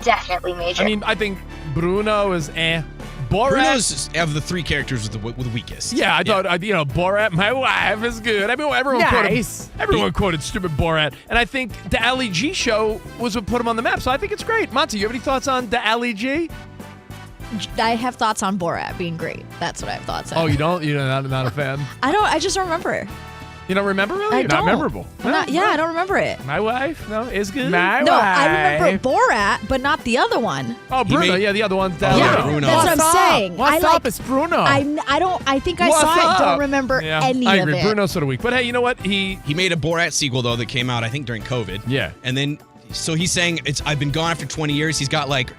Definitely major. I mean, I think Bruno is Borat. Bruno's of the 3 characters with the weakest. Yeah, I thought Borat, my wife is good. I mean, everyone quoted stupid Borat, and I think the Ali G show was what put him on the map. So I think it's great. Monty, you have any thoughts on the Ali G? I have thoughts on Borat being great. That's what I have thoughts on. Oh, you don't? You're not a fan? I just don't remember. You don't remember really? I You're not don't. memorable. I don't remember it. My wife? No, is good. I remember Borat, but not the other one. Oh, Bruno. Yeah, the other one. Bruno. That's what I'm saying. What's up? It's Bruno. I think I What's saw up? it. Don't remember any I of agree. it. Bruno's sort of weak. But hey, you know what? He made a Borat sequel, though, that came out, I think, during COVID. Yeah. And then, so he's saying, I've been gone after 20 years. He's got, like,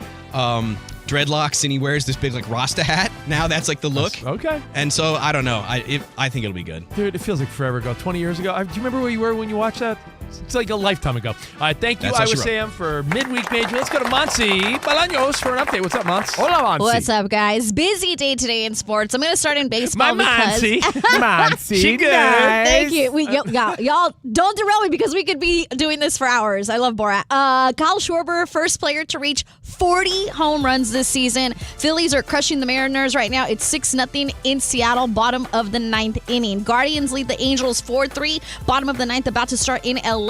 dreadlocks, and he wears this big, like, Rasta hat. Now that's, like, the look. Okay. And so, I don't know. I think it'll be good. Dude, it feels like forever ago. 20 years ago. Do you remember where you were when you watched that? It's like a lifetime ago. Thank you, That's how Iowa she wrote. Sam, for Midweek Major. Let's go to Monty Bolaños for an update. What's up, Monty? Hola, Monty. What's up, guys? Busy day today in sports. I'm going to start in baseball because... Monty. She good. Thank you. Y'all don't derail me because we could be doing this for hours. I love Borat. Kyle Schwarber, first player to reach 40 home runs this season. Phillies are crushing the Mariners right now. It's 6-0 in Seattle, bottom of the 9th inning. Guardians lead the Angels 4-3, bottom of the 9th, about to start in LA.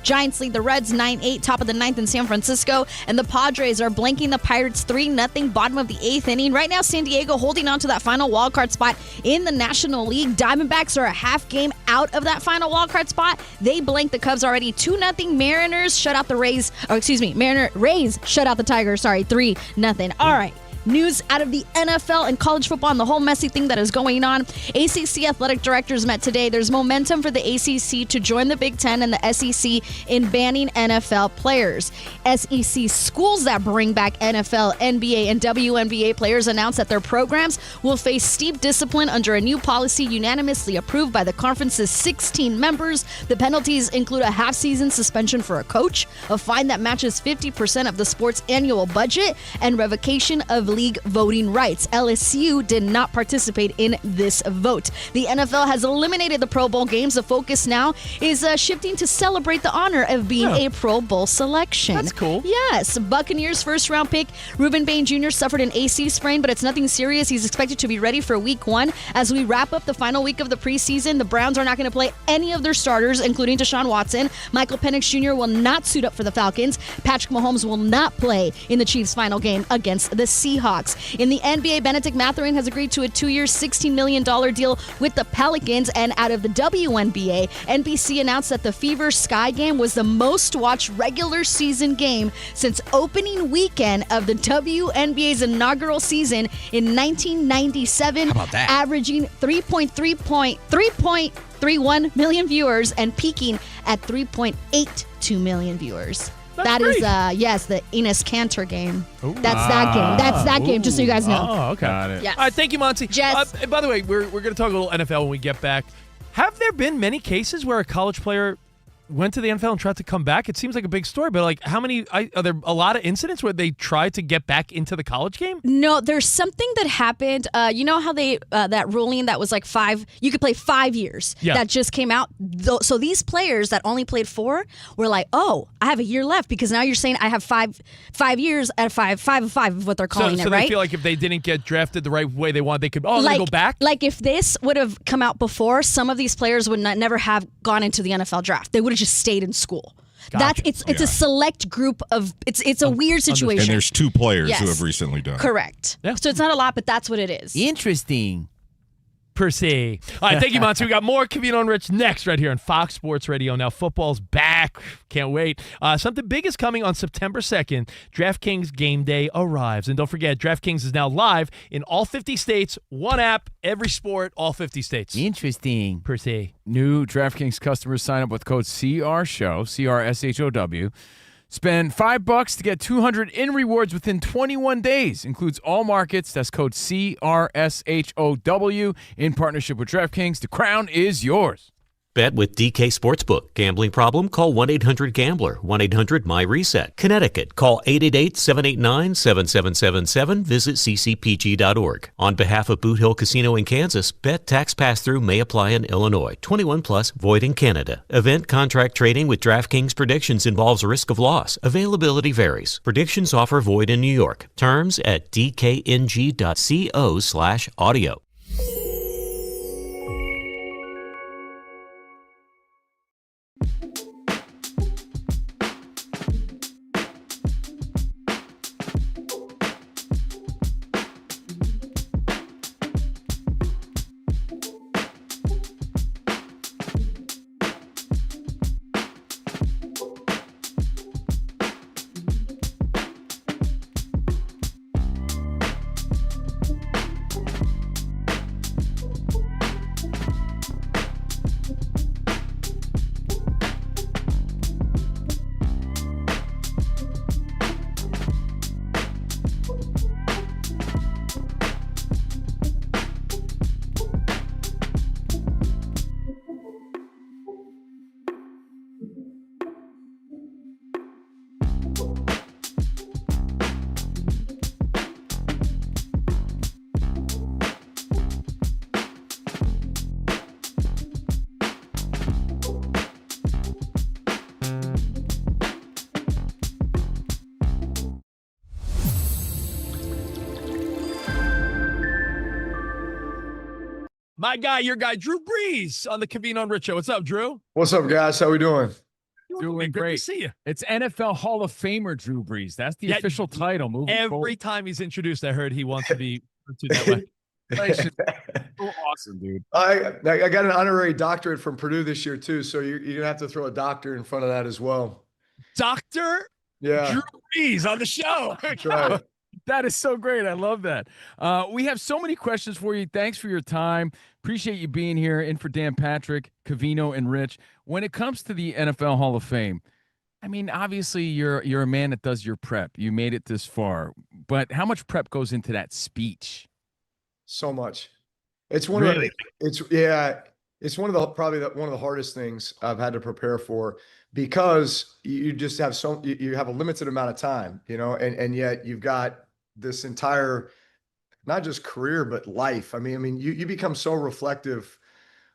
Giants lead the Reds 9-8, top of the 9th in San Francisco. And the Padres are blanking the Pirates 3-0, bottom of the 8th inning. Right now, San Diego holding on to that final wildcard spot in the National League. Diamondbacks are a half game out of that final wildcard spot. They blanked the Cubs already 2-0. Mariners shut out the Rays. Rays shut out the Tigers. 3-0. All right. News out of the NFL and college football and the whole messy thing that is going on. ACC athletic directors met today. There's momentum for the ACC to join the Big Ten and the SEC in banning NFL players. SEC schools that bring back NFL, NBA, and WNBA players announced that their programs will face steep discipline under a new policy unanimously approved by the conference's 16 members. The penalties include a half-season suspension for a coach, a fine that matches 50% of the sport's annual budget, and revocation of league voting rights. LSU did not participate in this vote. The NFL has eliminated the Pro Bowl games. The focus now is shifting to celebrate the honor of being a Pro Bowl selection. That's cool. Yes. Buccaneers first round pick Reuben Bain Jr. suffered an AC sprain, but it's nothing serious. He's expected to be ready for week 1. As we wrap up the final week of the preseason, the Browns are not going to play any of their starters, including Deshaun Watson. Michael Penix Jr. will not suit up for the Falcons. Patrick Mahomes will not play in the Chiefs' final game against the Seahawks. In the NBA, Benedict Mathurin has agreed to a 2-year, $16 million deal with the Pelicans. And out of the WNBA, NBC announced that the Fever Sky game was the most watched regular season game since opening weekend of the WNBA's inaugural season in 1997. How about that? Averaging 3.31 million viewers and peaking at 3.82 million viewers. That is, yes, the Enes Kanter game. That's that game. That's that game, just so you guys know. Oh, okay. Got it. Yes. All right, thank you, Monty. Jess. By the way, we're going to talk a little NFL when we get back. Have there been many cases where a college player went to the NFL and tried to come back? It seems like a big story, but like, how many? Are there a lot of incidents where they tried to get back into the college game? No, there's something that happened. You know how they that ruling that was like 5, you could play 5 years. Yeah. That just came out. So these players that only played 4 were like, oh, I have a year left because now you're saying I have 5 years at 5 of what they're calling so it, right? they feel like if they didn't get drafted the right way they want, they could let me go back. Like if this would have come out before, some of these players would never have gone into the NFL draft. They would have just stayed in school. Gotcha. It's a select group of it's a weird situation. And there's 2 players Yes. who have recently done it. Correct. Yeah. So it's not a lot, but that's what it is. Interesting. Per se. All right, thank you, Monty. We got more Covino and Rich next right here on Fox Sports Radio. Now, football's back. Can't wait. Something big is coming on September 2nd. DraftKings Game Day arrives. And don't forget, DraftKings is now live in all 50 states. One app, every sport, all 50 states. Interesting. Per se. New DraftKings customers sign up with code CRSHOW, CRSHOW. Spend $5 to get $200 in rewards within 21 days. Includes all markets. That's code CRSHOW in partnership with DraftKings. The crown is yours. Bet with DK Sportsbook. Gambling problem? Call 1-800-GAMBLER. 1-800-MY-RESET. Connecticut. Call 888-789-7777. Visit ccpg.org. On behalf of Boot Hill Casino in Kansas, bet tax pass-through may apply in Illinois. 21 plus, void in Canada. Event contract trading with DraftKings predictions involves risk of loss. Availability varies. Predictions offer void in New York. Terms at dkng.co/audio. My guy, your guy, Drew Brees on the Covino Rich Show. What's up, Drew? What's up, guys? How we doing? Doing Great great. to see you. It's NFL Hall of Famer Drew Brees. That's the official title. Moving Every forward. time he's introduced, I heard he wants to be to that way. So awesome, dude. I got an honorary doctorate from Purdue this year too, so you're gonna have to throw a doctor in front of that as well. Doctor Yeah, Drew Brees on the show. that's right. That is so great. I love that. We have so many questions for you. Thanks for your time. Appreciate you being here. In for Dan Patrick, Covino, and Rich. When it comes to the NFL Hall of Fame, I mean, obviously you're a man that does your prep. You made it this far, but how much prep goes into that speech? So much. It's one Really? of it's one of the one of the hardest things I've had to prepare for because you just have you have a limited amount of time, and yet you've got this entire not just career but life. I mean you become so reflective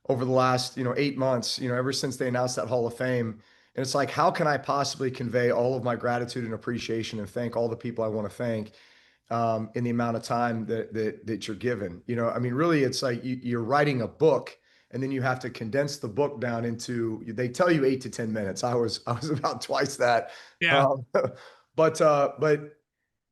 over the last 8 months, ever since they announced that Hall of Fame. And it's like, how can I possibly convey all of my gratitude and appreciation and thank all the people I want to thank in the amount of time that you're given? I mean, really, it's like you're writing a book and then you have to condense the book down into, they tell you 8 to 10 minutes. I was about twice that. Yeah. But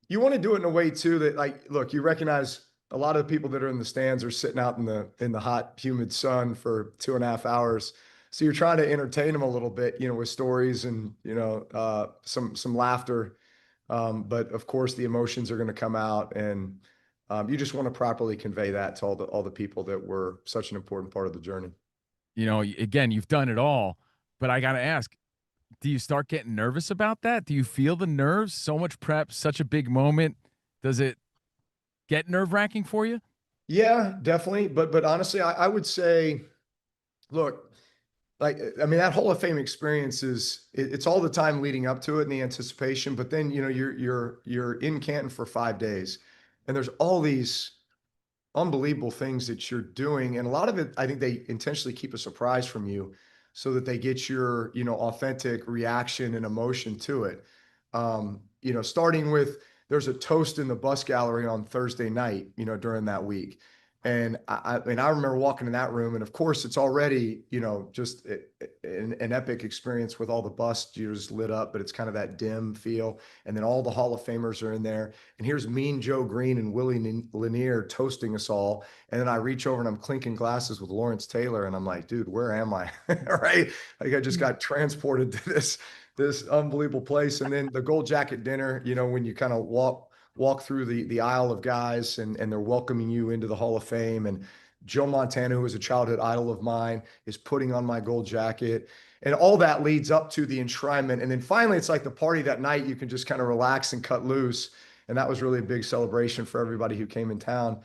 you want to do it in a way too that, like, look, you recognize a lot of the people that are in the stands are sitting out in the hot, humid sun for 2.5 hours. So you're trying to entertain them a little bit, with stories and, some laughter. But of course the emotions are going to come out, and you just want to properly convey that to all the people that were such an important part of the journey. Again, you've done it all, but I got to ask, do you start getting nervous about that? Do you feel the nerves? So much prep, such a big moment. Does it get nerve-wracking for you? Yeah, definitely. But honestly, I would say, look, that Hall of Fame experience it's all the time leading up to it and the anticipation, but then, you're in Canton for 5 days and there's all these unbelievable things that you're doing. And a lot of it, I think they intentionally keep a surprise from you so that they get your, authentic reaction and emotion to it. Starting with, there's a toast in the bus gallery on Thursday night, during that week. And I remember walking in that room, and of course it's already, just an epic experience with all the bus just lit up, but it's kind of that dim feel. And then all the Hall of Famers are in there, and here's Mean Joe Green and Willie Lanier toasting us all. And then I reach over and I'm clinking glasses with Lawrence Taylor, and I'm like, dude, where am I? Right? Like I just got transported to this unbelievable place. And then the gold jacket dinner, when you kind of walk through the aisle of guys and they're welcoming you into the Hall of Fame. And Joe Montana, who was a childhood idol of mine, is putting on my gold jacket. And all that leads up to the enshrinement. And then finally, it's like the party that night, you can just kind of relax and cut loose. And that was really a big celebration for everybody who came in town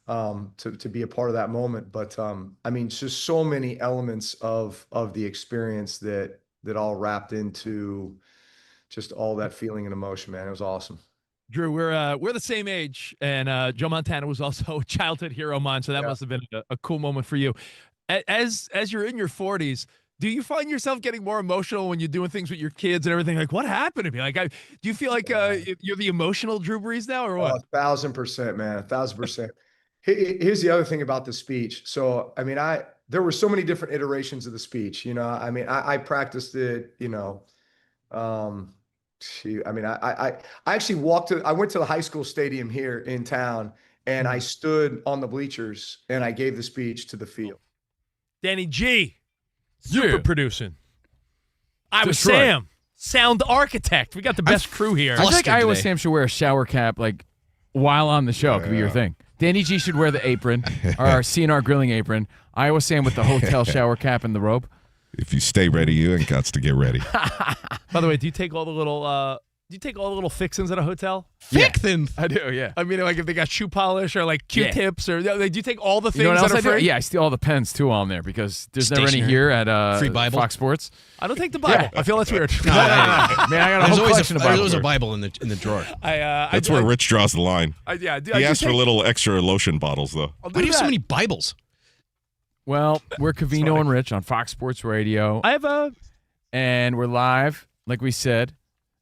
to be a part of that moment. But it's just so many elements of the experience that all wrapped into just all that feeling and emotion, man. It was awesome. Drew, we're the same age, and Joe Montana was also a childhood hero of mine, so that must have been a cool moment for you. As you're in your 40s, do you find yourself getting more emotional when you're doing things with your kids and everything? Like, what happened to me? Like, do you feel like you're the emotional Drew Brees now, or what? 1,000%, man, 1,000%. Here's the other thing about the speech. So, there were so many different iterations of the speech. I practiced it. I actually I went to the high school stadium here in town, and I stood on the bleachers and I gave the speech to the field. Danny G, super producing. I was Detroit. Sam, sound architect. We got the best crew here. I think Iowa Sam should wear a shower cap while on the show. It could be your thing. Danny G should wear the apron, or our CNR grilling apron. Iowa Sam with the hotel shower cap and the robe. If you stay ready, you ain't got to get ready. By the way, do you take all the little fixins at a hotel? Fixins? I do, yeah. Like if they got shoe polish or like Q-tips or do you take all the things You know what else that are I do? free? Yeah, I steal all the pens too on there because there's never any Stationery. here at Free Bible. Fox Sports. I don't take the Bible. I feel that's weird. Man, I got a whole collection of There's always Bible. a Bible in the drawer. That's where Rich draws the line. He asked for little extra lotion bottles, though. Why do you have so many Bibles? Well, we're Covino and Rich on Fox Sports Radio. And we're live, like we said.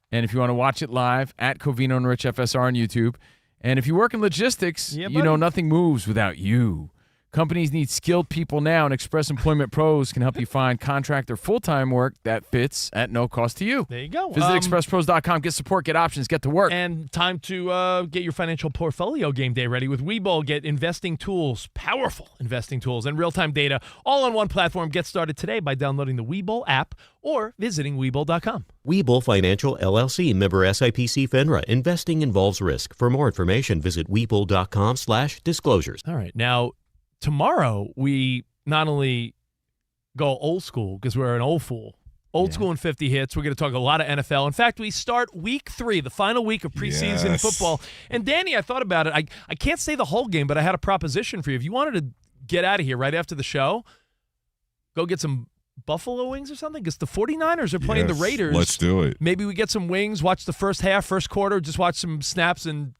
And if you want to watch it live, at Covino and Rich FSR on YouTube. And if you work in logistics, Yeah, you know nothing moves without you. Companies need skilled people now, and Express Employment Pros can help you find contract or full-time work that fits at no cost to you. There you go. Visit expresspros.com, get support, get options, get to work. And time to get your financial portfolio game day ready with Webull. Get investing tools, powerful investing tools, and real-time data all on one platform. Get started today by downloading the Webull app or visiting Webull.com. Webull Financial LLC, member SIPC FINRA. Investing involves risk. For more information, visit Webull.com/disclosures. All right. Now, tomorrow, we not only go old school because we're an old fool, school and 50 hits. We're going to talk a lot of NFL. In fact, we start week 3, the final week of preseason football. And Danny, I thought about it. I can't say the whole game, but I had a proposition for you. If you wanted to get out of here right after the show, go get some Buffalo wings or something, because the 49ers are playing the Raiders. Let's do it. Maybe we get some wings, watch the first half, first quarter, just watch some snaps, and,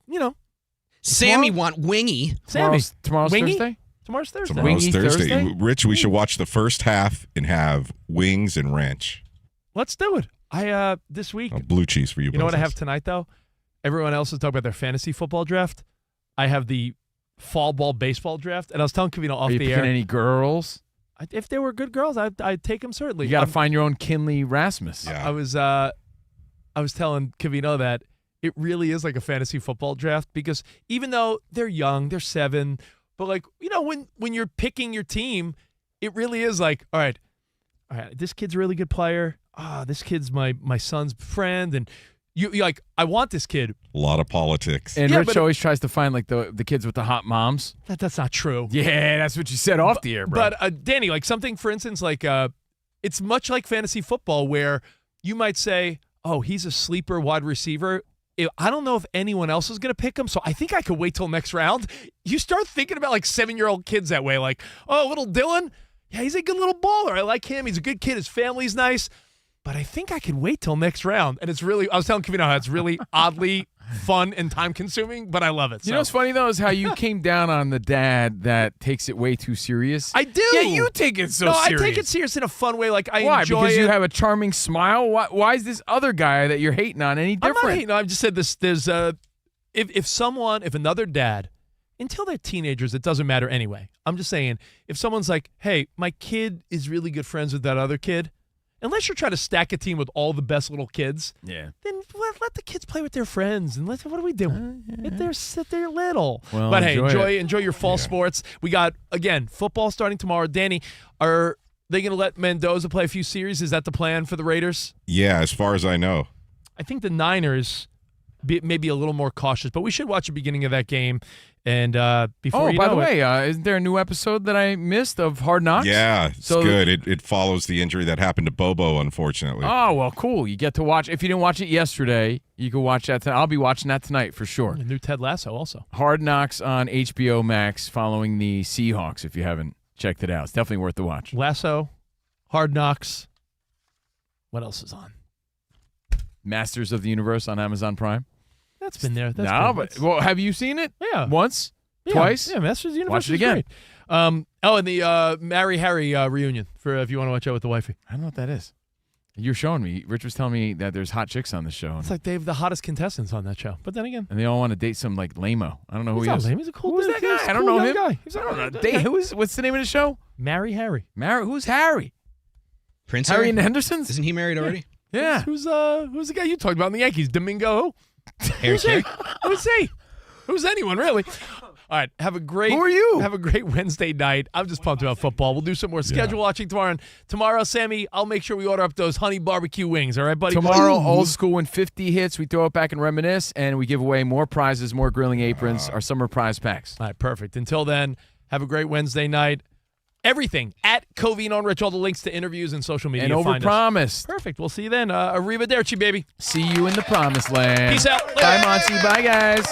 Sammy want wingy. Tomorrow's Wingy? Thursday? Tomorrow's Thursday. Tomorrow's Thursday. Thursday? Rich, we should watch the first half and have wings and ranch. Let's do it. This week. Blue cheese for you. You know what I have tonight, though? Everyone else is talking about their fantasy football draft. I have the fall ball baseball draft, and I was telling Covino off Are you the picking air. any girls? If they were good girls, I'd take them certainly. You got to find your own Kinley Rasmus. I was telling Covino that it really is like a fantasy football draft, because even though they're young, they're 7, but when you're picking your team, it really is like, all right, this kid's a really good player. This kid's my son's friend, and you're like, I want this kid. A lot of politics. And Rich always tries to find like the kids with the hot moms. That's not true. Yeah, that's what you said off the air, bro. But Danny, like something, for instance, like it's much like fantasy football where you might say, oh, he's a sleeper wide receiver. I don't know if anyone else is going to pick him, so I think I could wait till next round. You start thinking about like 7-year-old kids that way, like, oh, little Dylan, yeah, he's a good little baller. I like him. He's a good kid. His family's nice. But I think I could wait till next round. And it's really, I was telling Covino how it's really oddly fun and time-consuming, but I love it. You know what's funny, though, is how you came down on the dad that takes it way too serious. I do. Yeah, you take it so serious. No, I take it serious in a fun way. Like, I Why? enjoy Because it. you have a charming smile? Why is this other guy that you're hating on any different? I'm not hating. I've just said this. There's if another dad, until they're teenagers, it doesn't matter anyway. I'm just saying, if someone's like, hey, my kid is really good friends with that other kid, unless you're trying to stack a team with all the best little kids, then let the kids play with their friends. And what are we doing? They're little. Well, but hey, enjoy enjoy your fall sports. We got, again, football starting tomorrow. Danny, are they going to let Mendoza play a few series? Is that the plan for the Raiders? Yeah, as far as I know. I think the Niners may be a little more cautious, but we should watch the beginning of that game. And before you know by the it, way, isn't there a new episode that I missed of Hard Knocks? Yeah, it's good. It follows the injury that happened to Bobo, unfortunately. Oh, well, cool. You get to watch. If you didn't watch it yesterday, you can watch that tonight. I'll be watching that tonight for sure. The new Ted Lasso also. Hard Knocks on HBO Max following the Seahawks, if you haven't checked it out. It's definitely worth the watch. Lasso, Hard Knocks. What else is on? Masters of the Universe on Amazon Prime. That's been there. Well, have you seen it? Yeah. Once? Yeah. Twice? Yeah, Masters of the Universe Watch it is again. great. And the Marry Harry reunion for if you want to watch out with the wifey. I don't know what that is. You're showing me. Rich was telling me that there's hot chicks on the show. It's like they have the hottest contestants on that show. But then again, and they all want to date some like lame-o. I don't know who he's he not is. lame. He's a cool Who's dude. that guy? He's a I don't cool know young him. guy. He's I don't know. What's the name of the show? Marry Harry. Who's Harry? Prince Harry and the Hendersons? Isn't he married already? Yeah. Who's the guy you talked about in the Yankees? Domingo? Harry Carey? Who's he? Who's anyone, really? All right, have a great. Who are you? Have a great Wednesday night. I'm just pumped about football. We'll do some more schedule watching tomorrow. And tomorrow, Sammy, I'll make sure we order up those honey barbecue wings. All right, buddy? Tomorrow, old school when 50 hits, we throw it back and reminisce, and we give away more prizes, more grilling aprons, our summer prize packs. All right, perfect. Until then, have a great Wednesday night. Everything at Covino and Rich, all the links to interviews and social media. And Find us. overpromised. Perfect. We'll see you then. Arrivederci, baby. See you in the promised land. Peace out. Bye, Monty. Bye, guys.